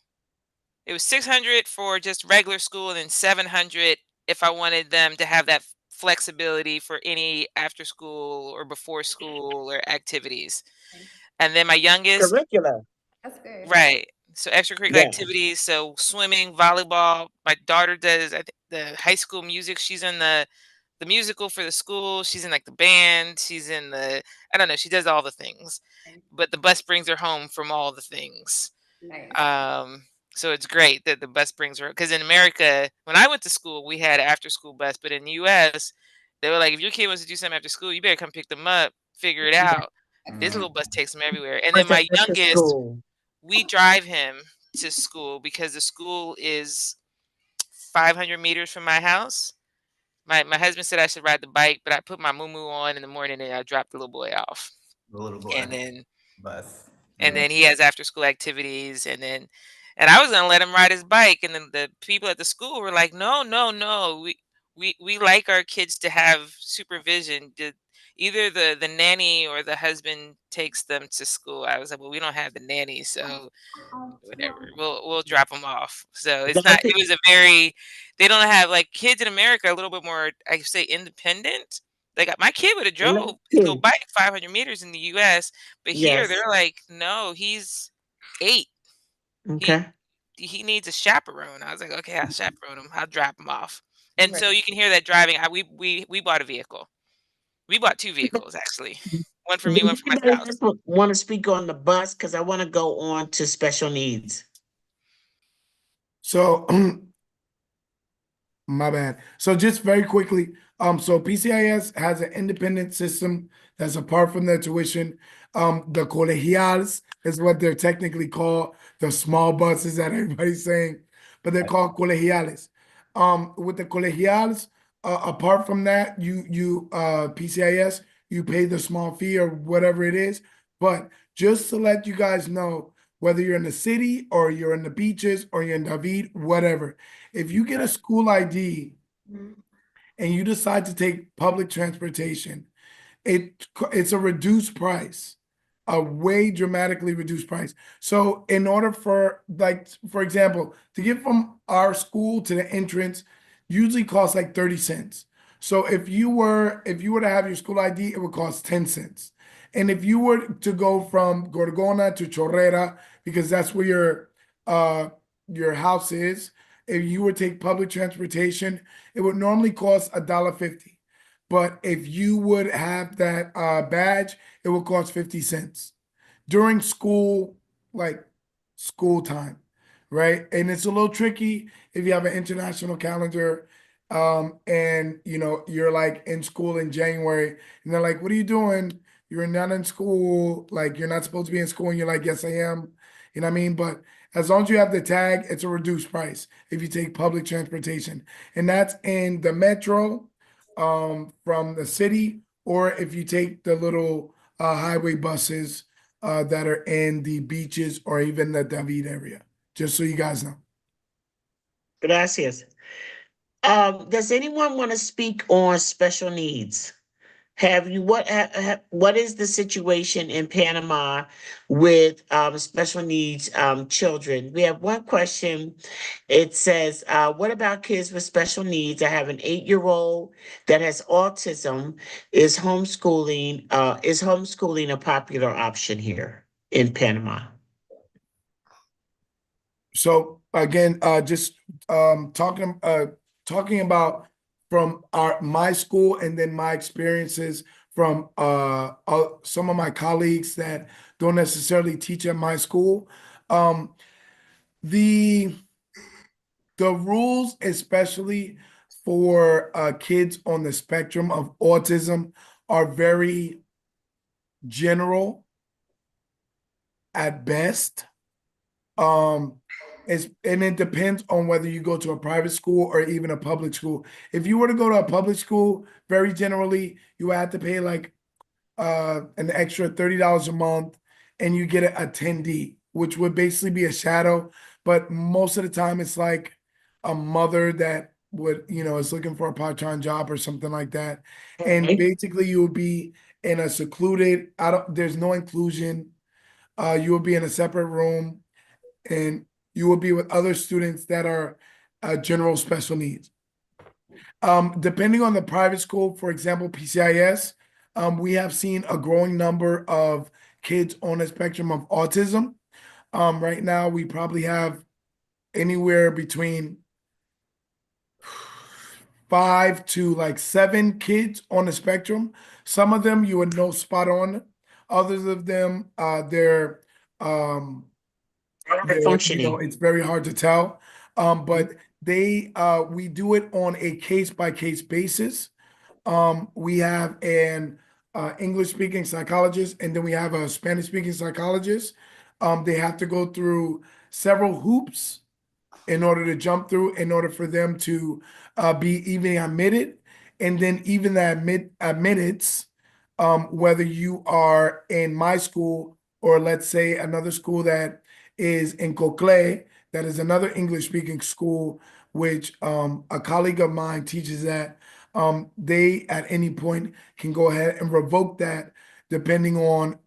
Speaker 5: It was 600 for just regular school, and then 700 if I wanted them to have that flexibility for any after school or before school or activities. And then my youngest,
Speaker 1: Curricular.
Speaker 2: That's good.
Speaker 5: right. So extracurricular
Speaker 1: Yeah.
Speaker 5: activities. So swimming, volleyball. My daughter does the high school music. She's in the musical for the school. She's in like the band. She's in the, I don't know. She does all the things, but the bus brings her home from all the things.
Speaker 2: Nice.
Speaker 5: So it's great that the bus brings her, because in America, when I went to school, we had an after school bus, but in the US, they were like, if your kid wants to do something after school, you better come pick them up, figure it out. This little bus takes them everywhere. And then
Speaker 1: What's that
Speaker 5: my
Speaker 1: after
Speaker 5: youngest,
Speaker 1: school?
Speaker 5: we drive him to school because the school is 500 meters from my house. My husband said I should ride the bike, but I put my moo on in the morning and I dropped the little boy off.
Speaker 3: The little boy.
Speaker 5: And then
Speaker 3: Bus.
Speaker 5: and
Speaker 3: Yeah.
Speaker 5: then he has after school activities, and I was gonna let him ride his bike, and then the people at the school were like, no, no, no, we like our kids to have supervision. Either the nanny or the husband takes them to school. I was like, well, we don't have the nanny, so whatever, we'll drop them off. So it's not,
Speaker 1: Dante,
Speaker 5: it was a very, they don't have, like, kids in America are a little bit more, I say, independent. Like my kid would have drove his little bike 500 meters in the US, but here
Speaker 1: yes.
Speaker 5: they're like, no, he's 8. He
Speaker 1: Okay.
Speaker 5: he needs a chaperone. I was like, okay, I'll chaperone him. I'll drop him off. And
Speaker 2: Right.
Speaker 5: so you can hear that driving. We bought a vehicle. We bought 2 vehicles actually. One for me, one
Speaker 1: Does
Speaker 5: for my
Speaker 1: anybody
Speaker 5: spouse.
Speaker 1: else want to speak on the bus? Because I want to go on to special needs.
Speaker 4: So my bad. So just very quickly, so PCIS has an independent system that's apart from their tuition. The colegials is what they're technically called, the small buses that everybody's saying, but they're called colegiales. With the colegials, apart from that, you PCIS, you pay the small fee or whatever it is. But just to let you guys know, whether you're in the city or you're in the beaches or you're in David, whatever, if you get a school ID and you decide to take public transportation, it's a reduced price, a way dramatically reduced price. So in order for, like, for example, to get from our school to the entrance usually costs like 30 cents. So if you were to have your school ID, it would cost 10 cents. And if you were to go from Gorgona to Chorrera, because that's where your house is, if you would take public transportation, it would normally cost $1.50. But if you would have that badge, it would cost 50 cents during school, like school time, right? And it's a little tricky if you have an international calendar, and you're like in school in January, and they're like, "What are you doing? You're not in school. Like you're not supposed to be in school." And you're like, "Yes, I am." You know what I mean? But as long as you have the tag, it's a reduced price if you take public transportation, and that's in the metro, from the city, or if you take the little highway buses that are in the beaches or even the David area. Just so you guys know.
Speaker 1: Gracias. Does anyone want to speak on special needs? Have you what is the situation in Panama with special needs children? We have one question. It says, "What about kids with special needs? I have an 8-year-old that has autism. Is homeschooling a popular option here in Panama?"
Speaker 4: So again, just talking about from my school and then my experiences from some of my colleagues that don't necessarily teach at my school. The the rules, especially for kids on the spectrum of autism, are very general at best. And it depends on whether you go to a private school or even a public school. If you were to go to a public school, very generally, you have to pay like an extra $30 a month, and you get an attendee, which would basically be a shadow. But most of the time, it's like a mother that is looking for a part-time job or something like that. And
Speaker 1: Okay.
Speaker 4: basically, you will be in a secluded, there's no inclusion. You will be in a separate room, and you will be with other students that are general special needs. Depending on the private school, for example, PCIS, we have seen a growing number of kids on the spectrum of autism. Right now we probably have anywhere between 5 to like 7 kids on the spectrum. Some of them you would know spot on. Others of them, they're
Speaker 1: Functioning.
Speaker 4: it's very hard to tell. But we do it on a case by case basis. We have an English speaking psychologist, and then we have a Spanish speaking psychologist. They have to go through several hoops in order to jump through, in order for them to be even admitted, and then even the admittance, whether you are in my school or let's say another school that is in Cocle, that is another English speaking school, which a colleague of mine teaches at. They at any point can go ahead and revoke that depending on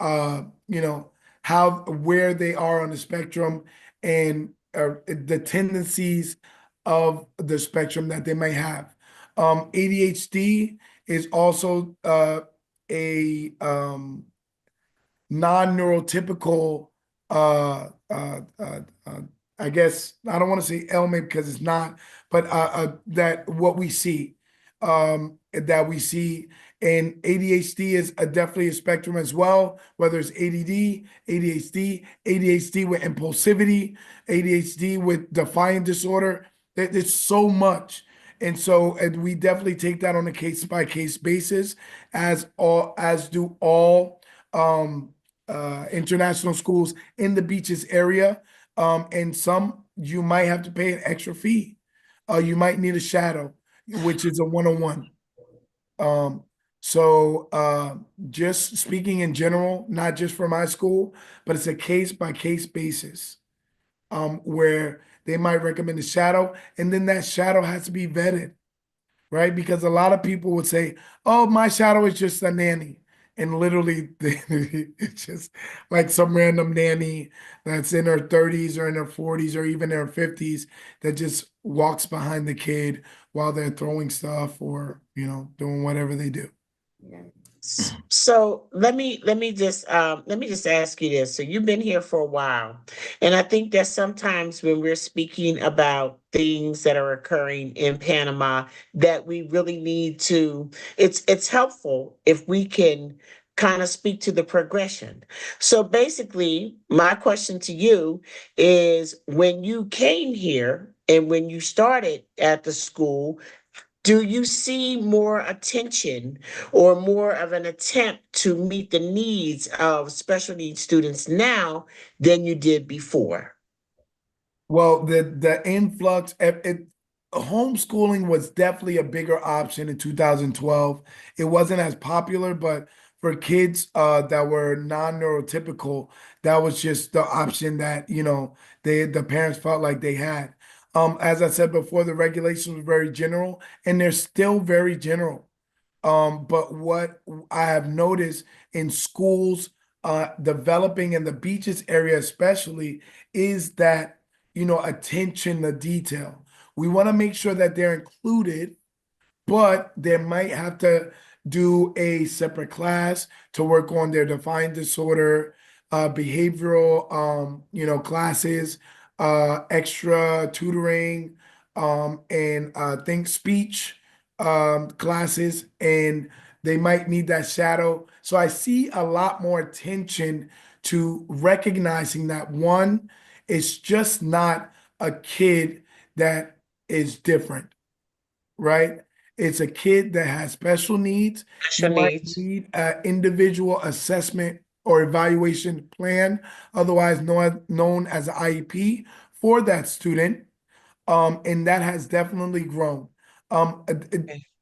Speaker 4: where they are on the spectrum and the tendencies of the spectrum that they may have. ADHD is also a non-neurotypical I guess I don't want to say ailment because it's not, but that what we see that we see. And ADHD is definitely a spectrum as well, whether it's ADD, ADHD, ADHD with impulsivity, ADHD with defiant disorder. There's so much. And so we definitely take that on a case by case basis, as do all international schools in the beaches area. And some you might have to pay an extra fee. You might need a shadow, which is a one-on-one. Just speaking in general, not just for my school, but it's a case by case basis, where they might recommend a shadow, and then that shadow has to be vetted, right? Because a lot of people would say, "Oh, my shadow is just a nanny," and literally, it's just like some random nanny that's in her 30s or in her 40s or even in her 50s that just walks behind the kid while they're throwing stuff or doing whatever they do.
Speaker 1: So let me just ask you this. So you've been here for a while, and I think that sometimes when we're speaking about things that are occurring in Panama, that we really need to. It's helpful if we can kind of speak to the progression. So basically, my question to you is: when you came here and when you started at the school, do you see more attention or more of an attempt to meet the needs of special needs students now than you did before?
Speaker 4: Well, the influx, homeschooling was definitely a bigger option in 2012. It wasn't as popular, but for kids that were non-neurotypical, that was just the option that the parents felt like they had. As I said before, the regulations were very general, and they're still very general. But what I have noticed in schools developing in the beaches area, especially, is that attention to detail. We want to make sure that they're included, but they might have to do a separate class to work on their defiant disorder, behavioral, classes, extra tutoring, and think speech classes, and they might need that shadow. So I see a lot more attention to recognizing that one, it's just not a kid that is different, right? It's a kid that has special needs. You
Speaker 1: Special
Speaker 4: might
Speaker 1: needs.
Speaker 4: need an individual assessment or evaluation plan, otherwise known as an IEP for that student. And that has definitely grown.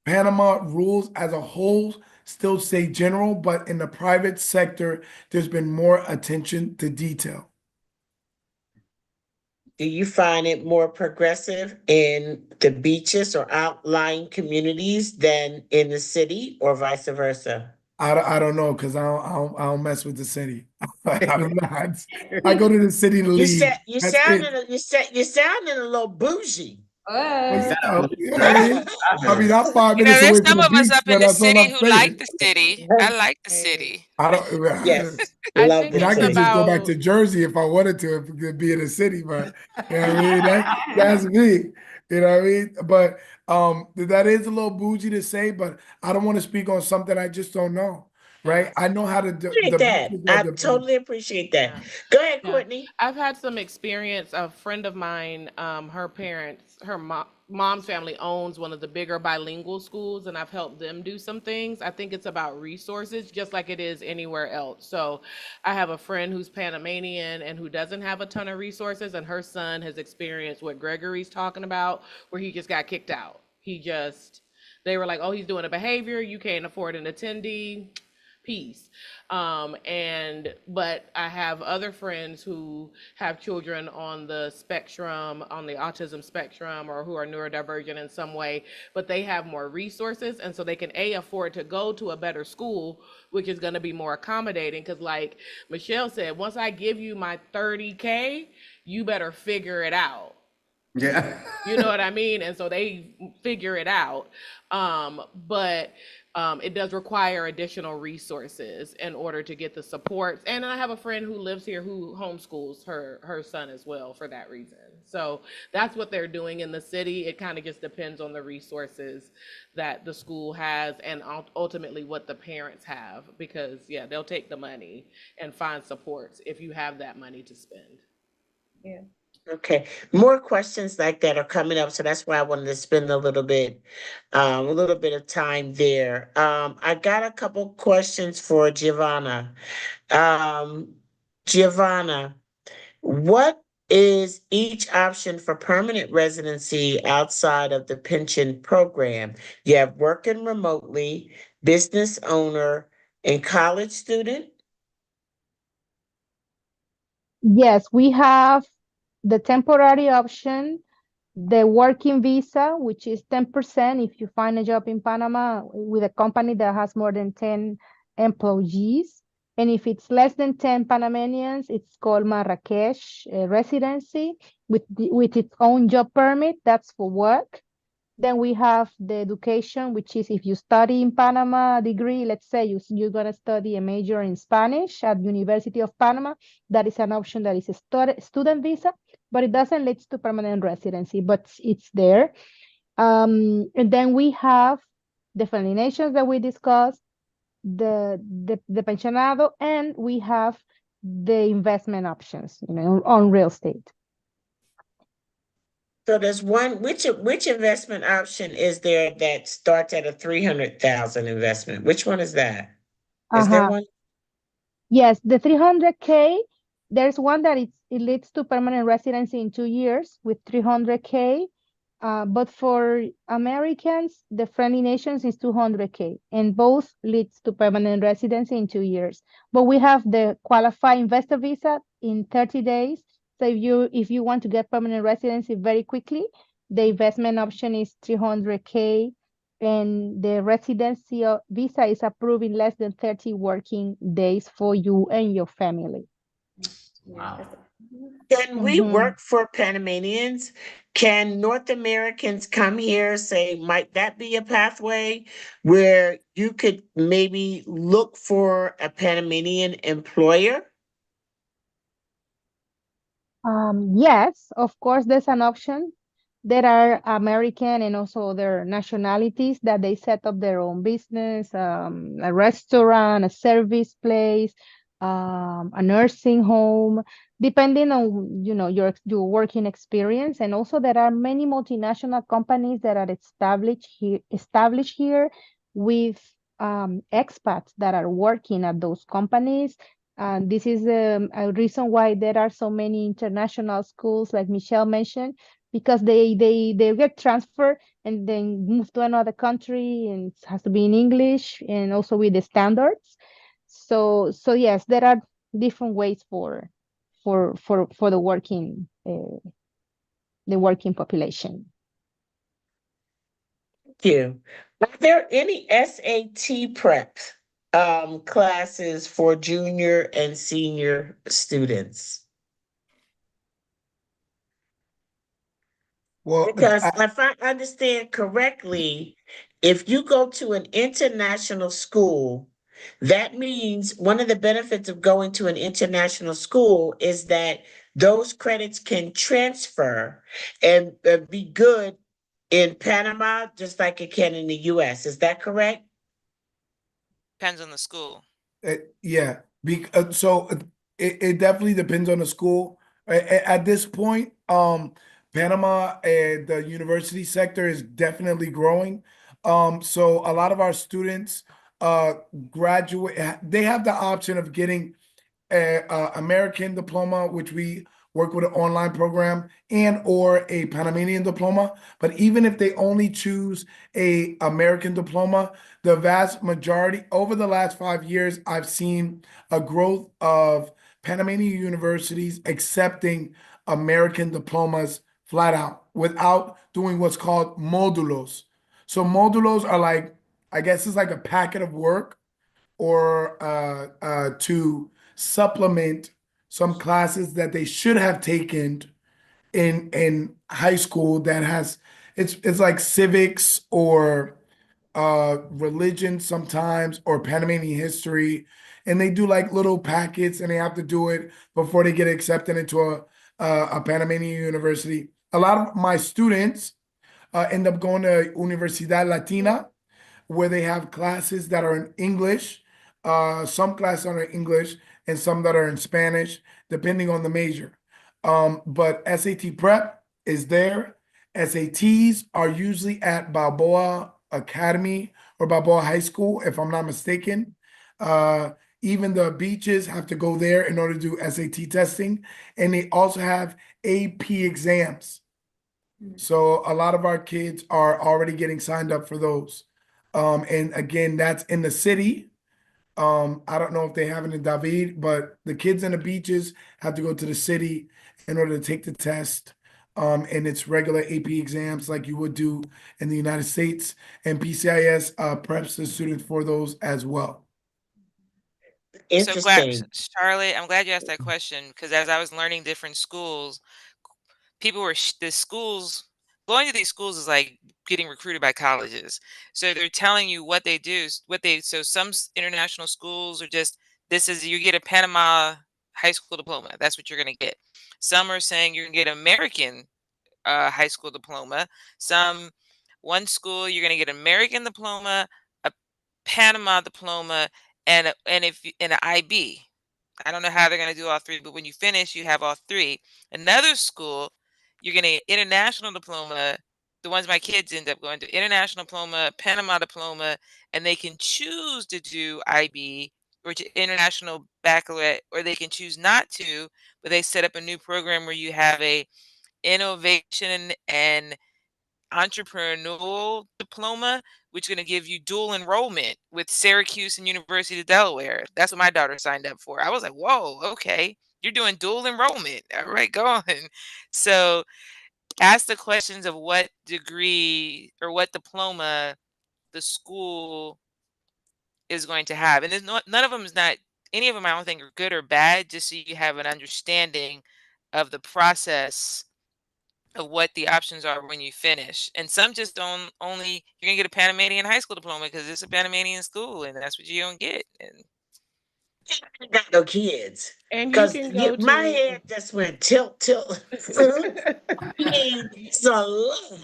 Speaker 4: Panama rules as a whole still say general, but in the private sector, there's been more attention to detail.
Speaker 1: Do you find it more progressive in the beaches or outlying communities than in the city, or vice versa?
Speaker 4: I don't know because I don't mess with the city. I'm not. I go to the city to
Speaker 1: You
Speaker 4: leave.
Speaker 1: said you
Speaker 4: That's it.
Speaker 1: sounded you sounded a little bougie.
Speaker 4: Well,
Speaker 2: Uh,
Speaker 4: I mean, I'm 5 minutes away
Speaker 5: There's
Speaker 4: from
Speaker 5: some
Speaker 4: the
Speaker 5: of us
Speaker 4: beach,
Speaker 5: up in
Speaker 4: but
Speaker 5: the
Speaker 4: that's all
Speaker 5: city
Speaker 4: I'm
Speaker 5: who like
Speaker 4: saying.
Speaker 5: the city. I like the city.
Speaker 4: I don't.
Speaker 1: Yes,
Speaker 6: I
Speaker 1: love
Speaker 6: think
Speaker 4: And
Speaker 1: the
Speaker 4: I
Speaker 6: it's
Speaker 4: could
Speaker 1: city.
Speaker 4: just go back to
Speaker 6: about
Speaker 4: Jersey if I wanted to, if it could be in the city, but you know what I mean? That's me. You know what I mean? But that is a little bougie to say, but I don't want to speak on something I just don't know. Right? I know how to
Speaker 1: Appreciate
Speaker 4: the best
Speaker 1: that.
Speaker 4: is what
Speaker 1: I
Speaker 4: the
Speaker 1: totally appreciate that.
Speaker 6: yeah.
Speaker 1: Go ahead,
Speaker 6: Yeah,
Speaker 1: Courtney.
Speaker 6: I've had some experience. A friend of mine, her parents, mom's family owns one of the bigger bilingual schools, and I've helped them do some things. I think it's about resources, just like it is anywhere else. So, I have a friend who's Panamanian and who doesn't have a ton of resources, and her son has experienced what Gregory's talking about, where he just got kicked out. They were like, "Oh, he's doing a behavior. You can't afford an attendee." Peace. But I have other friends who have children on the spectrum, on the autism spectrum, or who are neurodivergent in some way, but they have more resources, and so they can afford to go to a better school, which is going to be more accommodating. Because, like Michele said, once I give you my 30K, you better figure it out.
Speaker 3: Yeah.
Speaker 6: You know what I mean? And so they figure it out. But it does require additional resources in order to get the supports. And I have a friend who lives here who homeschools her son as well for that reason. So that's what they're doing in the city. It kind of just depends on the resources that the school has and ultimately what the parents have. Because, yeah, they'll take the money and find supports if you have that money to spend.
Speaker 2: yeah.
Speaker 1: Okay, more questions like that are coming up, so that's why I wanted to spend a little bit of time there. I got a couple questions for Giovanna. Um, Giovanna, what is each option for permanent residency outside of the pension program? You have working remotely, business owner, and college student?
Speaker 7: Yes, we have the temporary option, the working visa, which is 10% if you find a job in Panama with a company that has more than 10 employees. And if it's less than 10 Panamanians, it's called Marrakesh residency with its own job permit. That's for work. Then we have the education, which is if you study in Panama degree, let's say you're going to study a major in Spanish at University of Panama, that is an option that is a student visa, but it doesn't lead to permanent residency, but it's there. And then we have the nations that we discussed, the pensionado, and we have the investment options, on real estate.
Speaker 1: So there's one, which investment option is there that starts at a 300,000 investment? Which one is that? Is there
Speaker 7: Uh-huh.
Speaker 1: one?
Speaker 7: Yes, the 300K, there's one that it leads to permanent residency in 2 years with 300K. But for Americans, the friendly nations is 200K, and both leads to permanent residency in 2 years. But we have the qualified investor visa in 30 days. So if you want to get permanent residency very quickly, the investment option is 300K, and the residency visa is approved in less than 30 working days for you and your family.
Speaker 3: Wow.
Speaker 1: Can we
Speaker 7: Mhm.
Speaker 1: work for Panamanians? Can North Americans come here? Say, might that be a pathway where you could maybe look for a Panamanian employer?
Speaker 7: Yes, of course, there's an option. There are American and also other nationalities that they set up their own business, a restaurant, a service place, a nursing home, depending on, your working experience. And also there are many multinational companies that are established here with expats that are working at those companies. And this is a reason why there are so many international schools, like Michele mentioned, because they get transferred and then move to another country, and it has to be in English and also with the standards. So yes, there are different ways for the working population.
Speaker 1: Thank you. Are there any SAT prep classes for junior and senior students?
Speaker 4: Well,
Speaker 1: Because if I understand correctly, if you go to an international school, that means one of the benefits of going to an international school is that those credits can transfer and be good in Panama, just like it can in the US. Is that correct?
Speaker 5: Depends on the school.
Speaker 4: Yeah, it definitely depends on the school. At this point, Panama and the university sector is definitely growing. So a lot of our students uh graduate. They have the option of getting a American diploma, which we work with an online program, and or a Panamanian diploma. But even if they only choose a American diploma, the vast majority over the last 5 years, I've seen a growth of Panamanian universities accepting American diplomas flat out without doing what's called modulos. So modulos are like, I guess it's like a packet of work or to supplement some classes that they should have taken in high school that has it's like civics or religion sometimes or Panamanian history, and they do like little packets and they have to do it before they get accepted into a Panamanian university. A lot of my students end up going to Universidad Latina where they have classes that are in English, some classes are in English, and some that are in Spanish, depending on the major. But SAT prep is there. SATs are usually at Balboa Academy or Balboa High School, if I'm not mistaken. Uh, Even the beaches have to go there in order to do SAT testing, and they also have AP exams. So a lot of our kids are already getting signed up for those. And again, that's in the city. I don't know if they have it in David, but the kids in the beaches have to go to the city in order to take the test. And it's regular AP exams like you would do in the United States. And PCIS preps the students for those as well.
Speaker 5: So glad,
Speaker 1: Interesting.
Speaker 5: Charlotte, I'm glad you asked that question because as I was learning different schools, people were the schools going to these schools is like getting recruited by colleges. So they're telling you what they do, what they so some international schools are just this is you get a Panama high school diploma. That's what you're going to get. Some are saying you're going to get American high school diploma. Some one school you're going to get American diploma, a Panama diploma, and if and an IB. I don't know how they're going to do all three, but when you finish, you have all three. Another school, you're going to get international diploma. The ones my kids end up going to international diploma, Panama diploma, and they can choose to do IB or to international baccalaureate, or they can choose not to, but they set up a new program where you have a innovation and entrepreneurial diploma, which is going to give you dual enrollment with Syracuse and University of Delaware. That's what my daughter signed up for. I was like, whoa, okay, you're doing dual enrollment. All right, go on. So ask the questions of what degree or what diploma the school is going to have. And there's none of them is not, any of them I don't think are good or bad, just so you have an understanding of the process of what the options are when you finish. And some just don't only you're gonna get a Panamanian high school diploma because it's a Panamanian school and that's what you're gonna get. And
Speaker 1: I got no kids.
Speaker 6: And you
Speaker 1: Because
Speaker 6: can go
Speaker 1: my
Speaker 6: to
Speaker 1: head just went tilt, tilt. I mean, it's a lot.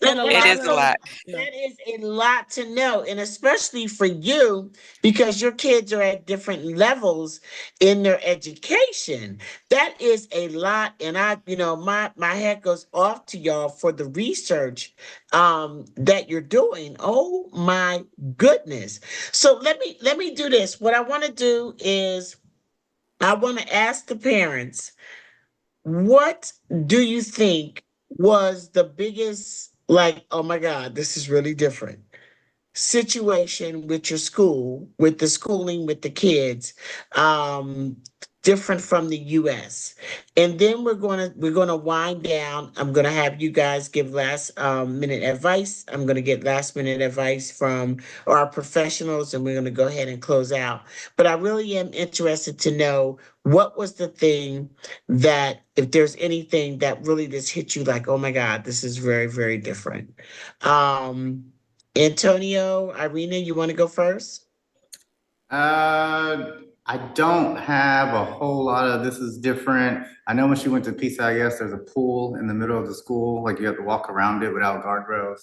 Speaker 6: and a
Speaker 5: it
Speaker 6: lot
Speaker 5: is a
Speaker 6: of
Speaker 5: lot.
Speaker 6: yeah.
Speaker 1: That is a lot to know, and especially for you, because your kids are at different levels in their education. That is a lot, and my hat goes off to y'all for the research that you're doing. Oh my goodness! So let me do this. What I want to do is I want to ask the parents, what do you think was the biggest, like, oh my God, this is really different situation with your school, with the schooling with the kids, different from the US. And then we're gonna wind down. I'm gonna have you guys give last minute advice. I'm gonna get last minute advice from our professionals, and we're gonna go ahead and close out. But I really am interested to know what was the thing that, if there's anything that really just hit you like, oh my God, this is very, very different. Antonio, Irina, you want to go first?
Speaker 3: I don't have a whole lot of this is different. I know when she went to PCIS, there's a pool in the middle of the school, like you have to walk around it without guardrails.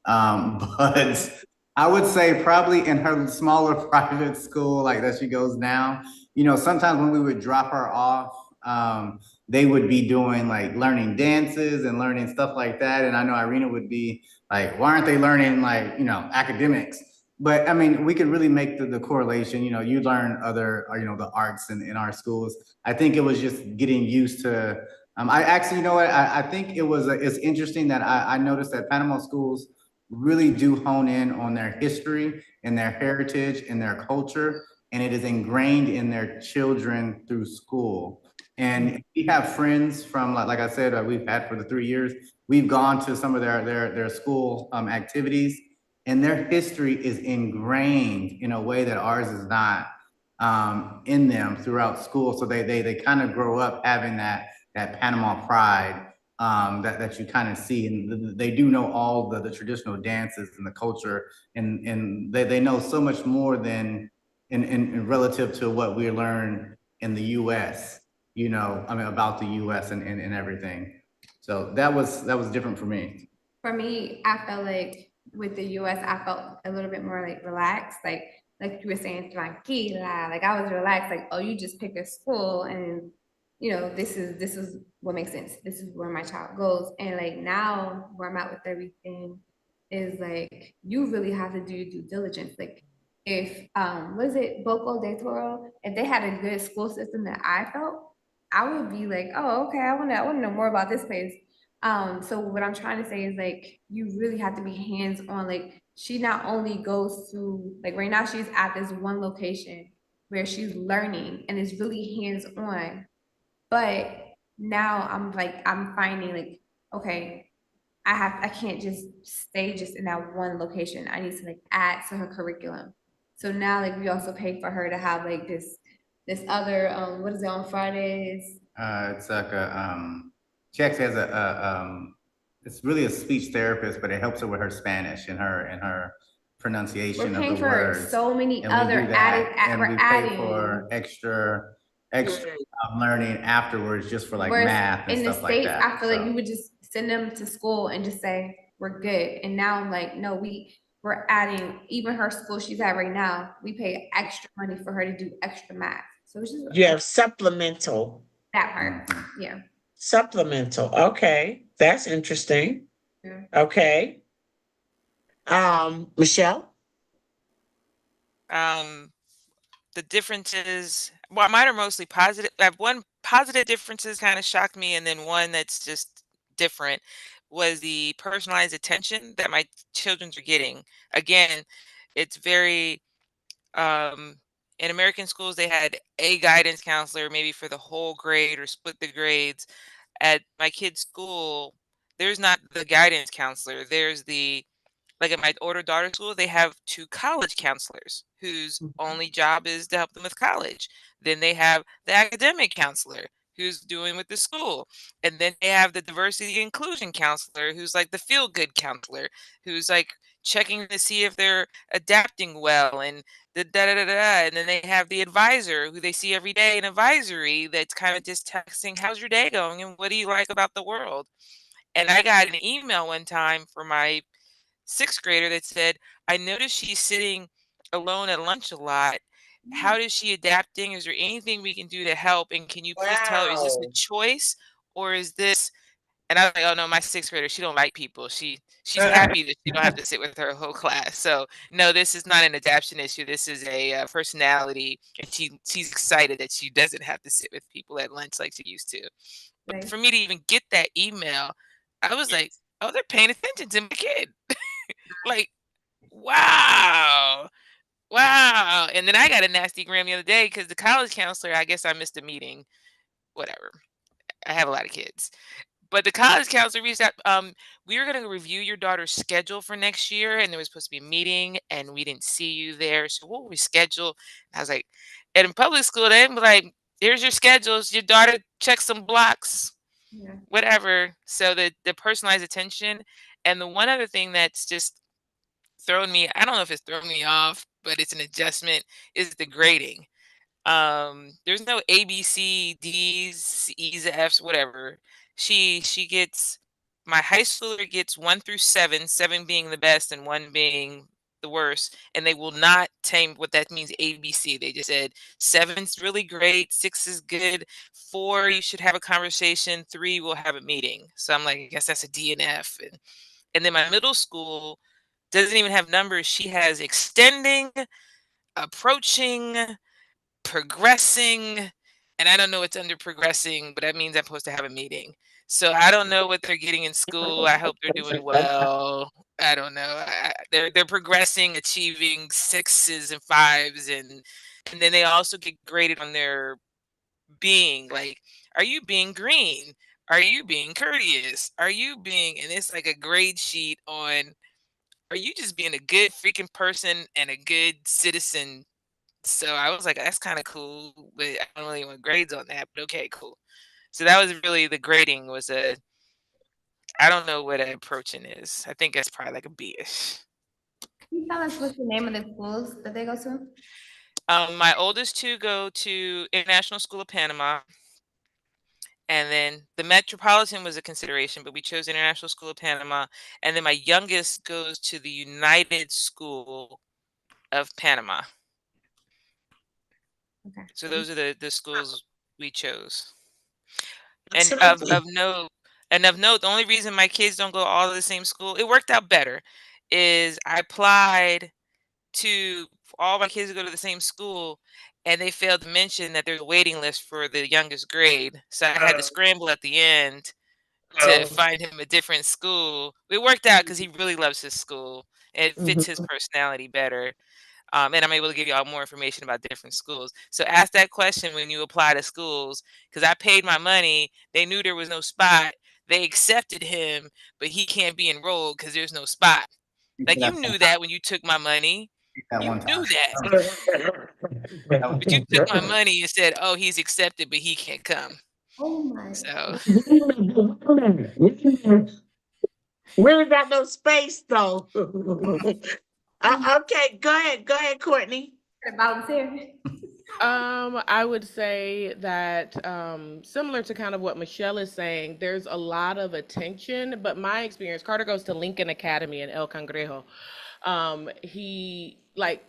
Speaker 3: But I would say probably in her smaller private school, like that she goes now, sometimes when we would drop her off, they would be doing like learning dances and learning stuff like that. And I know Irina would be like, why aren't they learning like, academics? But I mean, we could really make the correlation. You learn other, the arts in our schools. I think it was just getting used to. I actually, you know what? I think it's interesting that I noticed that Panama schools really do hone in on their history and their heritage and their culture, and it is ingrained in their children through school. And we have friends from, like I said, we've had for the 3 years. We've gone to some of their school activities, and their history is ingrained in a way that ours is not in them throughout school. So they kind of grow up having that Panama pride that you kind of see, and they do know all the traditional dances and the culture, and they know so much more than in relative to what we learn in the U.S. About the U.S. and everything. So that was different for me.
Speaker 2: For me, I felt like with the US, I felt a little bit more like relaxed, like you were saying, tranquila. Like I was relaxed, like, oh, you just pick a school, and this is what makes sense. This is where my child goes. And like now where I'm at with everything is like you really have to do due diligence. Like if was it Boco de Toro, if they had a good school system that I felt, I would be like, oh, okay, I wanna know more about this place. So what I'm trying to say is like you really have to be hands on. Like she not only goes to like right now she's at this one location where she's learning and is really hands on, but now I'm finding like okay, I can't just stay just in that one location. I need to like add to her curriculum. So now like we also pay for her to have like this other what is it on Fridays?
Speaker 3: It's like she actually has it's really a speech therapist, but it helps her with her Spanish and her pronunciation
Speaker 2: We're
Speaker 3: of
Speaker 2: paying
Speaker 3: the
Speaker 2: for
Speaker 3: words.
Speaker 2: so many
Speaker 3: And
Speaker 2: other
Speaker 3: we do that,
Speaker 2: added,
Speaker 3: and
Speaker 2: we're
Speaker 3: we pay for
Speaker 2: adding.
Speaker 3: extra learning afterwards, just for like
Speaker 2: Whereas
Speaker 3: math and
Speaker 2: in the
Speaker 3: stuff like
Speaker 2: States,
Speaker 3: that.
Speaker 2: I feel like you would just send them to school and just say, we're good. And now I'm like, no, we're adding, even her school she's at right now, we pay extra money for her to do extra math. So it's just
Speaker 1: You have supplemental.
Speaker 2: that part. Yeah.
Speaker 1: Supplemental. Okay. That's interesting.
Speaker 2: Yeah.
Speaker 1: Okay. Michele?
Speaker 5: The differences, well, mine are mostly positive. I have one positive differences kind of shocked me, and then one that's just different was the personalized attention that my children are getting. Again, it's very in American schools they had a guidance counselor maybe for the whole grade or split the grades. At my kid's school, there's not the guidance counselor. There's the like at my older daughter's school, they have two college counselors whose only job is to help them with college. Then they have the academic counselor who's doing with the school. And then they have the diversity and inclusion counselor who's like the feel good counselor who's like checking to see if they're adapting well and the da da da da. And then they have the advisor who they see every day in advisory that's kind of just texting, how's your day going? And what do you like about the world? And I got an email one time for my sixth grader that said, I noticed she's sitting alone at lunch a lot. How is she adapting? Is there anything we can do to help? And can you please tell her, is this a
Speaker 1: Wow.
Speaker 5: choice or is this? And I was like, oh no, my sixth grader, she don't like people. She's happy that she don't have to sit with her whole class. So no, this is not an adaptation issue. This is a personality, and she's excited that she doesn't have to sit with people at lunch like she used to. But
Speaker 2: Like,
Speaker 5: for me to even get that email, I was like, oh, they're paying attention to my kid. Like, wow. Wow. And then I got a nasty gram the other day because the college counselor, I guess I missed a meeting. Whatever. I have a lot of kids. But the college counselor reached out. We were going to review your daughter's schedule for next year, and there was supposed to be a meeting, and we didn't see you there. So we'll reschedule. I was like, and in public school, they'd be like, here's your schedules. Your daughter check some blocks,
Speaker 2: Yeah.
Speaker 5: whatever. So the personalized attention. And the one other thing that's just thrown me, I don't know if it's thrown me off, but it's an adjustment, is the grading. There's no A, B, C, D's, E's, F's, whatever. She gets, my high schooler gets 1 through 7, 7 being the best and 1 being the worst. And they will not tame what that means A, B, C. They just said 7's really great, 6 is good, 4 you should have a conversation, 3 we'll have a meeting. So I'm like, I guess that's a D and F. And then my middle school doesn't even have numbers. She has extending, approaching, progressing, and I don't know what's under progressing, but that means I'm supposed to have a meeting. So I don't know what they're getting in school. I hope they're doing well. I don't know. They're progressing, achieving 6s and 5s, and then they also get graded on their being. Like, are you being green? Are you being courteous? Are you being? And it's like a grade sheet on. Are you just being a good freaking person and a good citizen? So I was like, that's kind of cool, but I don't really want grades on that. But okay, cool. So that was really the grading was a. I don't know what an approaching is. I think it's probably like a B-ish.
Speaker 2: Can you tell us what's the name of the schools that they go to?
Speaker 5: My oldest 2 go to International School of Panama, and then the Metropolitan was a consideration, but we chose International School of Panama. And then my youngest goes to the United School of Panama.
Speaker 2: Okay.
Speaker 5: So those are the schools we chose. And
Speaker 1: Absolutely.
Speaker 5: of note, the only reason my kids don't go all to the same school, it worked out better, is I applied to all my kids to go to the same school, and they failed to mention that there's a waiting list for the youngest grade. So I had to scramble at the end to find him a different school. It worked out because he really loves his school. It fits his personality better. And I'm able to give y'all more information about different schools. So ask that question when you apply to schools, because I paid my money. They knew there was no spot. They accepted him, but he can't be enrolled because there's no spot. Like, you knew that when you took my money.
Speaker 3: That
Speaker 5: You
Speaker 3: one time.
Speaker 5: knew that. But you took my money and said, oh, he's accepted, but he can't come.
Speaker 2: Oh my.
Speaker 5: So
Speaker 1: We ain't got no space though. Okay, go ahead, Courtney.
Speaker 2: Volunteer.
Speaker 6: I would say that similar to kind of what Michelle is saying, there's a lot of attention, but my experience, Carter goes to Lincoln Academy in El Cangrejo. He like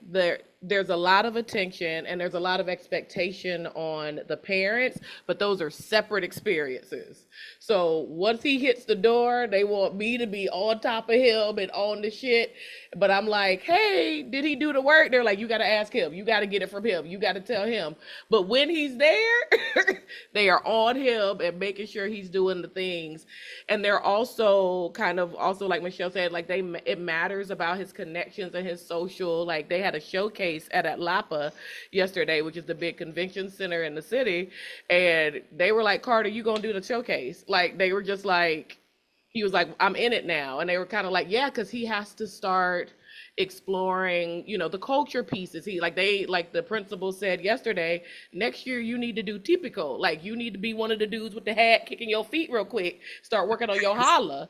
Speaker 6: there's a lot of attention and there's a lot of expectation on the parents, but those are separate experiences. So once he hits the door, they want me to be on top of him and on the shit. But I'm like, hey, did he do the work? They're like, you got to ask him. You got to get it from him. You got to tell him. But when he's there, they are on him and making sure he's doing the things. And they're also kind of also like Michelle said, like it matters about his connections and his social. Like they had a showcase at Atlapa yesterday, which is the big convention center in the city, and they were like, Carter, you gonna do the showcase? Like they were just like, he was like, I'm in it now. And they were kind of like, yeah, because he has to start exploring, the culture pieces. Like the principal said yesterday, next year you need to do typical. Like you need to be one of the dudes with the hat kicking your feet real quick, start working on your holla.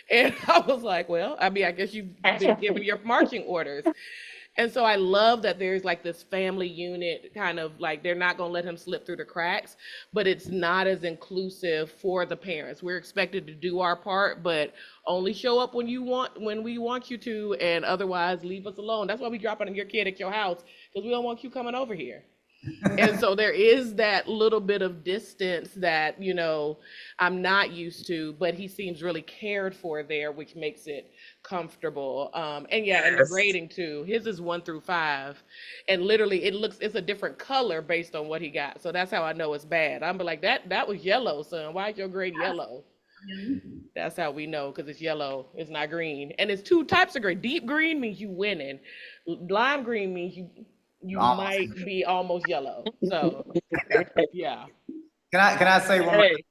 Speaker 6: And I was like, well, I mean, I guess you've been given your marching orders. And so I love that there's like this family unit kind of like they're not going to let him slip through the cracks, but it's not as inclusive for the parents. We're expected to do our part, but only show up when we want you to, and otherwise leave us alone. That's why we dropping your kid at your house, because we don't want you coming over here. And so there is that little bit of distance that, I'm not used to, but he seems really cared for there, which makes it comfortable. And yeah, and the grading too. His is 1 through 5. And literally it's a different color based on what he got. So that's how I know it's bad. I'm like, that was yellow, son. Why is your grade yellow? That's how we know, because it's yellow. It's not green. And it's 2 types of green. Deep green means you winning. Lime green means you
Speaker 3: Almost.
Speaker 6: might be almost yellow. So yeah.
Speaker 3: Can I say one more?
Speaker 1: Hey,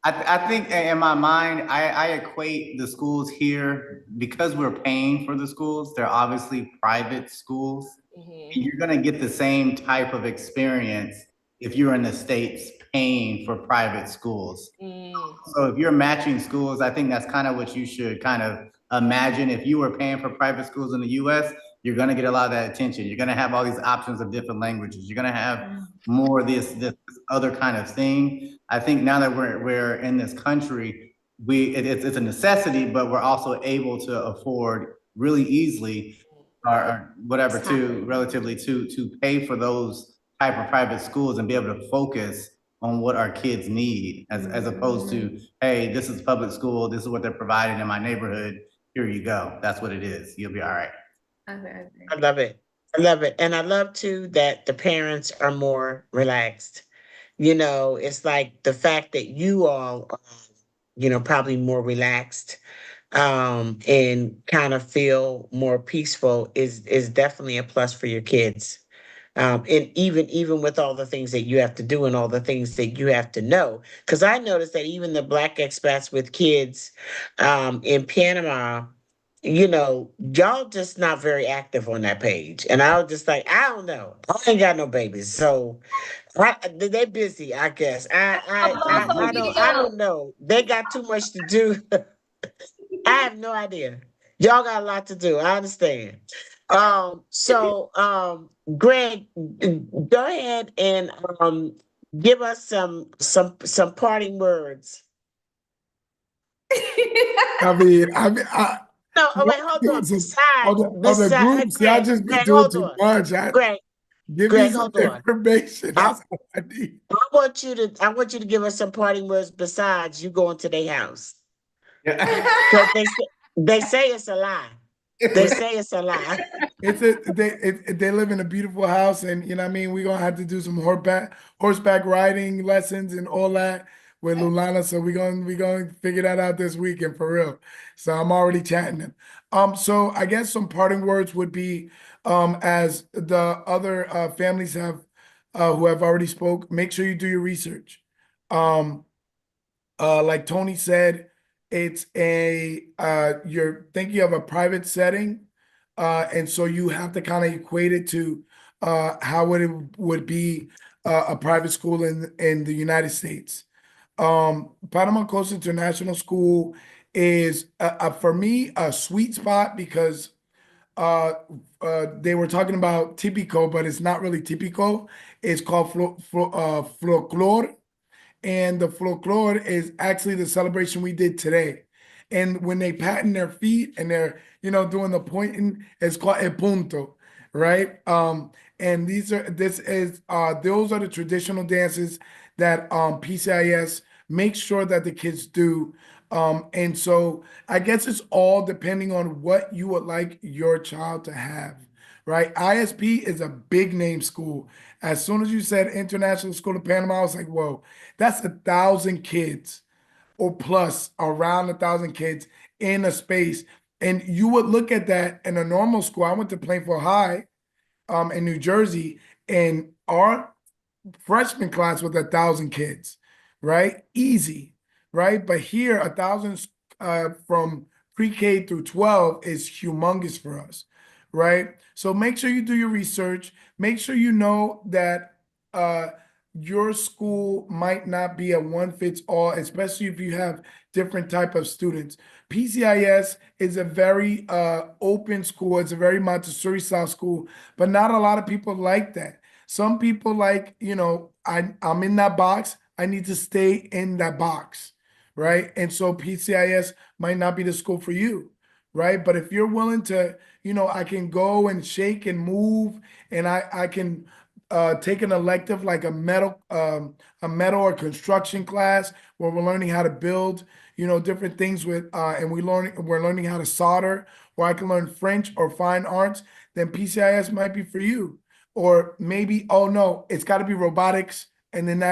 Speaker 3: I think in my mind, I equate the schools here because we're paying for the schools. They're obviously private schools.
Speaker 6: Hmm.
Speaker 3: You're going to get the same type of experience if you're in the States paying for private schools.
Speaker 6: Mm.
Speaker 3: So if you're matching schools, I think that's kind of what you should kind of imagine. If you were paying for private schools in the US, you're going to get a lot of that attention. You're going to have all these options of different languages. You're going to have more of this other kind of thing. I think now that we're in this country, it's a necessity, but we're also able to afford really easily or whatever to relatively to pay for those type of private schools and be able to focus on what our kids need as opposed to, hey, this is public school, this is what they're providing in my neighborhood, here you go, that's what it is, you'll be all right.
Speaker 2: Okay.
Speaker 1: I love it. I love it. And I love too that the parents are more relaxed. It's like the fact that you all are, probably more relaxed, and kind of feel more peaceful is definitely a plus for your kids. And even with all the things that you have to do and all the things that you have to know, because I noticed that even the Black expats with kids, in Panama, y'all just not very active on that page. And I was just like, I don't know, I ain't got no babies, so they're busy, I guess. I don't know. They got too much to do. I have no idea. Y'all got a lot to do. I understand. Greg, go ahead and give us some parting words. No, oh wait, hold on.
Speaker 4: On the groups, y'all
Speaker 1: Greg,
Speaker 4: just be
Speaker 1: Greg,
Speaker 4: doing
Speaker 1: hold
Speaker 4: too
Speaker 1: on.
Speaker 4: much.
Speaker 1: Greg,
Speaker 4: Give me
Speaker 1: Greg,
Speaker 4: some
Speaker 1: hold on.
Speaker 4: information.
Speaker 1: I,
Speaker 4: That's all I need.
Speaker 1: I want you to give us some parting words besides you going to their house.
Speaker 3: Yeah.
Speaker 1: Because they say it's a lie. They say it's a lie.
Speaker 4: They live in a beautiful house, and you know what I mean. We're gonna have to do some horseback riding lessons and all that with Lulana. So we're gonna figure that out this weekend for real. So I'm already chatting them. So I guess some parting words would be, as the other families have, who have already spoke. Make sure you do your research. Um, like Tony said, it's you're thinking of a private setting, and so you have to kind of equate it to how it would be a private school in the United States. Panama Coast International School is for me a sweet spot because uh, they were talking about typico, but it's not really typico. It's called folklore, and the folklore is actually the celebration we did today. And when they patent their feet and they're, doing the pointing, it's called el punto, right? And those are the traditional dances that PCIS makes sure that the kids do. And so I guess it's all depending on what you would like your child to have, right? ISP is a big name school. As soon as you said International School of Panama, I was like, whoa, that's 1,000 kids or plus, around 1,000 kids in a space. And you would look at that in a normal school. I went to Plainfield High, in New Jersey, and our freshman class with 1,000 kids, right? Easy, right? But here, 1,000 from pre-K through 12 is humongous for us, right? So make sure you do your research. Make sure you know that your school might not be a one fits all, especially if you have different type of students. PCIS is a very open school. It's a very Montessori style school, but not a lot of people like that. Some people like, I'm in that box. I need to stay in that box, right? And so PCIS might not be the school for you, right? But if you're willing to, I can go and shake and move, and I can take an elective like a metal or construction class where we're learning how to build, different things and we're learning how to solder, or I can learn French or fine arts, then PCIS might be for you. Or maybe, oh no, it's got to be robotics and then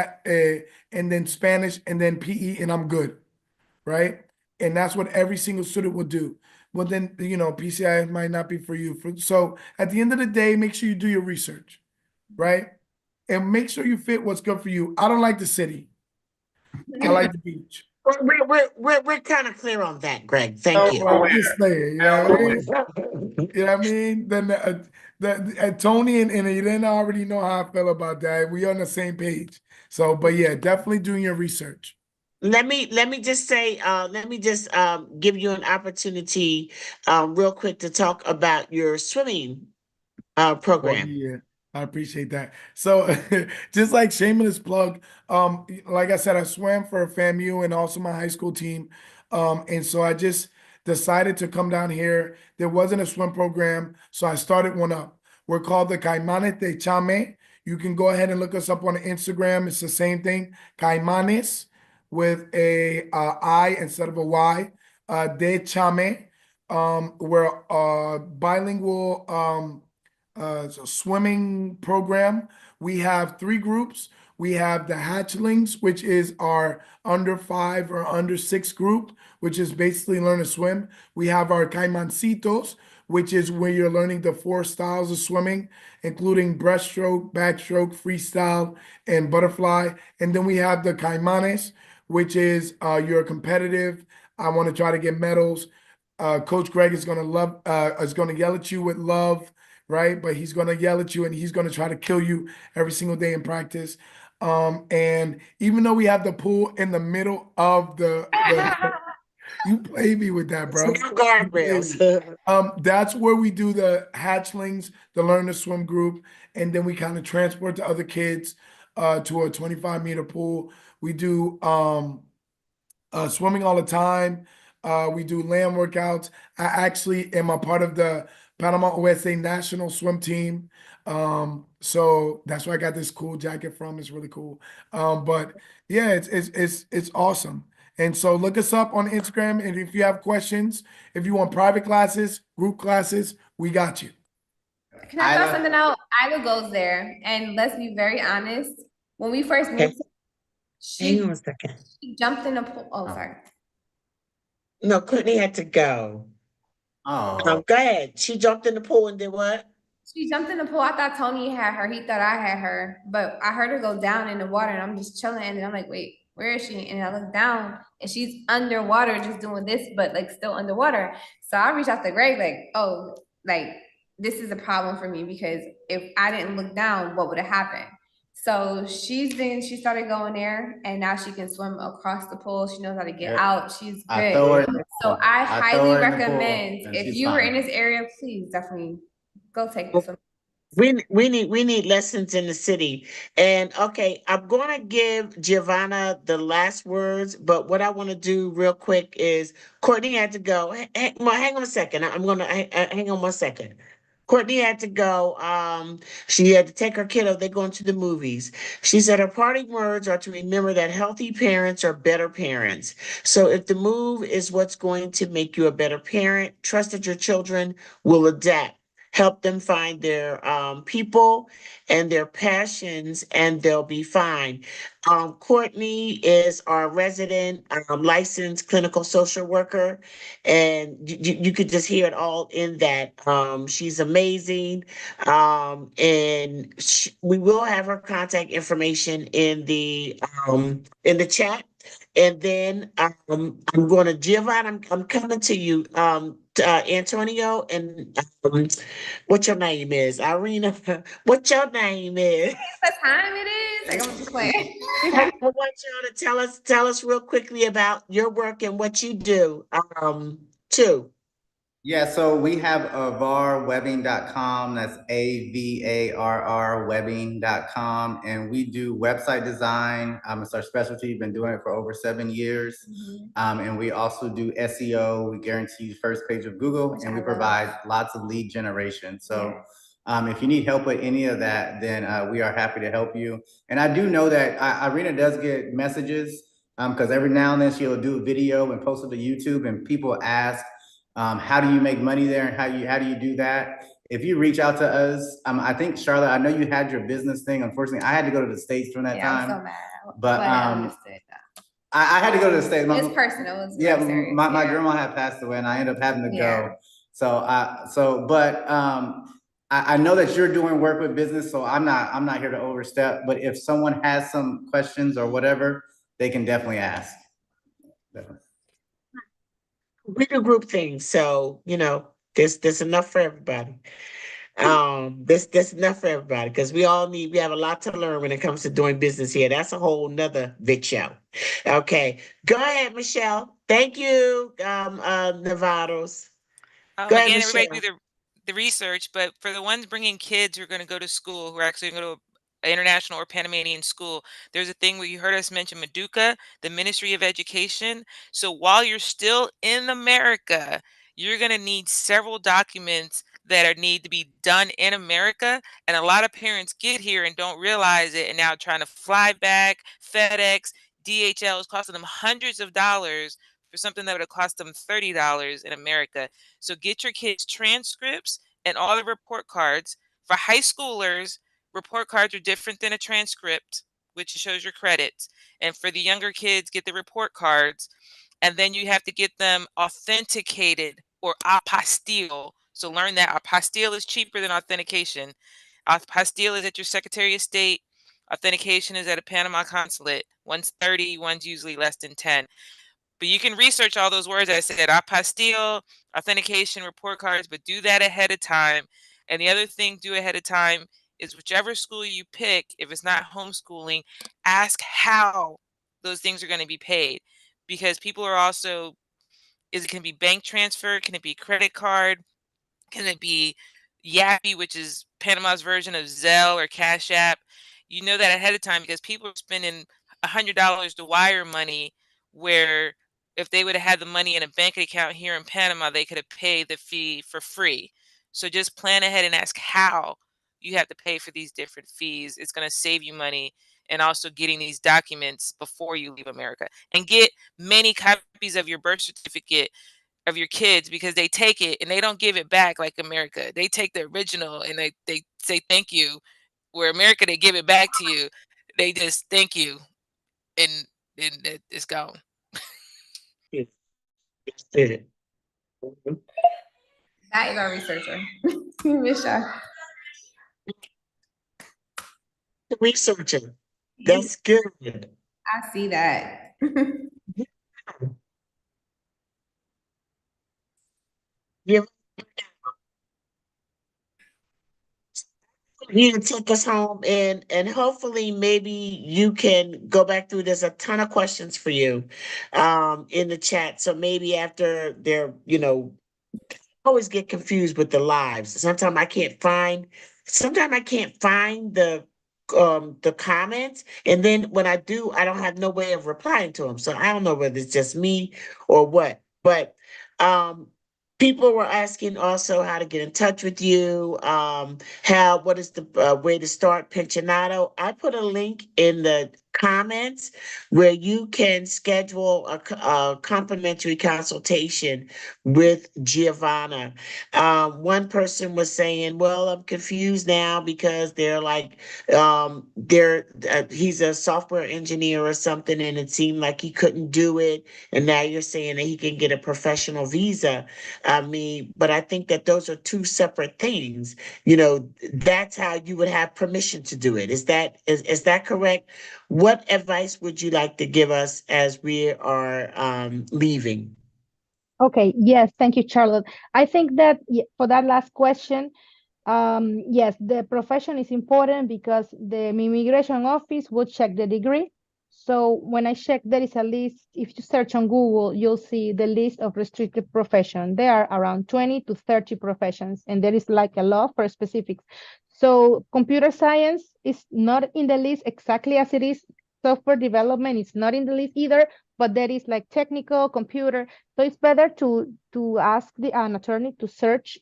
Speaker 4: and then Spanish and then PE and I'm good, right? And that's what every single student will do. well then, you know, PCI might not be for you. So at the end of the day, make sure you do your research, right? And make sure you fit what's good for you. I don't like the city. I like the beach.
Speaker 1: We're kind of clear on that, Greg. Thank you.
Speaker 4: Well, I'm just saying, you know what I mean? You know what I mean? Then Tony and Irene already know how I feel about that. We on the same page. So, but yeah, definitely doing your research.
Speaker 1: Let me just say, let me just give you an opportunity, real quick to talk about your swimming
Speaker 4: Oh
Speaker 1: program.
Speaker 4: yeah, I appreciate that. So just like shameless plug, like I said, I swam for FAMU and also my high school team. And so I just decided to come down here. There wasn't a swim program, so I started one up. We're called the Caimanes de Chame. You can go ahead and look us up on Instagram. It's the same thing, Caimanes with a I instead of a Y. De Chame. We're bilingual. So swimming program. We have 3 groups. We have the hatchlings, which is our under 5 or under 6 group, which is basically learn to swim. We have our caimancitos, which is where you're learning the 4 styles of swimming, including breaststroke, backstroke, freestyle, and butterfly. And then we have the caimanes, which is you're competitive. I want to try to get medals. Coach Greg is gonna yell at you with love, right? But he's gonna yell at you and he's gonna try to kill you every single day in practice. And even though we have the pool in the middle of the you play me with that, bro.
Speaker 1: No guardrails.
Speaker 4: That's where we do the hatchlings, the learn to swim group, and then we kind of transport the other kids to a 25-meter pool. We do swimming all the time. We do land workouts. I actually am a part of the Panama USA national swim team. So that's where I got this cool jacket from. It's really cool. But yeah, it's awesome. And so look us up on Instagram. And if you have questions, if you want private classes, group classes, we got you.
Speaker 2: Can I throw something out? Isla goes there, and let's be very honest. When we first moved,
Speaker 1: Hang on a second.
Speaker 2: she jumped in the pool. Oh, sorry.
Speaker 1: No, Courtney had to go.
Speaker 3: Oh,
Speaker 1: Go ahead. She jumped in the pool and did what?
Speaker 2: She jumped in the pool. I thought Tony had her. He thought I had her, but I heard her go down in the water, and I'm just chilling. And I'm like, wait, where is she? And I look down, and she's underwater, just doing this, but like still underwater. So I reached out to Greg, like, oh, like this is a problem for me because if I didn't look down, what would have happened? So she started going there, and now she can swim across the pool. She knows how to get out. She's
Speaker 3: I throw her
Speaker 2: good.
Speaker 3: in the
Speaker 2: So
Speaker 3: pool.
Speaker 2: I
Speaker 3: throw
Speaker 2: highly
Speaker 3: her in the pool,
Speaker 2: recommend
Speaker 3: and
Speaker 2: if
Speaker 3: she's
Speaker 2: you were in
Speaker 3: fine.
Speaker 2: this area, please definitely go take this one.
Speaker 1: We need lessons in the city. And okay, I'm gonna give Giovanna the last words, but what I want to do real quick is Courtney had to go. Hang on a second. I'm gonna hang on 1 second. Courtney had to go. She had to take her kiddo. They're going to the movies. She said her parting words are to remember that healthy parents are better parents. So if the move is what's going to make you a better parent, trust that your children will adapt. Help them find their people and their passions, and they'll be fine. Courtney is our resident licensed clinical social worker, and you could just hear it all in that. She's amazing, and we will have her contact information in the chat. And then I'm going to Giovanni. I'm coming to you, Antonio, and what your name is, Irina. What your name is?
Speaker 2: What time it is? Like I'm just playing.
Speaker 1: I want y'all to tell us real quickly about your work and what you do. Too.
Speaker 3: Yeah, so we have avarwebbing.com. That's AVARR webbing.com. And we do website design. It's our specialty. Been doing it for over 7 years. And we also do SEO. We guarantee you first page of Google, and we provide lots of lead generation. So if you need help with any of that, then we are happy to help you. And I do know that Irina does get messages because every now and then she'll do a video and post it to YouTube, and people ask, how do you make money there, and how do you do that? If you reach out to us, I think Charlotte, I know you had your business thing. Unfortunately, I had to go to the States during that time.
Speaker 2: I'm so mad.
Speaker 3: But
Speaker 2: I understood that.
Speaker 3: I had to go to the States.
Speaker 2: It's personal. It's
Speaker 3: yeah,
Speaker 2: very serious.
Speaker 3: my
Speaker 2: Yeah.
Speaker 3: grandma had passed away, and I ended up having to
Speaker 2: Yeah.
Speaker 3: go. But I know that you're doing work with business, so I'm not here to overstep. But if someone has some questions or whatever, they can definitely ask.
Speaker 1: We do group things, so you know, there's enough for everybody. There's enough for everybody because we have a lot to learn when it comes to doing business here. That's a whole nother vid show. Okay, go ahead, Michelle. Thank you, Navarros. Go ahead,
Speaker 5: Again, everybody
Speaker 1: Michelle.
Speaker 5: do the research, but for the ones bringing kids who are going to go to school, who are actually going to go to an international or Panamanian school, there's a thing where you heard us mention Meduca, the Ministry of Education. So while you're still in America, you're going to need several documents that need to be done in America. And a lot of parents get here and don't realize it, and now trying to fly back, FedEx, DHL is costing them hundreds of dollars for something that would have cost them $30 in America. So get your kids transcripts and all the report cards. For high schoolers, report cards are different than a transcript, which shows your credits. And for the younger kids, get the report cards. And then you have to get them authenticated or apostille. So learn that apostille is cheaper than authentication. Apostille is at your Secretary of State. Authentication is at a Panama consulate. One's 30, one's usually less than 10. But you can research all those words I said, apostille, authentication, report cards, but do that ahead of time. And the other thing, do ahead of time is whichever school you pick, if it's not homeschooling, ask how those things are going to be paid. Because people are also, can it be bank transfer? Can it be credit card? Can it be Yappy, which is Panama's version of Zelle or Cash App? You know that ahead of time because people are spending $100 to wire money, where if they would have had the money in a bank account here in Panama, they could have paid the fee for free. So just plan ahead and ask how you have to pay for these different fees. It's going to save you money, and also getting these documents before you leave America. And get many copies of your birth certificate of your kids, because they take it and they don't give it back like America. They take the original and they say thank you. Where America, they give it back to you. They just thank you, and it's gone.
Speaker 1: Yes, did it.
Speaker 2: That is our researcher, Michelle.
Speaker 1: Researching. That's good.
Speaker 2: I see that.
Speaker 1: You you can take us home, and hopefully maybe you can go back through. There's a ton of questions for you in the chat. So maybe after they're, always get confused with the lives. Sometimes I can't find the comments. And then when I do, I don't have no way of replying to them. So I don't know whether it's just me or what. But um people were asking also how to get in touch with you. What is the way to start Pensionado? I put a link in the comments where you can schedule a complimentary consultation with Giovanna. One person was saying, "Well, I'm confused now because he's a software engineer or something, and it seemed like he couldn't do it, and now you're saying that he can get a professional visa." I mean, but I think that those are two separate things. That's how you would have permission to do it. Is that correct? What advice would you like to give us as we are leaving?
Speaker 7: Okay, yes, thank you, Charlotte. I think that for that last question, yes, the profession is important because the immigration office will check the degree. So when I check, there is a list. If you search on Google, you'll see the list of restricted profession. There are around 20 to 30 professions, and there is like a law for specifics. So computer science is not in the list exactly as it is. Software development is not in the list either, but there is like technical, computer. So it's better to ask an attorney to search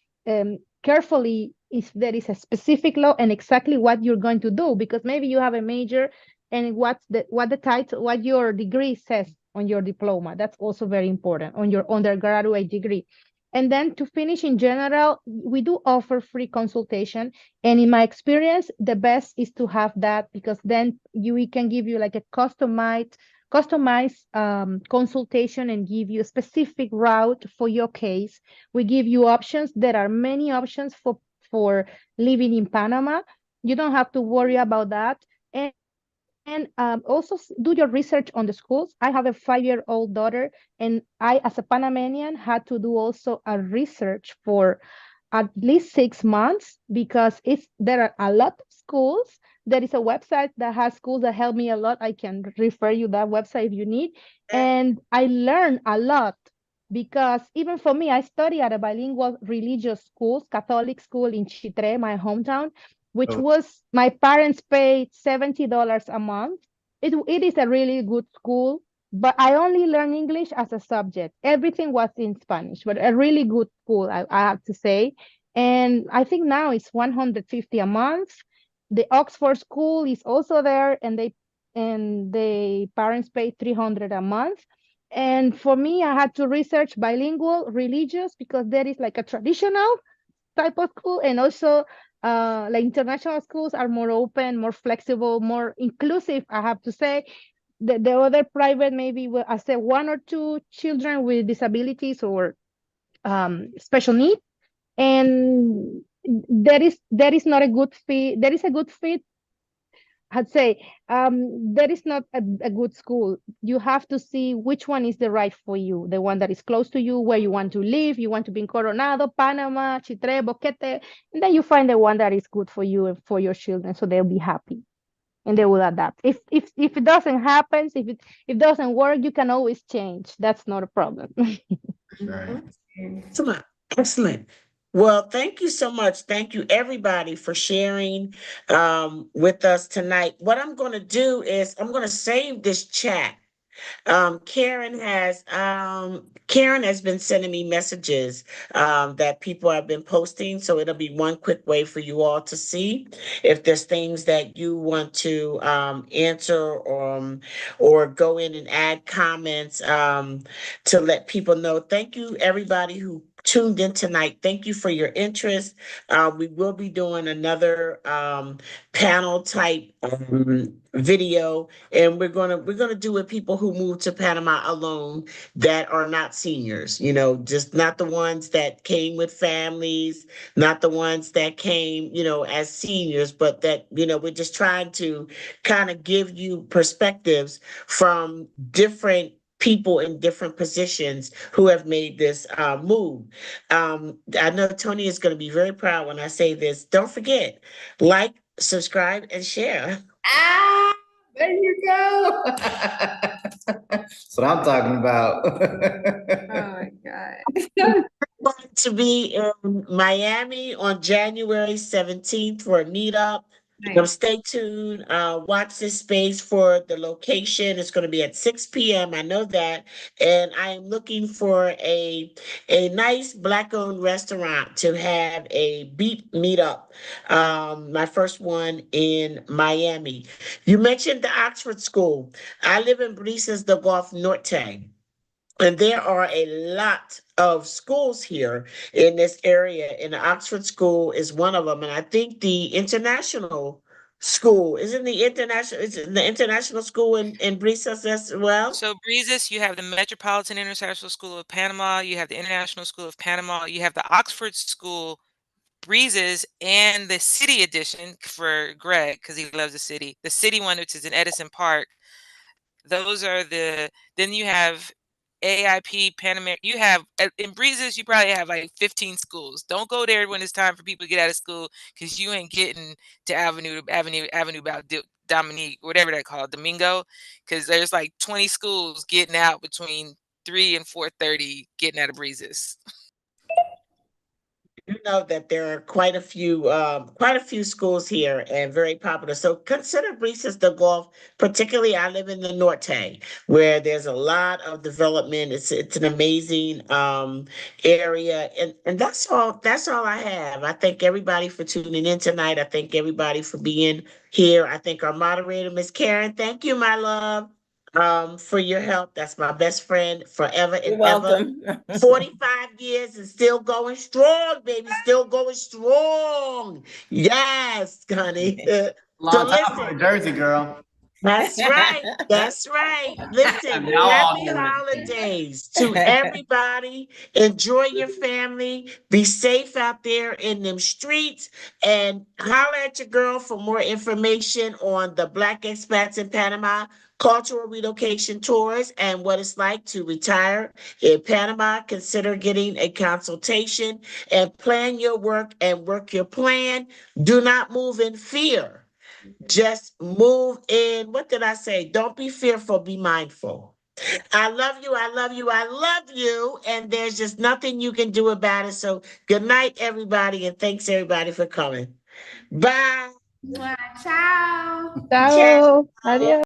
Speaker 7: carefully if there is a specific law and exactly what you're going to do, because maybe you have a major and what the title, what your degree says on your diploma. That's also very important, on your undergraduate degree. And then to finish, in general, we do offer free consultation. And in my experience, the best is to have that, because then we can give you like a customized customized consultation and give you a specific route for your case. We give you options. There are many options for living in Panama. You don't have to worry about that. And also do your research on the schools. I have a 5-year-old daughter, and I, as a Panamanian, had to do also a research for at least 6 months because there are a lot of schools. There is a website that has schools that help me a lot. I can refer you that website if you need. And I learned a lot because even for me, I study at a bilingual religious school, Catholic school in Chitre, my hometown, which was my parents paid $70 a month. It is a really good school, but I only learned English as a subject. Everything was in Spanish, but a really good school, I have to say. And I think now it's 150 a month. The Oxford school is also there, and the parents pay 300 a month. And for me, I had to research bilingual religious because there is like a traditional type of school, and also like international schools are more open, more flexible, more inclusive, I have to say. The other private maybe will, I say, 1 or 2 children with disabilities or special needs, and there is not a good fit. There is a good fit, I'd say. There is not a good school. You have to see which one is the right for you, the one that is close to you, where you want to live. You want to be in Coronado, Panama, Chitre, Boquete, and then you find the one that is good for you and for your children, so they'll be happy and they will adapt. If it doesn't happen, if it doesn't work, you can always change. That's not a problem.
Speaker 3: Right.
Speaker 1: Excellent. Excellent. Well, thank you so much. Thank you, everybody, for sharing with us tonight. What I'm going to do is I'm going to save this chat. Karen has been sending me messages that people have been posting. So it'll be one quick way for you all to see if there's things that you want to answer or go in and add comments to let people know. Thank you, everybody who tuned in tonight. Thank you for your interest. We will be doing another panel type video, and we're gonna do with people who moved to Panama alone that are not seniors. Just not the ones that came with families, not the ones that came, as seniors, but that we're just trying to kind of give you perspectives from different people in different positions who have made this move. I know Tony is going to be very proud when I say this. Don't forget, like, subscribe, and share.
Speaker 3: Ah, there you go. That's what I'm talking about.
Speaker 2: Oh my God.
Speaker 1: Going to be in Miami on January 17th for a meetup.
Speaker 2: Nice.
Speaker 1: Stay tuned. Watch this space for the location. It's going to be at 6 p.m. I know that. And I am looking for a nice Black-owned restaurant to have a BEIP meetup. My first one in Miami. You mentioned the Oxford School. I live in Brisas de Golf Norte. And there are a lot of schools here in this area, and the Oxford School is one of them. And I think the international school isn't the international school in Brisas as well.
Speaker 5: So Breezes, you have the Metropolitan International School of Panama, you have the International School of Panama, you have the Oxford School, Breezes, and the city edition for Greg because he loves the city. The city one, which is in Edison Park. Those are then you have AIP, Panama. You have in Breezes, you probably have like 15 schools. Don't go there when it's time for people to get out of school because you ain't getting to Avenue about Dominique, whatever they call it, Domingo, because there's like 20 schools getting out between 3 and 4:30, getting out of Breezes.
Speaker 1: You know that there are quite a few schools here and very popular. So consider Brisas de Golf. Particularly, I live in the Norte, where there's a lot of development. It's an amazing area, and that's all. That's all I have. I thank everybody for tuning in tonight. I thank everybody for being here. I thank our moderator, Miss Karen. Thank you, my love, for your help. That's my best friend forever and
Speaker 8: You're
Speaker 1: ever.
Speaker 8: welcome.
Speaker 1: 45 years and still going strong, baby. Still going strong. Yes, honey. So
Speaker 3: Long time
Speaker 1: listen,
Speaker 3: for Jersey, girl.
Speaker 1: That's right. That's right. Listen,
Speaker 8: They all
Speaker 1: happy
Speaker 8: doing it.
Speaker 1: holidays to everybody. Enjoy your family. Be safe out there in them streets. And holler at your girl for more information on the Black Expats in Panama Cultural Relocation Tours and what it's like to retire in Panama. Consider getting a consultation and plan your work and work your plan. Do not move in fear. Just move in. What did I say? Don't be fearful, be mindful. I love you. I love you. I love you. And there's just nothing you can do about it. So good night, everybody. And thanks, everybody, for coming. Bye.
Speaker 2: Ciao.
Speaker 1: Ciao.
Speaker 7: Ciao. Adiós.